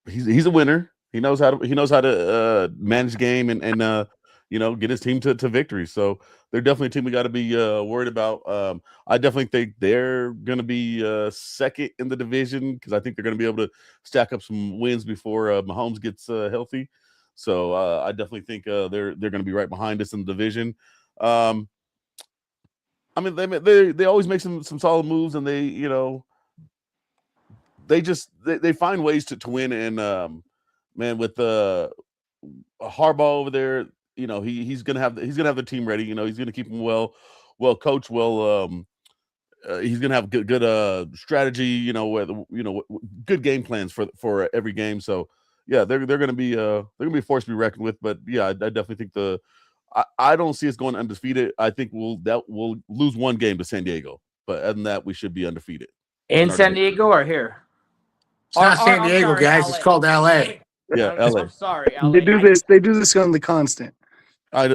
he's a winner. He knows how to manage game and get his team to victory. So they're definitely a team we got to be worried about. I definitely think they're going to be second in the division because I think they're going to be able to stack up some wins before Mahomes gets healthy. So I definitely think they're going to be right behind us in the division. I mean they always make some solid moves, and they find ways to win. And man, with Harbaugh over there, he's gonna have the team ready. He's gonna keep them well coached. He's gonna have good strategy. Good game plans for every game. So yeah, they're gonna be a force to be reckoned with. But yeah, I definitely think I don't see us going undefeated. I think we'll lose one game to San Diego, but other than that, we should be undefeated in San Diego or here. It's not San Diego, guys. LA. It's called LA. Yeah, LA. I'm sorry, LA. They do this on the constant. Shut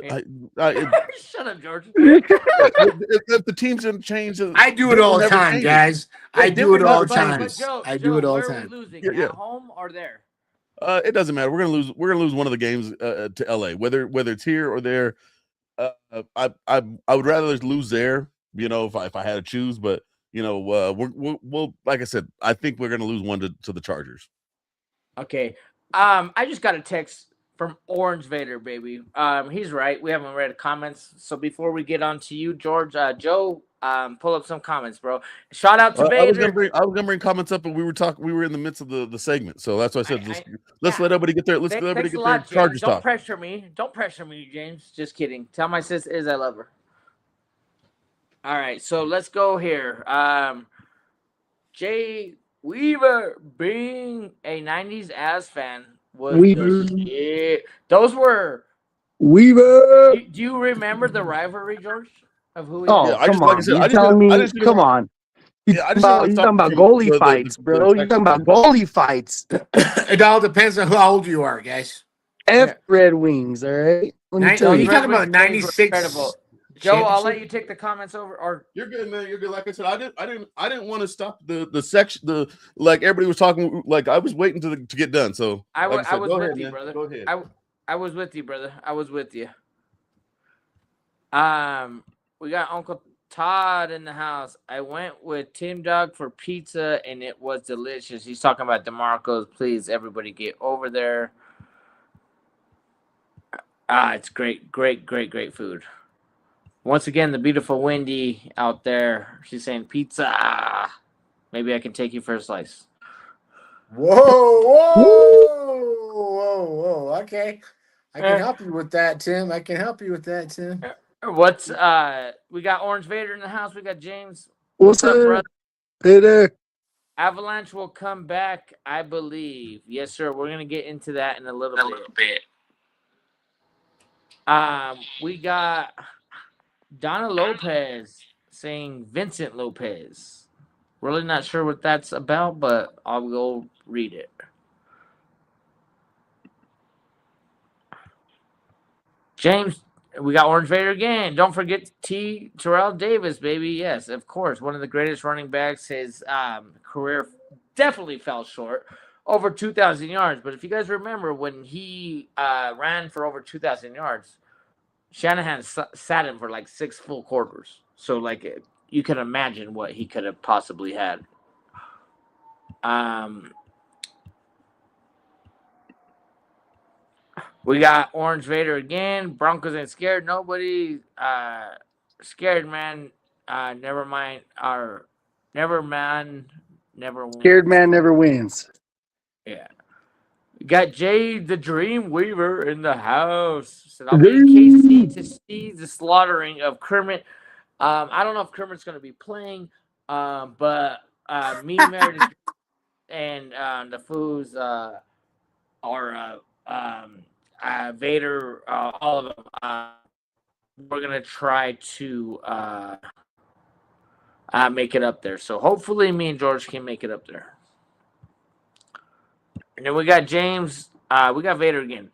up, George. If the teams didn't change, I do it all the time, guys. I do it all the time. I do it all the time. Losing at home or there? It doesn't matter. We're gonna lose one of the games to LA, whether it's here or there. I would rather lose there. If I had to choose, but we'll like I said, I think we're gonna lose one to the Chargers. Okay. I just got a text from Orange Vader, baby. He's right. We haven't read comments. So before we get on to you, George, Joe, pull up some comments, bro. Shout out to Vader. I was gonna bring comments up, but we were in the midst of the segment. So that's why I said let's let everybody get there. Let's let everybody get their Chargers talk. Don't pressure me. Don't pressure me, James. Just kidding. Tell my sis is I love her. All right, so let's go here. Jay Weaver, being a 90s Avs fan, was those were Weaver. Do you remember the rivalry, George? Of who? Come on! You're talking about goalie fights, bro. You're talking about goalie fights. It all depends on how old you are, guys. Red Wings, all right. You're talking about 96. Joe, I'll let you take the comments over. Or you're good, man. You're good. Like I said, I didn't want to stop the section. Like everybody was talking. Like I was waiting to get done. So I was with you, man. brother. Go ahead. I was with you, brother. I was with you. We got Uncle Todd in the house. I went with TimDawg for pizza, and it was delicious. He's talking about DeMarco's. Please, everybody, get over there. It's great food. Once again, the beautiful Wendy out there. She's saying pizza. Maybe I can take you for a slice. Whoa. Okay. I can help you with that, Tim. What's we got Orange Vader in the house. We got James. What's up, brother? Hey there. Avalanche will come back, I believe. Yes, sir. We're gonna get into that in a little bit. We got Donna Lopez saying Vincent Lopez. Really not sure what that's about, but I'll go read it. James, we got Orange Vader again. Don't forget Terrell Davis, baby. Yes, of course. One of the greatest running backs. His career definitely fell short. Over 2,000 yards. But if you guys remember, when he ran for over 2,000 yards, Shanahan sat him for like 6 full quarters. So, like, you can imagine what he could have possibly had. We got Orange Vader again. Broncos ain't scared. Nobody scared, man. Never mind. Never wins. Scared man never wins. Yeah. We got Jay the Dream Weaver in the house. Said I'll be in KC to see the slaughtering of Kermit. I don't know if Kermit's going to be playing, but me, Meredith, and the Foos are Vader, all of them. We're going to try to make it up there. So hopefully me and George can make it up there. And then we got James. We got Vader again.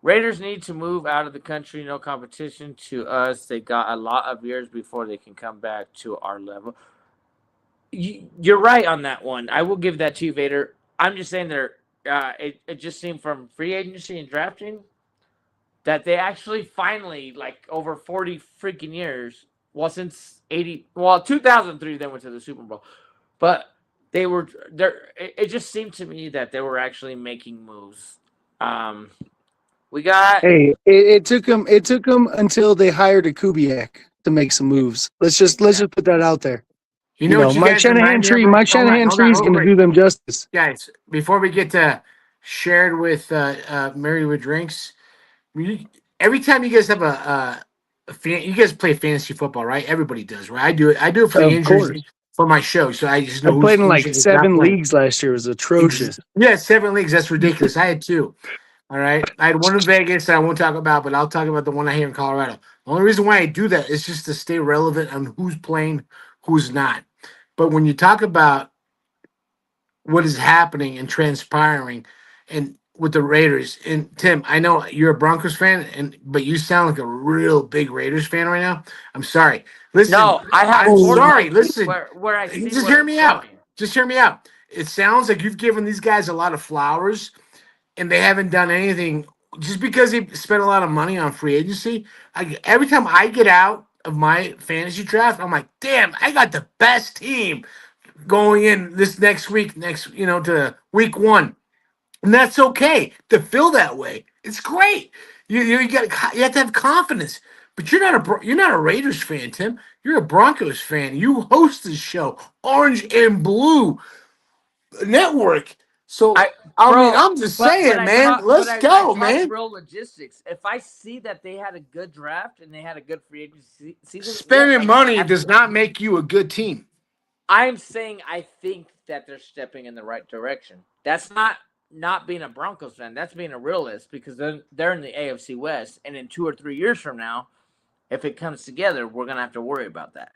Raiders need to move out of the country. No competition to us. They got a lot of years before they can come back to our level. You're right on that one. I will give that to you, Vader. I'm just saying it just seemed from free agency and drafting that they actually finally, like over 40 freaking years, since 2003 they went to the Super Bowl. But they were there. It just seemed to me that they were actually making moves. We got. Hey, it took them until they hired a Kubiak to make some moves. Let's just put that out there. You know what you Mike guys Shanahan remind me tree. of? Mike Shanahan tree is going to do them justice. Guys, before we get to shared with Mary with drinks, every time you guys have you guys play fantasy football, right? Everybody does, right? I do it for the injuries for my show, so I just know. I played in like 7 leagues last year. It was atrocious. Yeah, 7 leagues. That's ridiculous. I had 2. All right. I had one in Vegas that I won't talk about, but I'll talk about the one I here in Colorado. The only reason why I do that is just to stay relevant on who's playing, who's not. But when you talk about what is happening and transpiring and with the Raiders, and Tim, I know you're a Broncos fan, but you sound like a real big Raiders fan right now. I'm sorry. Listen, no, I'm sorry. Listen, where I see just hear me out. Just hear me out. It sounds like you've given these guys a lot of flowers, and they haven't done anything just because they spent a lot of money on free agency. Every time I get out of my fantasy draft, I'm like, damn, I got the best team going in this next week, to week 1. And that's okay to feel that way. It's great. You have to have confidence. But you're not a Raiders fan, Tim. You're a Broncos fan. You host this show, Orange and Blue Network. So I'm just saying, man. Let's go, man. Real logistics. If I see that they had a good draft and they had a good free agency season, spending money does not make you a good team. I'm saying I think that they're stepping in the right direction. That's not being a Broncos fan. That's being a realist because they're in the AFC West, and in 2 or 3 years from now, if it comes together, we're gonna have to worry about that.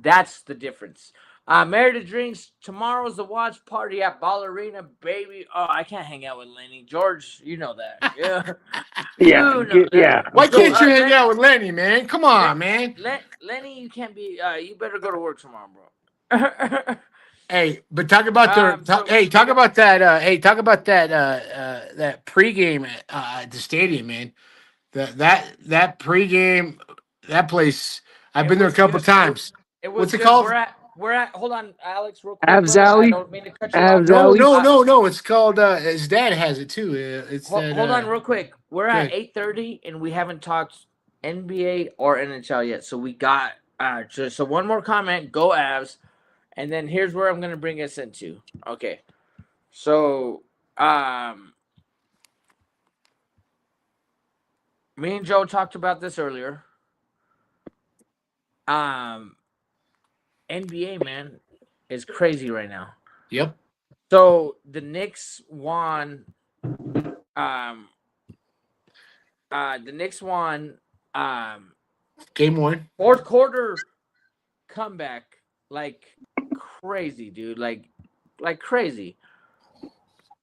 That's the difference. Meredith Drinks, tomorrow's the watch party at Ballerina, baby. Oh, I can't hang out with Lenny. George, you know that. Yeah. Yeah. Why can't you hang out with Lenny, man? Come on, man. Lenny, you can't be you better go to work tomorrow, bro. Hey, but talk about talk about that pregame at the stadium, man. That pregame, that place. I've been there a couple times. What's it called? We're at. Hold on, Alex. Real quick. Avs Alley. I don't mean to cut you off. No. It's called. His dad has it too. Hold on, real quick. We're at 8:30, and we haven't talked NBA or NHL yet. So we got. So one more comment. Go Avs, and then here's where I'm gonna bring us into. Okay. So me and Joe talked about this earlier. NBA, man, is crazy right now. Yep. So the Knicks won. Game 1. Fourth quarter comeback like crazy, dude. Like crazy.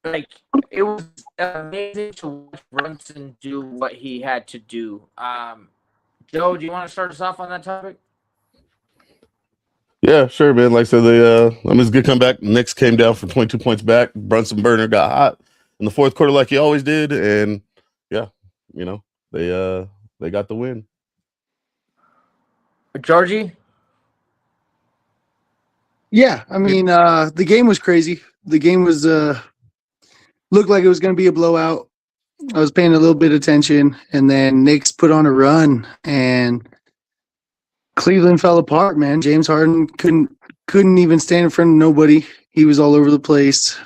Like it was amazing to watch Brunson do what he had to do. Joe, do you want to start us off on that topic? Yeah, sure, man. Like I said, it's a good comeback. Knicks came down from 22 points back. Brunson Burner got hot in the fourth quarter like he always did. And yeah, they got the win. Georgie? Yeah, I mean, the game was crazy. The game was looked like it was going to be a blowout. I was paying a little bit of attention, and then Knicks put on a run, and Cleveland fell apart, man. James Harden couldn't even stand in front of nobody. He was all over the place.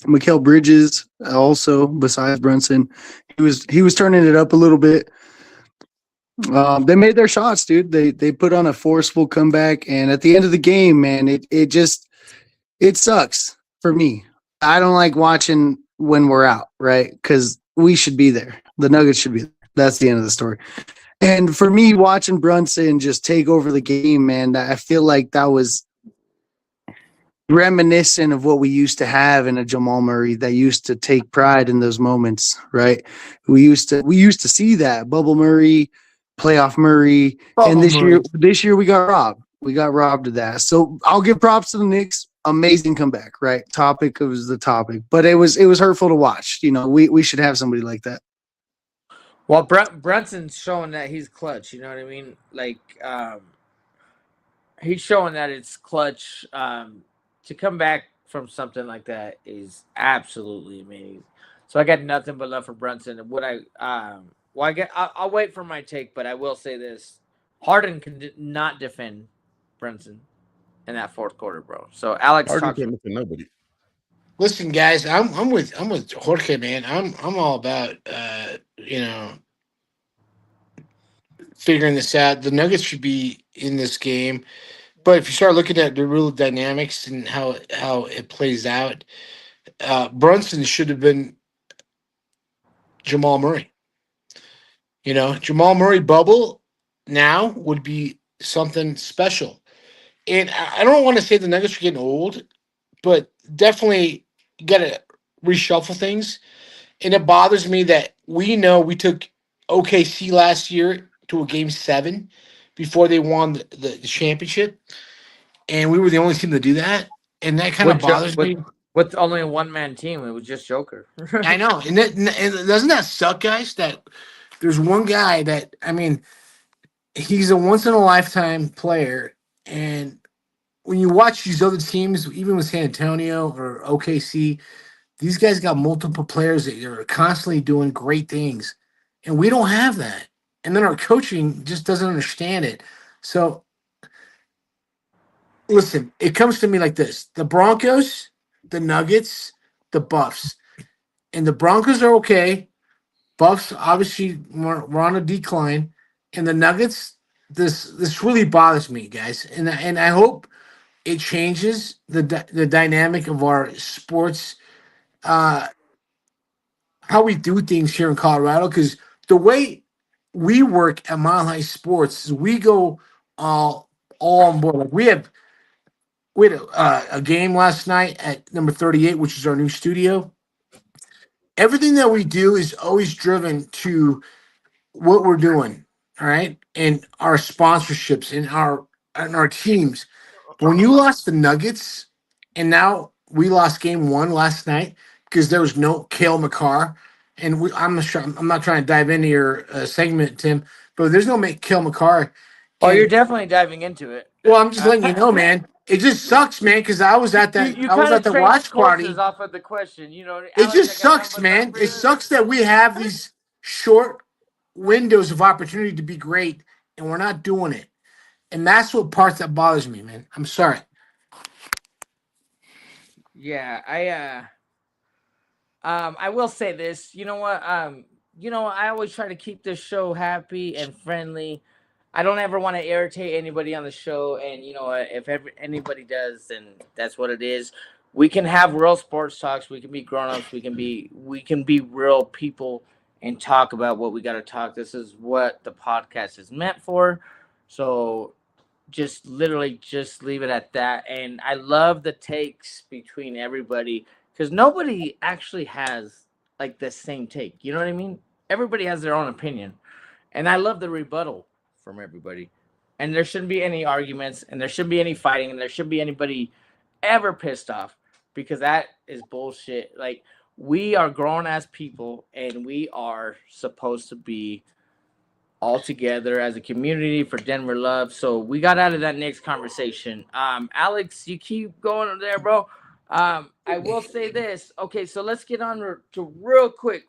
Mikal Bridges also, besides Brunson, he was turning it up a little bit. They made their shots, dude. They put on a forceful comeback, and at the end of the game, man, it sucks for me. I don't like watching when we're out, right? Because we should be there. The Nuggets should be there. That's the end of the story. And for me, watching Brunson just take over the game, man, I feel like that was reminiscent of what we used to have in a Jamal Murray that used to take pride in those moments, right? We used to see that Bubble Murray, playoff Murray, and this year we got robbed. We got robbed of that. So I'll give props to the Knicks. Amazing comeback, right? Topic was the topic, but it was hurtful to watch. You know, we should have somebody like that. Well, Brunson's showing that he's clutch. You know what I mean? Like, he's showing that it's clutch. To come back from something like that is absolutely amazing. So I got nothing but love for Brunson. Would I'll wait for my take, but I will say this: Harden not defend Brunson in that fourth quarter, bro. So Alex, Harden talk can't look at nobody. Listen, guys, I'm with Jorge, man. I'm all about figuring this out. The Nuggets should be in this game, but if you start looking at the real dynamics and how it plays out, Brunson should have been Jamal Murray. You know, Jamal Murray bubble now would be something special. And I don't want to say the Nuggets are getting old, but definitely you got to reshuffle things. And it bothers me that we know we took OKC last year to a game 7 before they won the championship. And we were the only team to do that. And that kind of bothers me. With only a one-man team, it was just Joker. I know. And doesn't that suck, guys, that there's one guy that, I mean, he's a once-in-a-lifetime player. And when you watch these other teams, even with San Antonio or OKC, these guys got multiple players that are constantly doing great things. And we don't have that. And then our coaching just doesn't understand it. So, listen, it comes to me like this. The Broncos, the Nuggets, the Buffs. And the Broncos are okay. Buffs, obviously, we're on a decline. And the Nuggets, this really bothers me, guys. And I hope it changes the dynamic of our sports, how we do things here in Colorado. Because the way we work at Mile High Sports is we go all on board. Like we had a game last night at number 38, which is our new studio. Everything that we do is always driven to what we're doing, all right, and our sponsorships and our teams. But when you lost the Nuggets, and now we lost game 1 last night because there was no Cale McCarr, and I'm not trying to dive into your segment, Tim, but there's no Cale McCarr. Oh, you're definitely diving into it. Well, I'm just letting you know, man. It just sucks, man, because I was at that. I was at the watch party. Off of the question, you know. It just sucks, man. It sucks that we have these short windows of opportunity to be great, and we're not doing it. And that's what parts that bothers me, man. I'm sorry. Yeah, I will say this. You know what? I always try to keep this show happy and friendly. I don't ever want to irritate anybody on the show, and you know, if anybody does, then that's what it is. We can have real sports talks. We can be grown-ups. We can be real people and talk about what we got to talk. This is what the podcast is meant for. So just leave it at that. And I love the takes between everybody because nobody actually has like the same take. You know what I mean? Everybody has their own opinion. And I love the rebuttal from everybody. And there shouldn't be any arguments, and there shouldn't be any fighting, and there shouldn't be anybody ever pissed off because that is bullshit. Like, we are grown-ass people, and we are supposed to be all together as a community for Denver love. So we got out of that next conversation. Alex, you keep going there, bro. I will say this. Okay, so let's get on to real quick.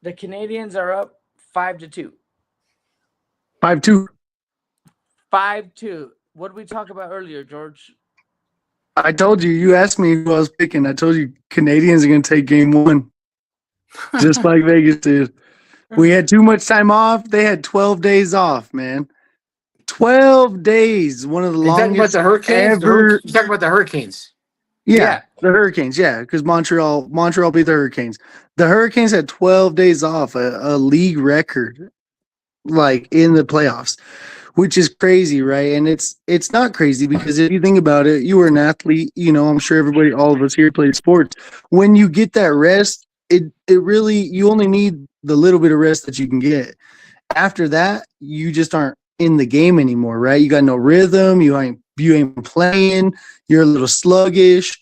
The Canadians are up 5-2. 5-2. 5-2. What did we talk about earlier, George? I told you. You asked me who I was picking. I told you Canadians are going to take game one, just like Vegas did. We had too much time off. They had 12 days off, man. 12 days. One of the You talking about longest the Hurricanes? ever. You talking about the Hurricanes? Yeah, the Hurricanes. Yeah, because Montreal beat the Hurricanes. The Hurricanes had 12 days off, a league record, like in the playoffs, which is crazy, right? And it's not crazy because if you think about it, you were an athlete. You know, I'm sure all of us here played sports. When you get that rest, it really, you only need the little bit of rest that you can get. After that, you just aren't in the game anymore, right? You got no rhythm. You ain't playing. You're a little sluggish,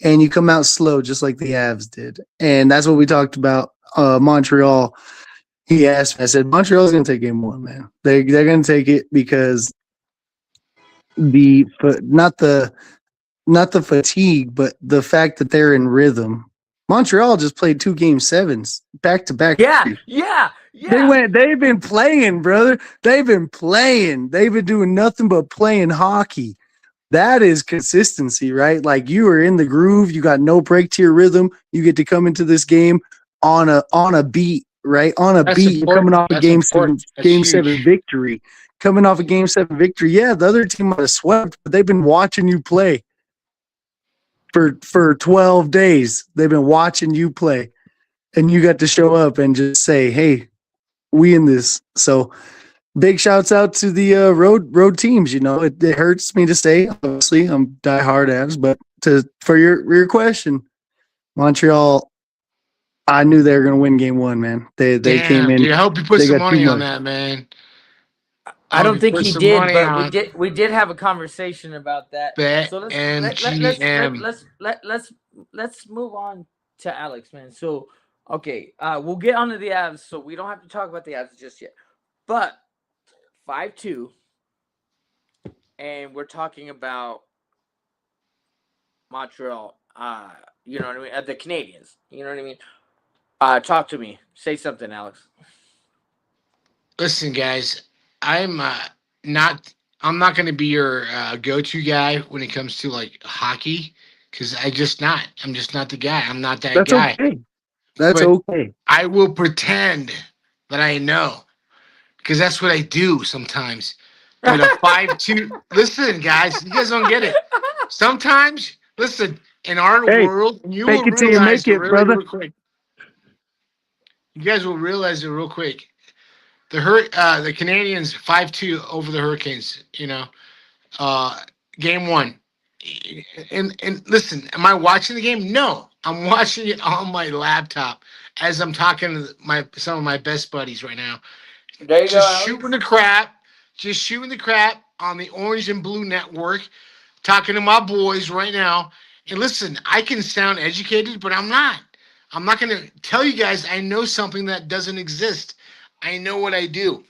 and you come out slow, just like the Avs did. And that's what we talked about. Montreal. He asked me. I said Montreal's going to take game one, man. They're going to take it because not the fatigue, but the fact that they're in rhythm. Montreal just played 2 game sevens back to back. Yeah. They've been playing, brother. They've been playing. They've been doing nothing but playing hockey. That is consistency, right? Like you are in the groove. You got no break to your rhythm. You get to come into this game on a beat, right? On a beat. You're coming off a game seven victory. Coming off a game 7 victory. Yeah, the other team might have swept, but they've been watching you play for 12 days. They've been watching you play, and you got to show up and just say, "Hey, we in this." So big shouts out to the road teams. You know, it hurts me to say, obviously, I'm diehard Avs, but for your question, Montreal, I knew they were going to win game one, man. They came in. Dude, I hope you put some money on that, man. I don't think he did, but we did have a conversation about that. Bet so let's move on to Alex, man. So okay, we'll get onto the Avs, so we don't have to talk about the Avs just yet. But 5-2, and we're talking about Montreal. You know what I mean? The Canadians. You know what I mean? Talk to me. Say something, Alex. Listen, guys. I'm not going to be your go-to guy when it comes to like hockey because I'm just not the guy. I'm not that guy. Okay. That's okay. I will pretend that I know because that's what I do sometimes. But a 5-2. Listen, guys, you guys don't get it. Sometimes, listen, in our world, you will realize it real quick. You guys will realize it real quick. The Canadians 5-2 over the Hurricanes, you know, game one. And listen, am I watching the game? No, I'm watching it on my laptop as I'm talking to some of my best buddies right now. There you go. Shooting the crap on the Orange and Blue Network, talking to my boys right now. And listen, I can sound educated, but I'm not. I'm not going to tell you guys I know something that doesn't exist. I know what I do.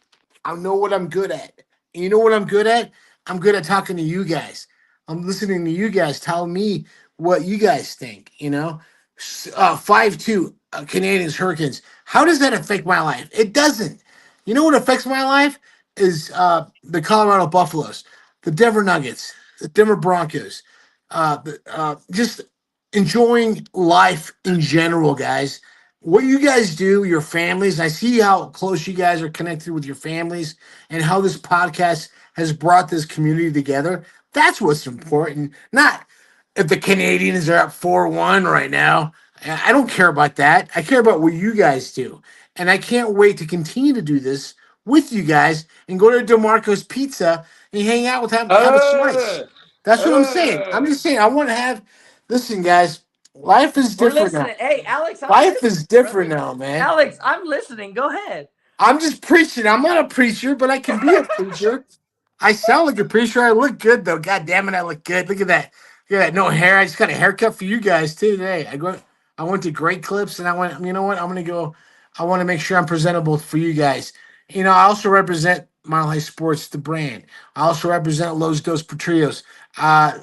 I know what I'm good at. And you know what I'm good at? I'm good at talking to you guys. I'm listening to you guys tell me what you guys think, you know? 5-2 Canadians, Hurricanes. How does that affect my life? It doesn't. You know what affects my life is the Colorado Buffaloes, the Denver Nuggets, the Denver Broncos, just enjoying life in general, guys. What you guys do, your families, I see how close you guys are connected with your families and how this podcast has brought this community together. That's what's important. Not if the Canadians are up 4-1 right now. I don't care about that. I care about what you guys do. And I can't wait to continue to do this with you guys and go to DeMarco's Pizza and hang out with have a slice. That's what I'm saying. I'm just saying I want to have – listen, guys. Life is different now. Hey, Alex. Life is different now, man. Alex, I'm listening. Go ahead. I'm just preaching. I'm not a preacher, but I can be a preacher. I sound like a preacher. I look good, though. God damn it, I look good. Look at that. Look at that. No hair. I just got a haircut for you guys, too, today. I went to Great Clips, and I went, you know what? I'm going to go. I want to make sure I'm presentable for you guys. You know, I also represent Mile High Sports, the brand. I also represent Los Dos Patrios,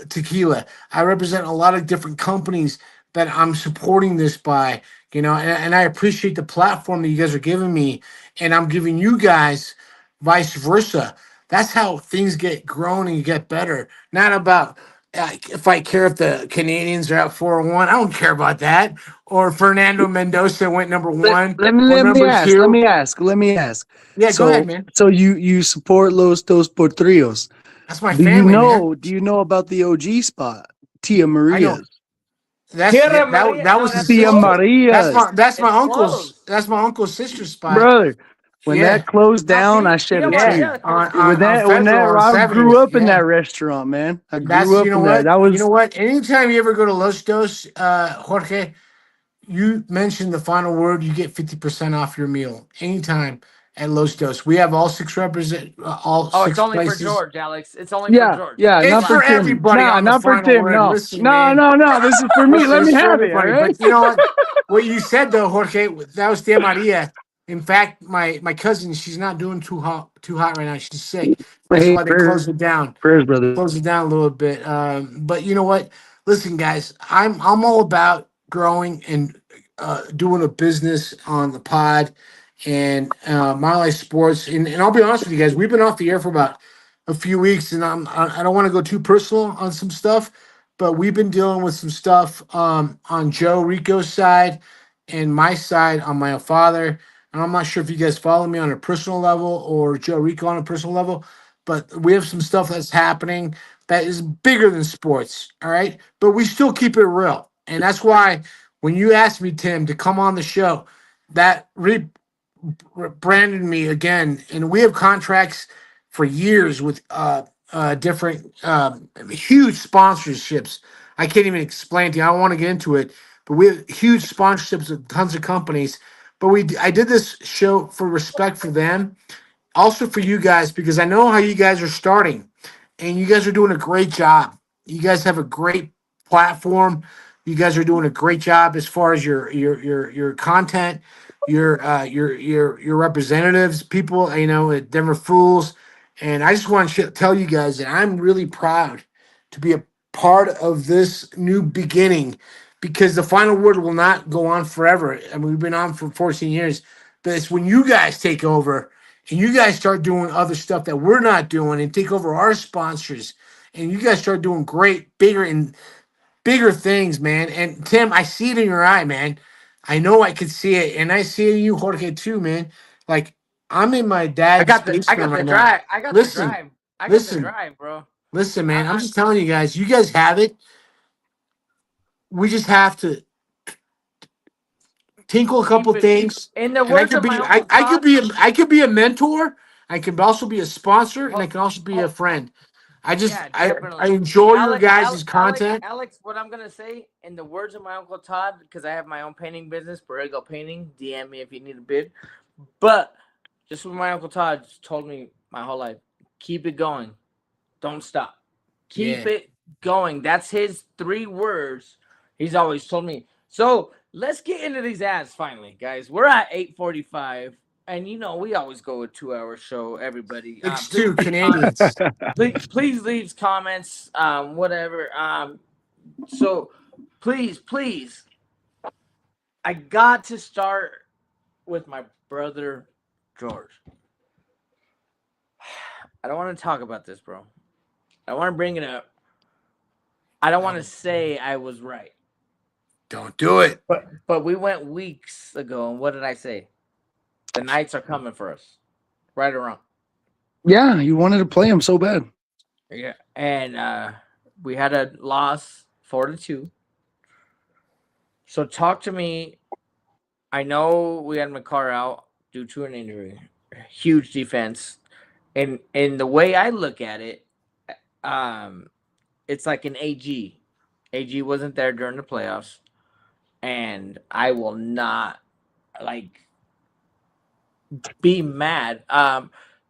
Tequila. I represent a lot of different companies that I'm supporting this by, you know, and I appreciate the platform that you guys are giving me, and I'm giving you guys vice versa. That's how things get grown and you get better. Not about if I care if the Canadians are at 4-1. I don't care about that. Or Fernando Mendoza went number one Let or me number ask. two. Let me ask. Yeah, go ahead, man. So you support Los Dos Potrillos. That's my Do you family, man. know? Do you know about the OG spot, Tia I know. Maria's? Tierra Maria? That No, was his that's Tia sister. closed. Maria's, That's my It's uncle's. closed. That's my uncle's sister's spot. brother. When Yeah. that closed Now, down, see, I shed Tia a Yeah, tear. Maria closed on down. When that Federal on I 70th. grew up in Yeah. that restaurant, man. I That's grew up you know in what that. That was you know what. Anytime you ever go to Los Dos, Jorge, you mention the final word, you get 50% off your meal anytime at Los Dos. We have all six all Oh, it's six only for places. George, Alex. It's only for George. yeah, It's not for for Relax. Tim. everybody Nah, on the not for final Tim. word. No, Listen, man. no. This is for me. Listen, Let me it's for have it. All everybody. right. But you know what? What you said though, Jorge, that was Tia Maria. In fact, my cousin, she's not doing too hot right now. She's sick. That's Hey, why they closed it down. prayers, brother. Close it down a little bit. But you know what? Listen, guys, I'm all about growing and doing a business on the pod and Mile High Sports. And I'll be honest with you guys, we've been off the air for about a few weeks, and I don't want to go too personal on some stuff, but we've been dealing with some stuff on Joe Rico's side and my side on my father. And I'm not sure if you guys follow me on a personal level or Joe Rico on a personal level, but we have some stuff that's happening that is bigger than sports. All right. But we still keep it real. And that's why when you asked me, Tim, to come on the show, that branded me again. And we have contracts for years with different huge sponsorships. I can't even explain to you. I don't want to get into it, but we have huge sponsorships with tons of companies. But I did this show for respect for them, also for you guys, because I know how you guys are starting and you guys are doing a great job. You guys have a great platform. You guys are doing a great job as far as your content, your representatives, people, you know, at Denver Fools. And I just want to tell you guys that I'm really proud to be a part of this new beginning, because the final word will not go on forever. I mean, we've been on for 14 years, but it's when you guys take over and you guys start doing other stuff that we're not doing and take over our sponsors, and you guys start doing great, bigger things, man. And Tim, I see it in your eye, man. I know I can see it, and I see it in you, Jorge, too, man. Like, I'm in my dad's I got basement the right drive. now. I got Listen, the drive. I got the listen, drive, bro. listen, man. I'm I just telling you guys, you guys have it. We just have to tinkle a couple keep it things, in the and I words could of be my uncle Todd. I could be a mentor. I can also be a sponsor, and I Oh, can also be oh, a friend. I just yeah, I definitely. enjoy your guys' content. Alex, what I'm gonna say in the words of my uncle Todd, because I have my own painting business, Borrego Painting. DM me if you need a bid. But just what my uncle Todd just told me my whole life: keep it going, don't stop, keep Yeah. it going. That's his 3 words. He's always told me. So let's get into these ads finally, guys. We're at 8:45. And you know, we always go a 2-hour show, everybody. It's two Canadians. Please leave comments, whatever. So please, I got to start with my brother George. I don't want to talk about this, bro. I want to bring it up. I don't want to say I was right. Don't do it. But we went weeks ago, and what did I say? The Knights are coming for us. Right or wrong? Yeah, you wanted to play him so bad. Yeah. And we had a loss 4-2. So talk to me. I know we had McCarr out due to an injury. Huge defense. And the way I look at it, it's like an AG. AG wasn't there during the playoffs. And I will not be mad.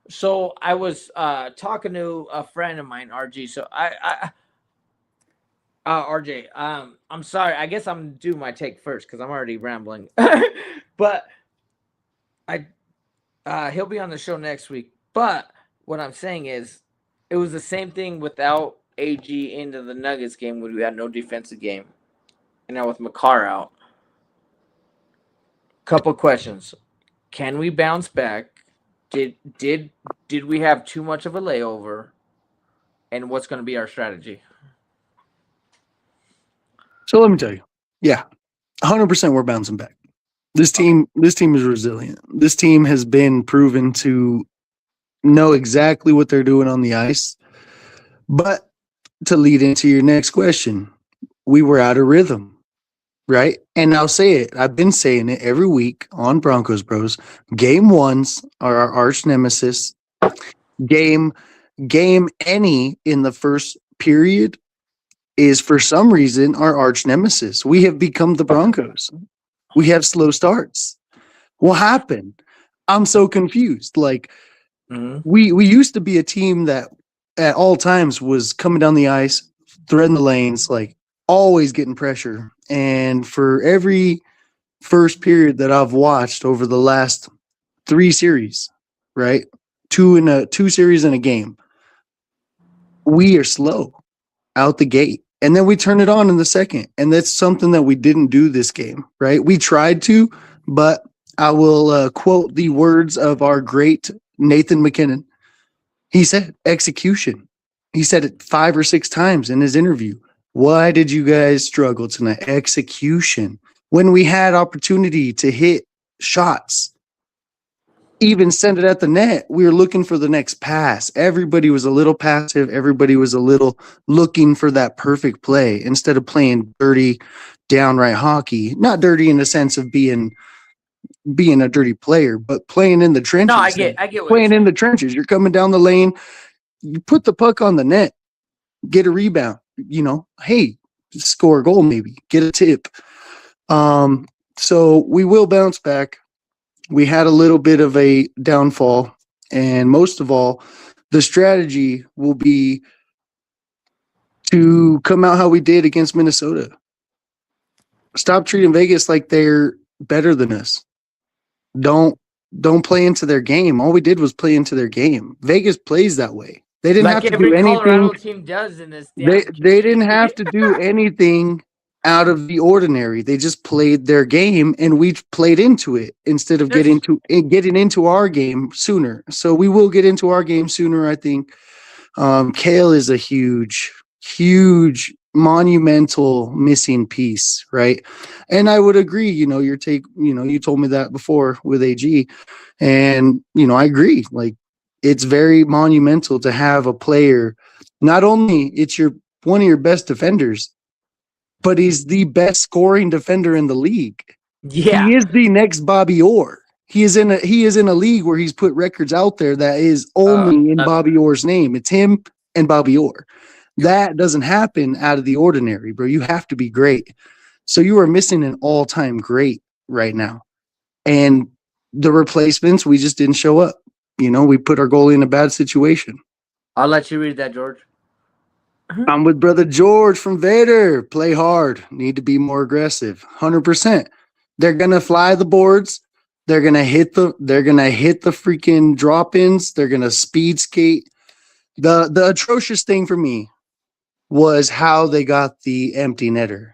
So I was talking to a friend of mine, RG. So RJ, I'm sorry. I guess I'm due my take first because I'm already rambling. But he'll be on the show next week. But what I'm saying is, it was the same thing without AG into the Nuggets game when we had no defensive game, and now with McCarr out. Couple questions: can we bounce back? Did we have too much of a layover? And what's going to be our strategy? So let me tell you, yeah, 100% we're bouncing back. This team is resilient. This team has been proven to know exactly what they're doing on the ice. But to lead into your next question, we were out of rhythm, right? And I'll say it. I've been saying it every week on Broncos Bros. Game ones are our arch nemesis. Game any in the first period is for some reason our arch nemesis. We have become the Broncos. We have slow starts. What happened? I'm so confused. Like we used to be a team that at all times was coming down the ice, threading the lanes, like always getting pressure. And for every first period that I've watched over the last 3 series, right? 2 series in a game, we are slow out the gate. And then we turn it on in the second. And that's something that we didn't do this game, right? We tried to, but I will quote the words of our great Nathan McKinnon. He said, execution. He said it 5 or 6 times in his interview. Why did you guys struggle tonight? Execution. When we had opportunity to hit shots, even send it at the net, we were looking for the next pass. Everybody was a little passive. Everybody was a little looking for that perfect play instead of playing dirty, downright hockey. Not dirty in the sense of being a dirty player, but playing in the trenches. No, I get what playing you're in the trenches. You're coming down the lane, you put the puck on the net, get a rebound, hey, score a goal, maybe get a tip. So we will bounce back. We had a little bit of a downfall, and most of all, the strategy will be to come out how we did against Minnesota. Stop treating Vegas like they're better than us. Don't play into their game. All we did was play into their game. Vegas plays that way. They didn't have to do anything. Colorado team does in this. They didn't have to do anything out of the ordinary. They just played their game, and we played into it instead of getting into our game sooner. So we will get into our game sooner, I think. Kale is a huge monumental missing piece, right? And I would agree, your take, you told me that before with AG, and I agree. Like, it's very monumental to have a player. Not only it's one of your best defenders, but he's the best scoring defender in the league. Yeah, he is the next Bobby Orr. He is in a league where he's put records out there that is only in Bobby Orr's name. It's him and Bobby Orr. That doesn't happen out of the ordinary, bro. You have to be great. So you are missing an all-time great right now. And the replacements, we just didn't show up. We put our goalie in a bad situation. I'll let you read that, George. I'm with brother George from Vader. Play hard. Need to be more aggressive. 100%. They're gonna fly the boards. They're gonna hit the freaking drop-ins. They're gonna speed skate. The atrocious thing for me was how they got the empty netter.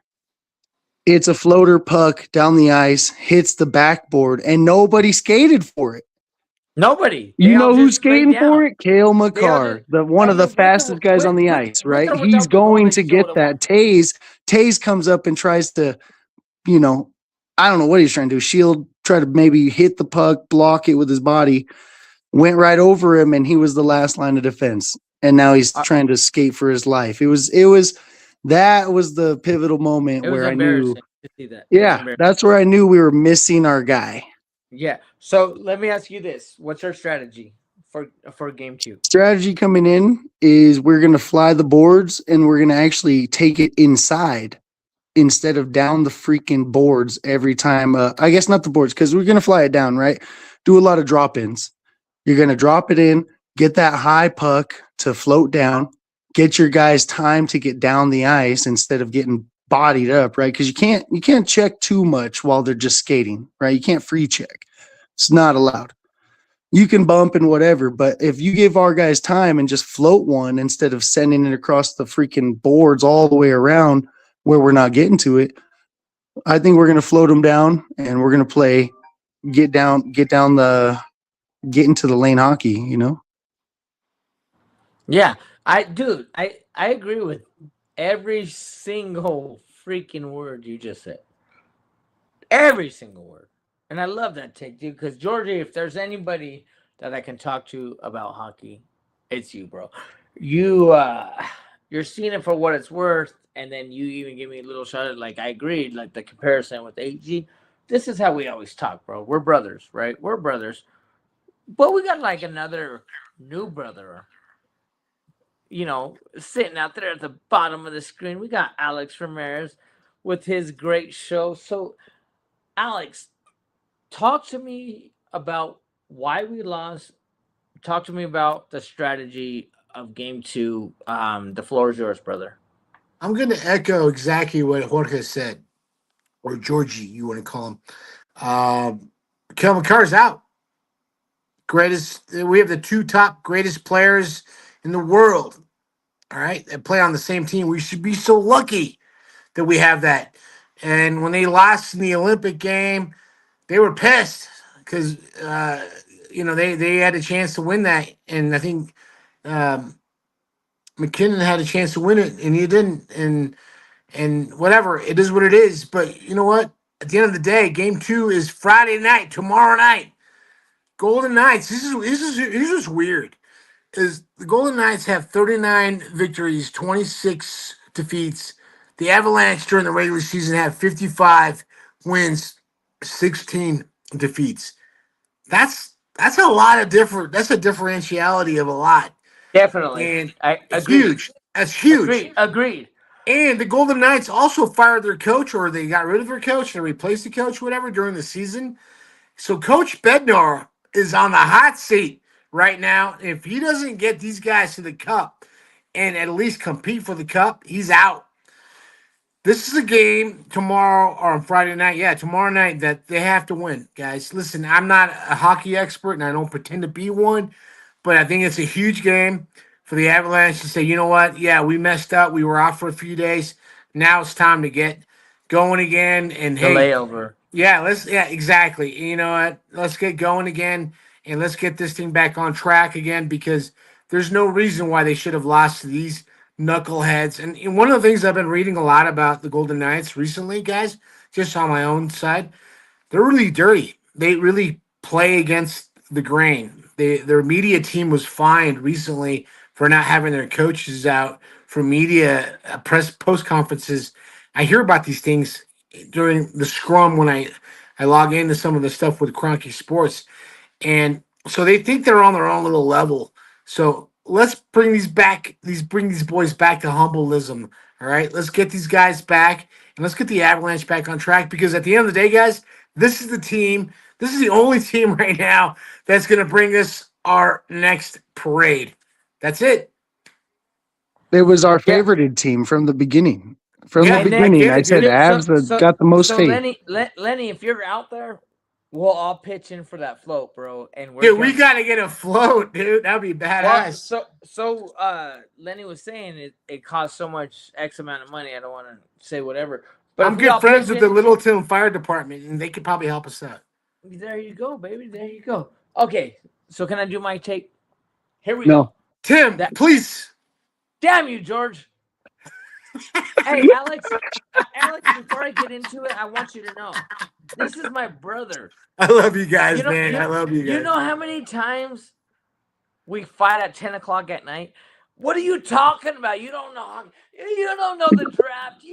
It's a floater puck down the ice, hits the backboard, and nobody skated for it. Nobody. You know who's skating for it? Kale McCarr, one of the fastest guys on the ice, right? He's going to get that. Taze comes up and tries to, I don't know what he's trying to do. Try to maybe hit the puck, block it with his body. Went right over him, and he was the last line of defense. And now he's trying to skate for his life. That was the pivotal moment where I knew. To see that. Yeah, that's where I knew we were missing our guy. Yeah. So let me ask you this: what's our strategy for game 2? Strategy coming in is we're going to fly the boards, and we're going to actually take it inside instead of down the freaking boards every time. I guess not the boards, because we're going to fly it down, right? Do a lot of drop-ins. You're going to drop it in, get that high puck to float down, get your guys time to get down the ice instead of getting bodied up, right? Because you can't check too much while they're just skating, right? You can't free check. It's not allowed. You can bump and whatever, but if you give our guys time and just float one instead of sending it across the freaking boards all the way around where we're not getting to it, I think we're going to float them down, and we're going to play get into the lane hockey, Yeah, I agree with every single freaking word you just said. Every single word. And I love that take, dude, because Georgie, if there's anybody that I can talk to about hockey, it's you, bro. You're seeing it for what it's worth, and then you even give me a little shot at, like, I agreed, like the comparison with AG. This is how we always talk, bro. We're brothers, right? We're brothers. But we got like another new brother, sitting out there at the bottom of the screen. We got Alex Ramirez with his great show. So, Alex, talk to me about why we lost. Talk to me about the strategy of game 2. The floor is yours, brother. I'm going to echo exactly what Jorge said, or Georgie, you want to call him. Kelvin Carr's out. We have the 2 top greatest players in the world, all right, that play on the same team. We should be so lucky that we have that. And when they lost in the Olympic game, they were pissed because, they had a chance to win that. And I think McKinnon had a chance to win it, and he didn't. And whatever, it is what it is. But you know what? At the end of the day, game 2 is Friday night, tomorrow night. Golden Knights. This is weird. Is the Golden Knights have 39 victories, 26 defeats. The Avalanche during the regular season had 55 wins, 16 defeats. That's a lot of different. That's a differentiality of a lot. Definitely, and it's huge. That's huge. Agreed. And the Golden Knights also fired their coach, or they got rid of their coach and replaced the coach, whatever, during the season. So Coach Bednar is on the hot seat right now. If he doesn't get these guys to the cup and at least compete for the cup, he's out. This is a game tomorrow or on Friday night. Yeah, tomorrow night that they have to win, guys. Listen, I'm not a hockey expert and I don't pretend to be one, but I think it's a huge game for the Avalanche to say, you know what? Yeah, we messed up. We were out for a few days. Now it's time to get going again. And the layover. Yeah, exactly. You know what? Let's get going again and let's get this thing back on track again, because there's no reason why they should have lost to these knuckleheads. And one of the things I've been reading a lot about the Golden Knights recently, guys, just on my own side, they're really dirty. They really play against the grain. Their media team was fined recently for not having their coaches out for media post conferences. I hear about these things during the scrum when I log into some of the stuff with Cronky Sports. And so they think they're on their own little level. So let's bring these boys back to humbleism. All right. Let's get these guys back and let's get the Avalanche back on track, because at the end of the day, guys, this is the team. This is the only team right now that's going to bring us our next parade. That's it. It was our favorited team from the beginning. From the beginning, I said Avs got the most faith. Lenny, if you're out there, we'll all pitch in for that float, bro. And we got to get a float, dude. That'd be badass. So Lenny was saying it costs so much X amount of money. I don't want to say whatever. But I'm good friends with the Littleton Fire Department, and they could probably help us out. There you go, baby. There you go. Okay, so can I do my take? Here we go. Tim, please. Damn you, George. Hey, Alex, before I get into it, I want you to know, this is my brother. I love you guys, man. I love you guys. You know how many times we fight at 10 o'clock at night? What are you talking about? You don't know the draft.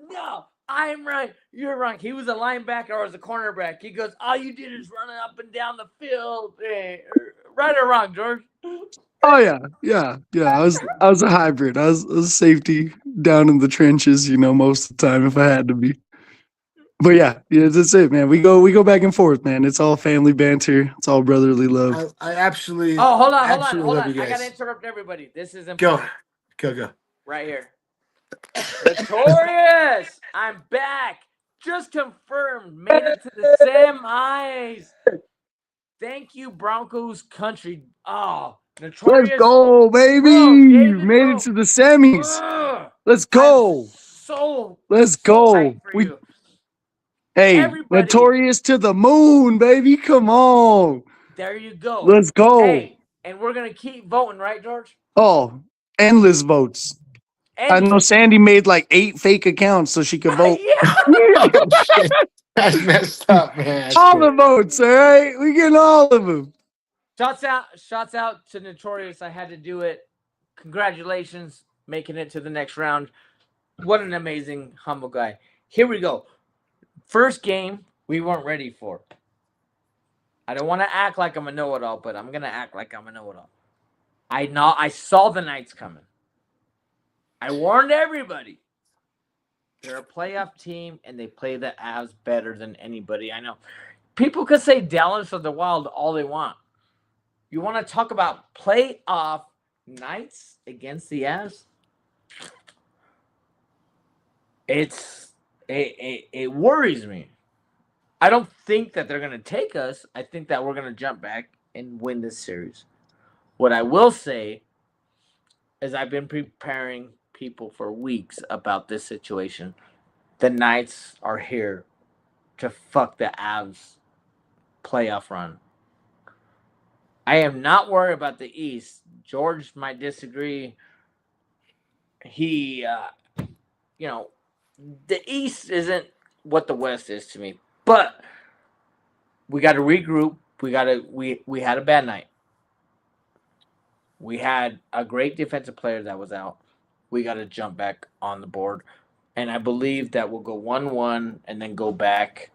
No, I'm right. You're wrong. He was a linebacker or was a cornerback. He goes, all you did is run up and down the field. Hey, right or wrong, George? Oh yeah. I was a hybrid. I was a safety down in the trenches, most of the time if I had to be. But yeah, that's it, man. We go back and forth, man. It's all family banter. It's all brotherly love. I absolutely. Oh, hold on. I gotta interrupt everybody. This is important. Go. Right here. Notorious. I'm back. Just confirmed. Made it to the semis. Thank you, Broncos country. Oh. Notorious. Let's go, baby. Made it to the semis. Let's go. Let's go. Hey, everybody. Notorious to the moon, baby. Come on. There you go. Let's go. Hey, and we're going to keep voting, right, George? Oh, endless votes. I know Sandy made like 8 fake accounts so she could vote. Yeah. Oh, shit. That's messed up, man. That's All good. the votes, all right? We getting all of them. Shouts out to Notorious. I had to do it. Congratulations, making it to the next round. What an amazing, humble guy. Here we go. First game we weren't ready for. I don't want to act like I'm a know-it-all, but I'm gonna act like I'm a know-it-all. I saw the Knights coming. I warned everybody. They're a playoff team, and they play the Avs better than anybody I know. People could say Dallas or the Wild all they want. You want to talk about playoff Knights against the Avs? It worries me. I don't think that they're going to take us. I think that we're going to jump back and win this series. What I will say is I've been preparing people for weeks about this situation. The Knights are here to fuck the Avs playoff run. I am not worried about the East. George might disagree. He, the East isn't what the West is to me. But we got to regroup. We had a bad night. We had a great defensive player that was out. We got to jump back on the board. And I believe that we'll go 1-1 and then go back.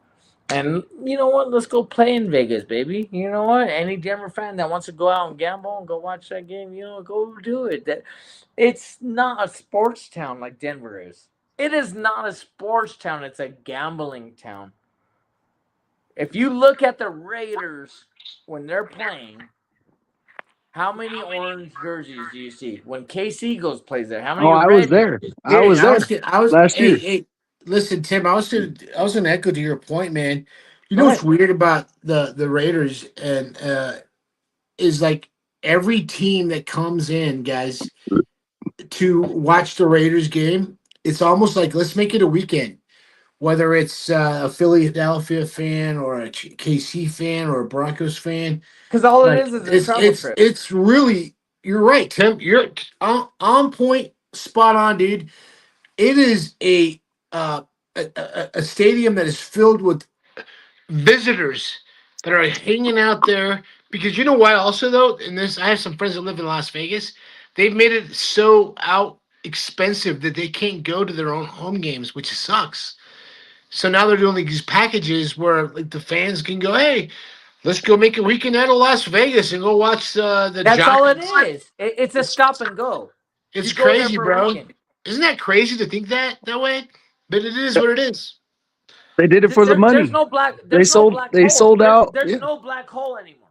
And you know what? Let's go play in Vegas, baby. You know what? Any Denver fan that wants to go out and gamble and go watch that game, go do it. It's not a sports town like Denver is. It is not a sports town. It's a gambling town. If you look at the Raiders when they're playing, how many orange jerseys do you see? When Case Eagles plays there, how many I was there. I was there last year. Hey, listen, Tim. I was gonna echo to your point, man. You know what's weird about the Raiders and is like every team that comes in, guys, to watch the Raiders game. It's almost like let's make it a weekend. Whether it's a Philadelphia fan or a KC fan or a Broncos fan, because all it is a travel trip. It's really, you're right, Tim. You're on point, spot on, dude. It is a stadium that is filled with visitors that are hanging out there. Because you know why? Also, though, in this, I have some friends that live in Las Vegas. They've made it so expensive that they can't go to their own home games, which sucks. So now they're doing like these packages where like the fans can go, hey, let's go make a weekend out of Las Vegas and go watch the That's Giants. all it is. It's a stop and go. It's crazy, bro. Isn't that crazy to think that way? But it is what it is. They did it for the money. There's no black. They sold out. There's no black hole anymore.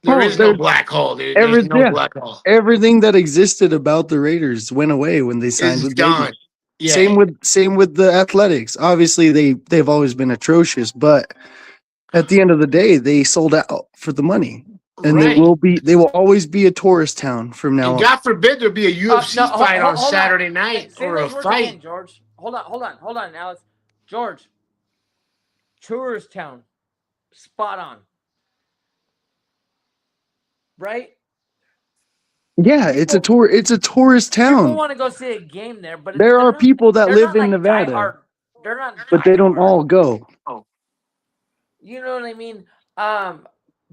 There is no black hole, dude. There's no black hole. Everything that existed about the Raiders went away when they signed with Vegas. Yeah. Same with the Athletics. Obviously, they've always been atrocious, but at the end of the day, they sold out for the money, and they will always be a tourist town from now on. God forbid there'll be a UFC fight on Saturday night or a fight. Again, George, hold on, Alex. George, tourist town, spot on, right? Yeah, it's a tourist town. People want to go see a game there, but there are people that live in Nevada. They're not, but they don't all go. You know what I mean?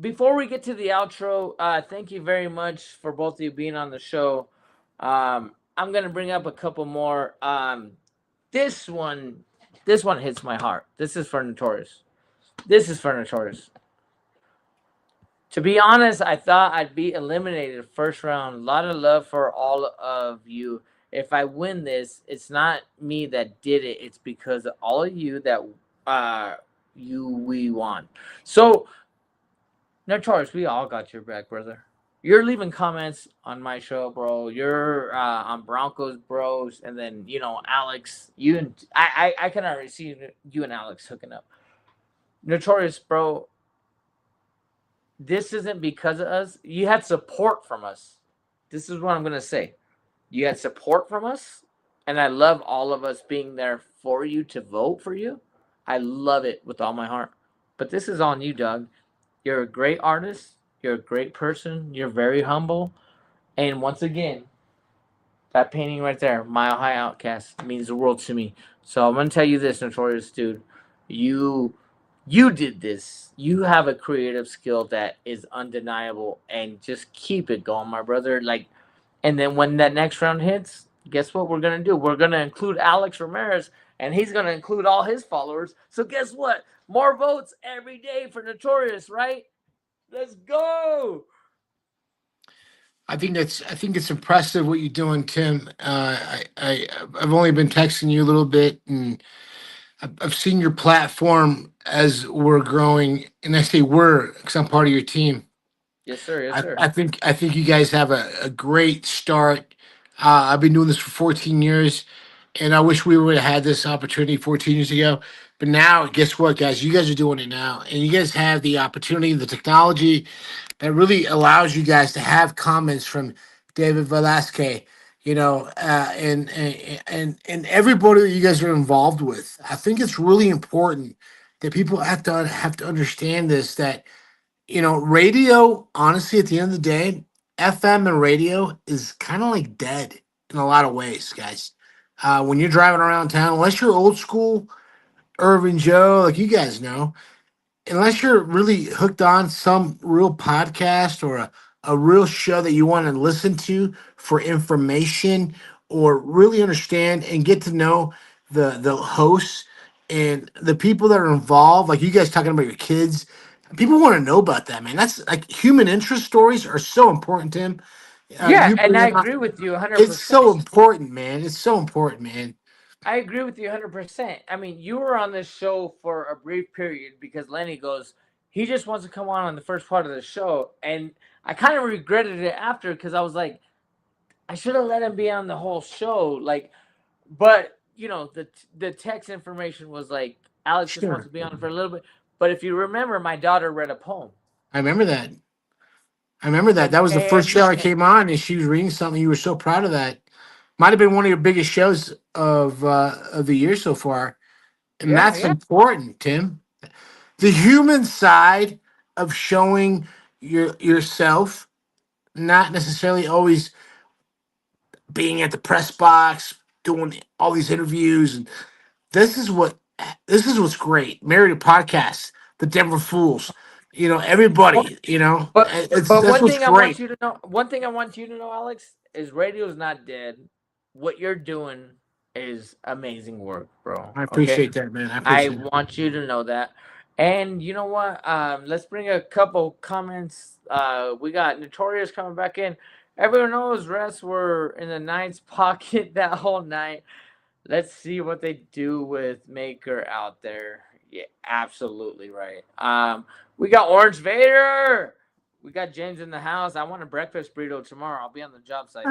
Before we get to the outro, thank you very much for both of you being on the show. I'm gonna bring up a couple more. This one hits my heart. This is for Notorious. To be honest, I thought I'd be eliminated first round. A lot of love for all of you. If I win this, it's not me that did it. It's because of all of you that we won. So, Notorious, we all got your back, brother. You're leaving comments on my show, bro. You're on Broncos Bros, and then Alex. I can already see you and Alex hooking up. Notorious, bro. This isn't because of us. You had support from us. This is what I'm going to say. You had support from us, and I love all of us being there for you to vote for you. I love it with all my heart. But this is on you, Doug. You're a great artist. You're a great person. You're very humble. And once again, That painting right there, Mile High Outcast, means the world to me. So I'm gonna tell you this, Notorious dude, you you did this. You have a creative skill that is undeniable, and just keep it going, my brother. Like, and then when that next round hits, guess what we're gonna do? We're gonna include Alex Ramirez, and he's gonna include all his followers. So guess what? More votes every day for Notorious, right? Let's go. I think it's impressive what you're doing, Tim. I've only been texting you a little bit, and I've seen your platform as we're growing, and I say we're because I'm part of your team. Yes, sir. Yes, sir. I think you guys have a great start. I've been doing this for 14 years, and I wish we would have had this opportunity 14 years ago. But now, guess what, guys? You guys are doing it now, and you guys have the opportunity, the technology that really allows you guys to have comments from David Velasquez, and everybody that you guys are involved with. I think it's really important that people have to understand this, that radio, honestly, at the end of the day, FM and radio is kind of like dead in a lot of ways, guys. When you're driving around town, unless you're old school, Irvin Joe, like you guys know, unless you're really hooked on some real podcast or a real show that you want to listen to for information or really understand and get to know the hosts and the people that are involved, like you guys talking about your kids. People want to know about that, man. That's like human interest stories are so important, Tim. Yeah, You and bring I it up. agree with you It's 100%. so important, man. It's so important, man. I agree with you 100%. I mean, you were on this show for a brief period because Lenny goes, he just wants to come on the first part of the show. And I kind of regretted it after because I was like, I should have let him be on the whole show. Like, but, the text information was like, Alex just wants Sure. to be on for a little bit. But if you remember, my daughter read a poem. I remember that. That was the first show I came on, and she was reading something. You were so proud of that. Might have been one of your biggest shows of the year so far, and Yeah, that's yeah. important, Tim. The human side of showing yourself, not necessarily always being at the press box, doing all these interviews, and this is what's great. Married to Podcast, the Denver Fools, everybody, But that's what's great. one thing I want you to know, Alex, is radio's not dead. What you're doing is amazing work, bro. I Okay? appreciate that, man. I I appreciate it. want you to know that. And you know what? Let's bring a couple comments. We got Notorious coming back in. Everyone knows refs were in the Knights' pocket that whole night. Let's see what they do with Maker out there. Yeah, absolutely right. We got Orange Vader. We got James in the house. I want a breakfast burrito tomorrow. I'll be on the job site.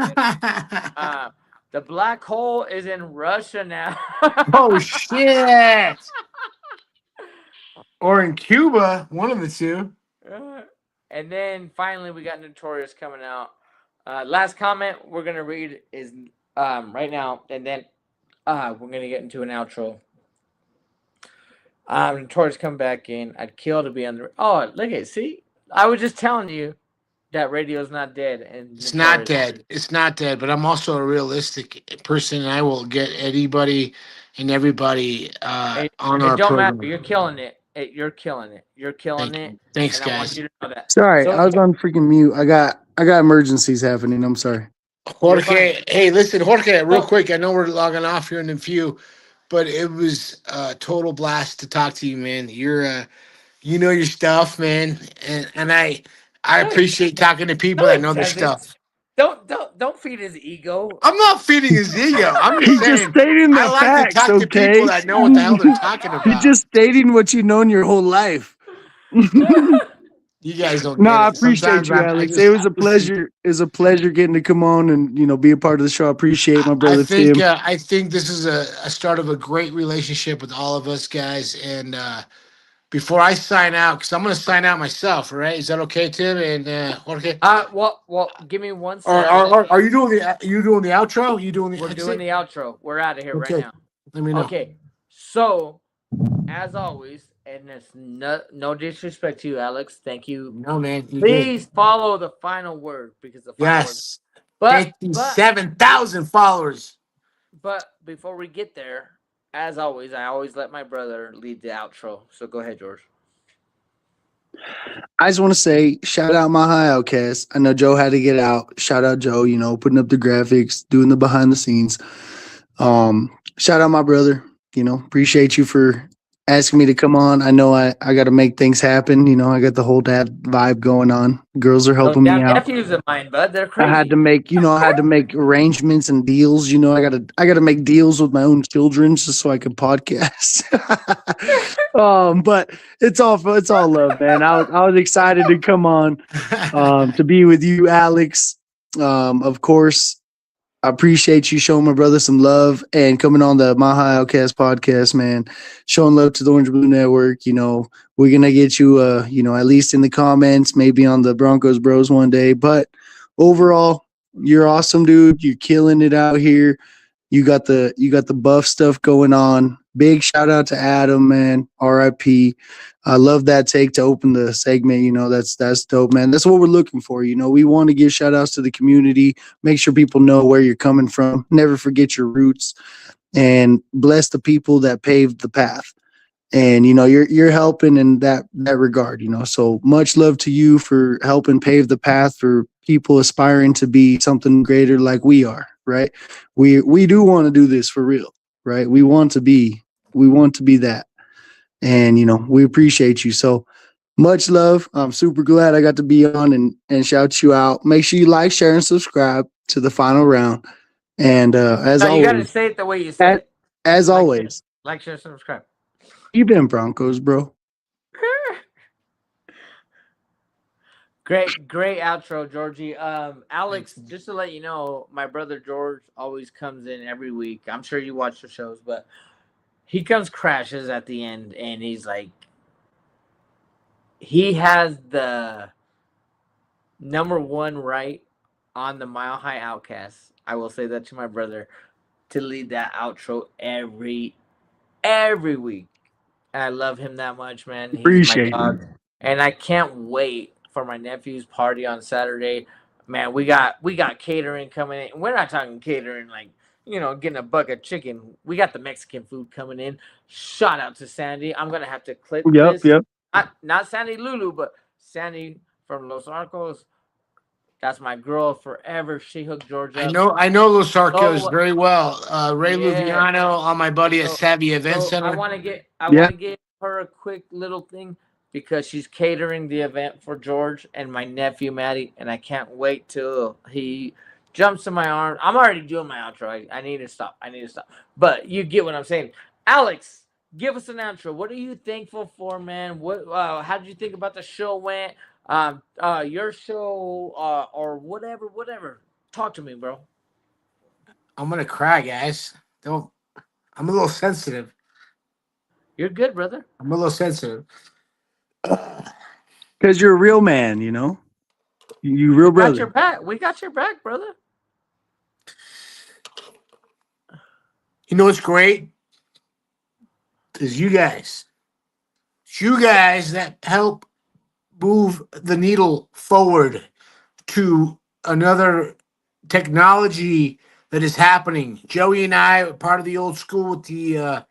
The black hole is in Russia now. Oh shit! Or in Cuba, one of the two. And then finally, we got Notorious coming out. Last comment we're gonna read is right now, and then we're gonna get into an outro. Notorious coming back in. I'd kill to be on the. Oh, look at see. I was just telling you that radio's not dead, and It's not dead. It's not dead. But I'm also a realistic person, and I will get anybody and everybody on It our don't program. matter. You're killing it. You're killing it. You're killing Thank it. you. Thanks, and I want guys. you to know that. Sorry, So- I was on freaking mute. I got emergencies happening. I'm sorry. Jorge, hey, listen, Jorge, real quick. I know we're logging off here in a few, but it was a total blast to talk to you, man. You're, you know your stuff, man, and I appreciate talking to people that know their stuff. Don't feed his ego. I'm not feeding his ego. I'm He's just just saying. stating the I like facts, to talk to okay? people that know what the hell they're talking about. He's just stating what you know in your whole life. You guys don't. No, get I it. appreciate Sometimes you, I Alex. just- It was a pleasure. It was a pleasure getting to come on and be a part of the show. I appreciate my brother Tim. I think this is a start of a great relationship with all of us guys. And before I sign out, because I'm going to sign out myself, all right? Is that okay, Tim and Jorge? Well, give me 1 Or second. are you doing the outro? You doing the? We're doing the outro. We're out of here Okay. right now. Let me know. Okay. So, as always, and it's no disrespect to you, Alex. Thank you. No, man. You Please follow the final word because the final word. Yes. But 57,000 followers. but before we get there, as always, I always let my brother lead the outro. So go ahead, George. I just want to say, shout out My High Outcast. I know Joe had to get out. Shout out Joe, putting up the graphics, doing the behind the scenes. Shout out my brother. Appreciate you for asking me to come on. I know I got to make things happen. I got the whole dad vibe going on. Girls are helping me out. Nephews of mine, bud. They're crazy. I had to make arrangements and deals. I gotta make deals with my own children just so I can podcast. But it's all love, man. I was excited to come on, to be with you, Alex. Of course, I appreciate you showing my brother some love and coming on the My High Outcast podcast, man. Showing love to the Orange Blue Network. We're gonna get you, at least in the comments, maybe on the Broncos Bros one day. But overall, you're awesome, dude. You're killing it out here. You got the buff stuff going on. Big shout out to Adam, man. R.I.P. I love that take to open the segment. That's dope, man. That's what we're looking for. We want to give shout outs to the community. Make sure people know where you're coming from. Never forget your roots, and bless the people that paved the path. And you're helping in that regard. So much love to you for helping pave the path for people aspiring to be something greater like we are. Right? We do want to do this for real. Right? We want to be that. And we appreciate you. So much love. I'm super glad I got to be on and shout you out. Make sure you like, share, and subscribe to the final round. And as always, you gotta say it the way you said it. As always, like, share, subscribe. You been Broncos, bro. Great outro, Georgie. Alex, just to let you know, my brother George always comes in every week. I'm sure you watch the shows, but he crashes at the end, and he's like, he has the number one right on the Mile High Outcast. I will say that to my brother, to lead that outro every week. And I love him that much, man. He's Appreciate my dog. And I can't wait for my nephew's party on Saturday. Man, we got catering coming in. We're not talking catering like, getting a bucket of chicken. We got the Mexican food coming in. Shout out to Sandy. I'm gonna have to clip this. Yep. Not Sandy Lulu, but Sandy from Los Arcos. That's my girl forever. She hooked George up. I know Los Arcos very well. Ray Luviano on my buddy at Savvy Event Center. I want to give her a quick little thing because she's catering the event for George and my nephew Maddie, and I can't wait till he jumps in my arms. I'm already doing my outro. I need to stop. But you get what I'm saying. Alex, give us an outro. What are you thankful for, man? How did you think about the show went? Your show, or whatever. Talk to me, bro. I'm gonna cry, guys. I'm a little sensitive. You're good, brother. I'm a little sensitive. Because you're a real man, You real brother. Got your back. We got your back, brother. What's great is you guys. It's you guys that help move the needle forward to another technology that is happening. Joey and I are part of the old school with the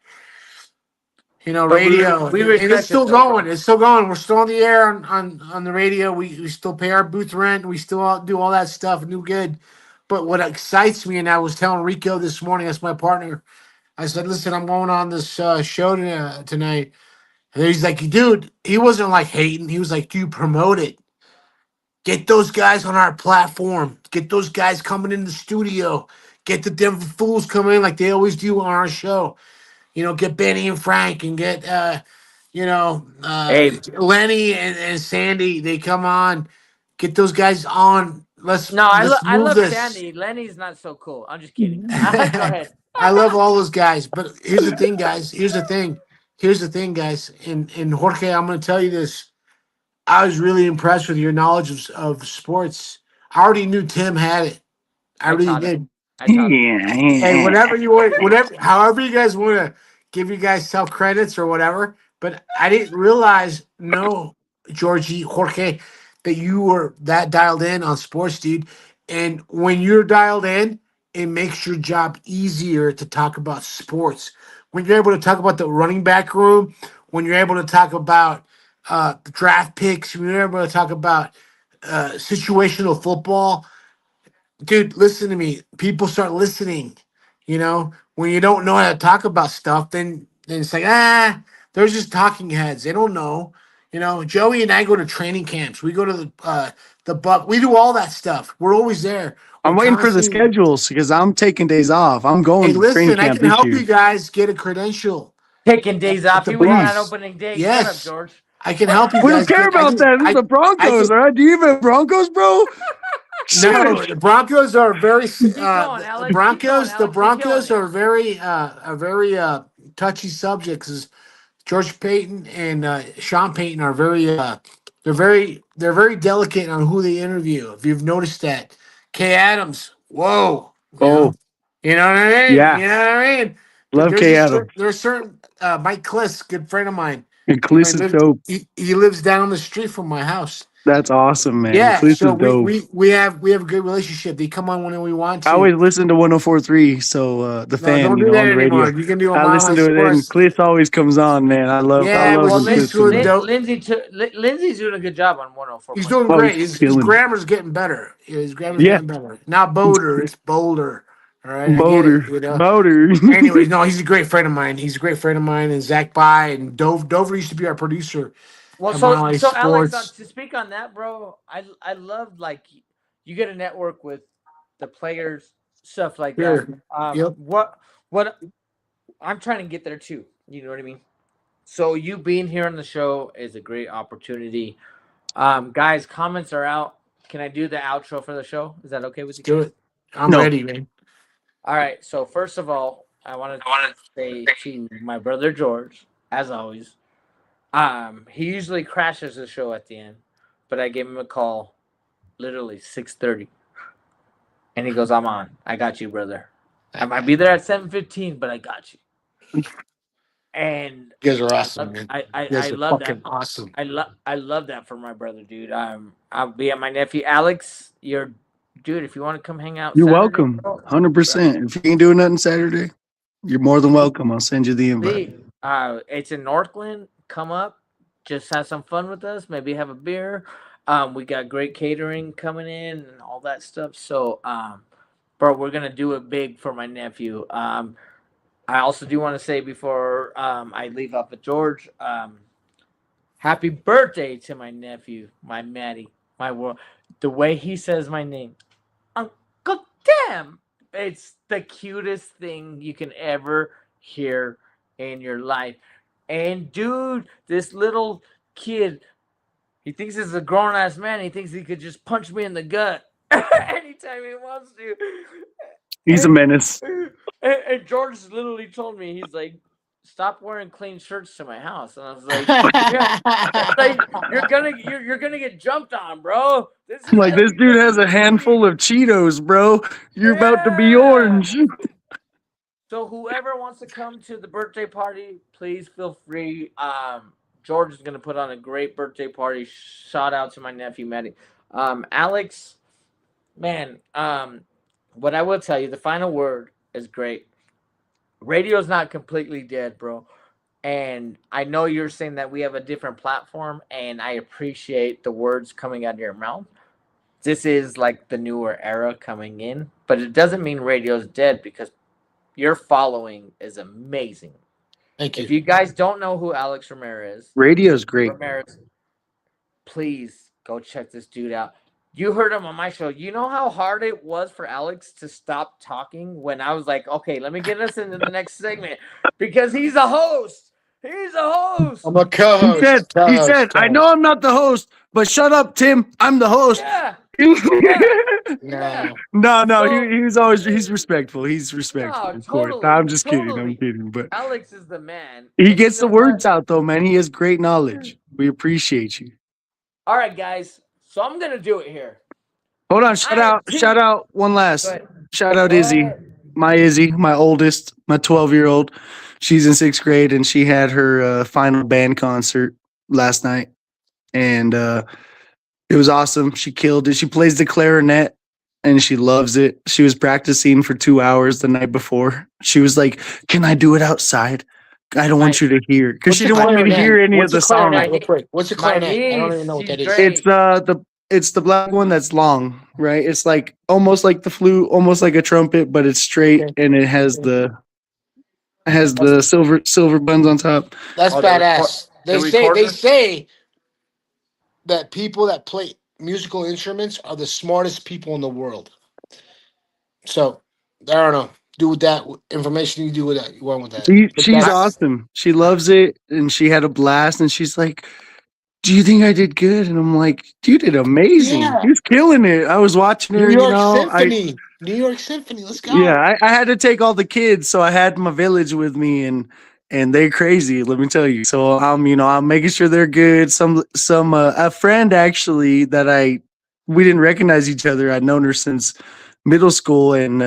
radio. And it's still going. It's still going. We're still on the air on the radio. We still pay our booth rent. We still do all that stuff and do good. But what excites me, and I was telling Rico this morning, that's my partner, I said, listen, I'm going on this show tonight. And he's like, dude, he wasn't like hating. He was like, dude, promote it. Get those guys on our platform. Get those guys coming in the studio. Get the Denver Fools coming in like they always do on our show. Get Benny and Frank and get, Lenny and Sandy. They come on. Get those guys on. I love this. Sandy. Lenny's not so cool. I'm just kidding. Go ahead. I love all those guys. But here's the thing, guys. Here's the thing, guys. And Jorge, I'm going to tell you this. I was really impressed with your knowledge of sports. I already knew Tim had it. I really did. Hey, however you guys want to give you guys self credits or whatever, but I didn't realize, Georgie, Jorge, that you were that dialed in on sports, dude. And when you're dialed in, it makes your job easier to talk about sports. When you're able to talk about the running back room, when you're able to talk about the draft picks, when you're able to talk about situational football, dude, listen to me. People start listening. You know, when you don't know how to talk about stuff, then it's like, they're just talking heads. They don't know. You know, Joey and I go to training camps. We go to the Buck. We do all that stuff. We're always there. I'm We're waiting for the constantly- schedules because I'm taking days off. I'm going Hey, to training listen, I camp can this help year. you guys get a credential. Taking days off. the You were on Please. opening day. Yes. Shut up, George. I can help you We guys. don't care about that. This is the Broncos, all right? Do you even have Broncos, bro? No, the Broncos are very going, the Alex. Broncos. Keep The going, Alex. You're Broncos killing are very touchy subjects. Is George Payton and Sean Payton are they're very delicate on who they interview. If you've noticed that, Kay Adams, whoa, Oh, you know what I mean? yeah. You know what I mean? Love There's Kay a Adams. there's certain Mike Kliss, good friend of mine. And You know, Cleese is dope. he lives down the street from my house. That's awesome, man. Yeah, Cleese so is dope. we have a good relationship. They come on when we want to. I always listen to 104.3, so the fan, don't you do know, that on the anymore. radio. You can do a I Mile listen High to it, and Sports. Cleese always comes on, man. I love Yeah, the well, Lindsay's system, man. Lindsay's doing a good job on 104. He's doing Oh, great. he's His killing. grammar's getting better. His grammar's Yeah. getting better. Not Boulder, it's Boulder. All right, I get Boulder. it. You know. Boulder. Anyways, no, he's a great friend of mine. He's a great friend of mine, and Zach By and Dover used to be our producer. Well, at Mile High so Alex, Sports. to speak on that, bro, I love like you get to network with the players, stuff like Sure. that. Yep. What I'm trying to get there too. You know what I mean? So you being here on the show is a great opportunity. Guys, comments are out. Can I do the outro for the show? Is that okay with you? Do it. I'm No. ready, man. All right. So first of all, I want to say to my brother George, as always, he usually crashes the show at the end, but I gave him a call, literally 6:30, and he goes, "I'm on. I got you, brother. I might be there at 7:15, but I got you." And You guys are awesome, man. I You guys are love fucking that. awesome. I love that for my brother, dude. I'll be at my nephew Alex. Dude, if you want to come hang out, You're Saturday, welcome. bro, 100%. If you ain't doing nothing Saturday, you're more than welcome. I'll send you the invite. It's in Northland. Come up, just have some fun with us. Maybe have a beer. We got great catering coming in and all that stuff. So, bro, we're gonna do it big for my nephew. I also do want to say before I leave off with George, happy birthday to my nephew, my Matty, my world. The way he says my name, Uncle Tim. It's the cutest thing you can ever hear in your life. And dude, this little kid, he thinks he's a grown-ass man. He thinks he could just punch me in the gut anytime he wants to. He's a menace. And George literally told me, he's like, "Stop wearing clean shirts to my house." And I was like, you're gonna get jumped on, bro. I'm like, this dude has a handful of Cheetos, bro. You're about to be Yeah. orange. So whoever wants to come to the birthday party, please feel free. George is gonna put on a great birthday party. Shout out to my nephew Matty. Alex, man, what I will tell you, the final word is great. Radio's not completely dead, bro. And I know you're saying that we have a different platform, and I appreciate the words coming out of your mouth. This is like the newer era coming in, but it doesn't mean radio's dead because your following is amazing. Thank you. If you guys don't know who Alex Ramirez Radio's great. please go check this dude out. You heard him on my show. You know how hard it was for Alex to stop talking when I was like, okay, let me get us into the next segment because he's a host. He's a host. I'm a co-host. He said, I know I'm not the host, but shut up, Tim. I'm the host. Yeah. Yeah. No, So- he's respectful. He's respectful, No, of course. totally, I'm just kidding. totally. I'm kidding. But Alex is the man. he And gets you the know words what? out, though, man. He has great knowledge. We appreciate you. All right, guys. So I'm gonna do it here. Hold on. I have Shout out one Go last. ahead. Shout out Go Izzy. ahead. Izzy, my oldest, my 12-year-old. She's in 6th grade, and she had her final band concert last night. And it was awesome. She killed it. She plays the clarinet, and she loves it. She was practicing for 2 hours the night before. She was like, "Can I do it outside? I don't want you to hear," because she didn't want me to hear any of the song. What's the clarinet? I don't even know what that is. It's the black one that's long, right? It's like almost like the flute, almost like a trumpet, but it's straight and it has the silver buns on top. That's badass. They say that people that play musical instruments are the smartest people in the world. So I don't know. Do with that information you do with that. You want with that? She's awesome. She loves it, and she had a blast. And she's like, "Do you think I did good?" And I'm like, "You did amazing. Yeah. You're killing it." I was watching her. New York Symphony. Let's go. Yeah, I had to take all the kids, so I had my village with me, and they're crazy. Let me tell you. So I'm making sure they're good. A friend actually that we didn't recognize each other. I'd known her since middle school, and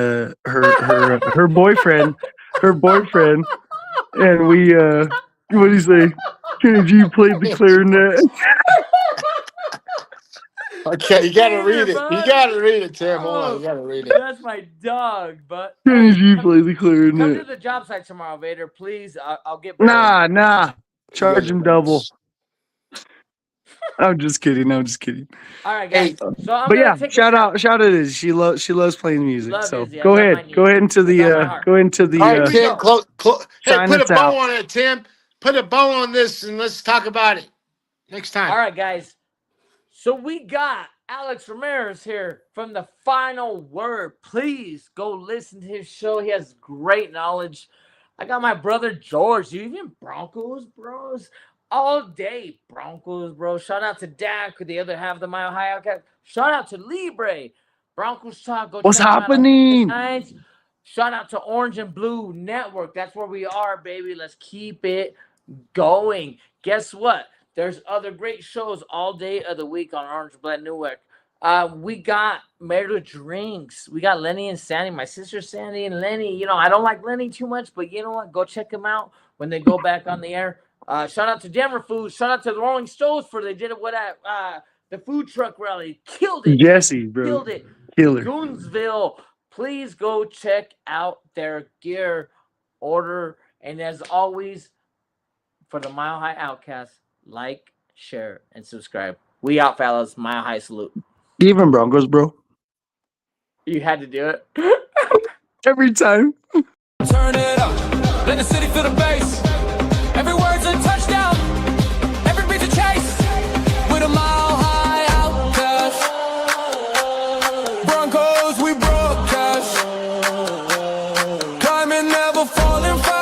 her boyfriend, and we what do you say? Kenny G played the clarinet. Okay, you gotta read it. You gotta read it, Tim. Hold on, you gotta read it. That's my dog, but Kenny G played the clarinet. come to the job site tomorrow, Vader. Please, I'll get. Nah. Charge him double. I'm just kidding. All right, guys. So but yeah, shout out Liz. She loves playing music. So Izzy. go ahead into the All right, Tim. Hey, put a bow out. on it, Tim. Put a bow on this, and let's talk about it next time. All right, guys. So we got Alex Ramirez here from The Final Word. Please go listen to his show. He has great knowledge. I got my brother George. Even Broncos, bros. All day, Broncos, bro. Shout out to Dak, the other half of the Mile High Outcast. Shout out to Libre. Broncos Talk. Go What's check them out on happening? Nights. Shout out to Orange and Blue Network. That's where we are, baby. Let's keep it going. Guess what? There's other great shows all day of the week on Orange Blood Network. We got Married with Drinks. We got Lenny and Sandy. My sister Sandy and Lenny. I don't like Lenny too much, but you know what? Go check them out when they go back on the air. Shout out to Denver Foods. Shout out to the Rolling Stones for they did it with the food truck rally. Killed it. Jesse, bro. Killed it. Killer. Goonsville. Please go check out their gear order. And as always, for the Mile High Outcast, like, share, and subscribe. We out, fellas. Mile High salute. Even Broncos, bro. You had to do it. Every time. Turn it up, let the city feel the bass. Every word's a touchdown, every beat's a chase. With a Mile High Outcast. Broncos, we broadcast. Climbing, never falling fast.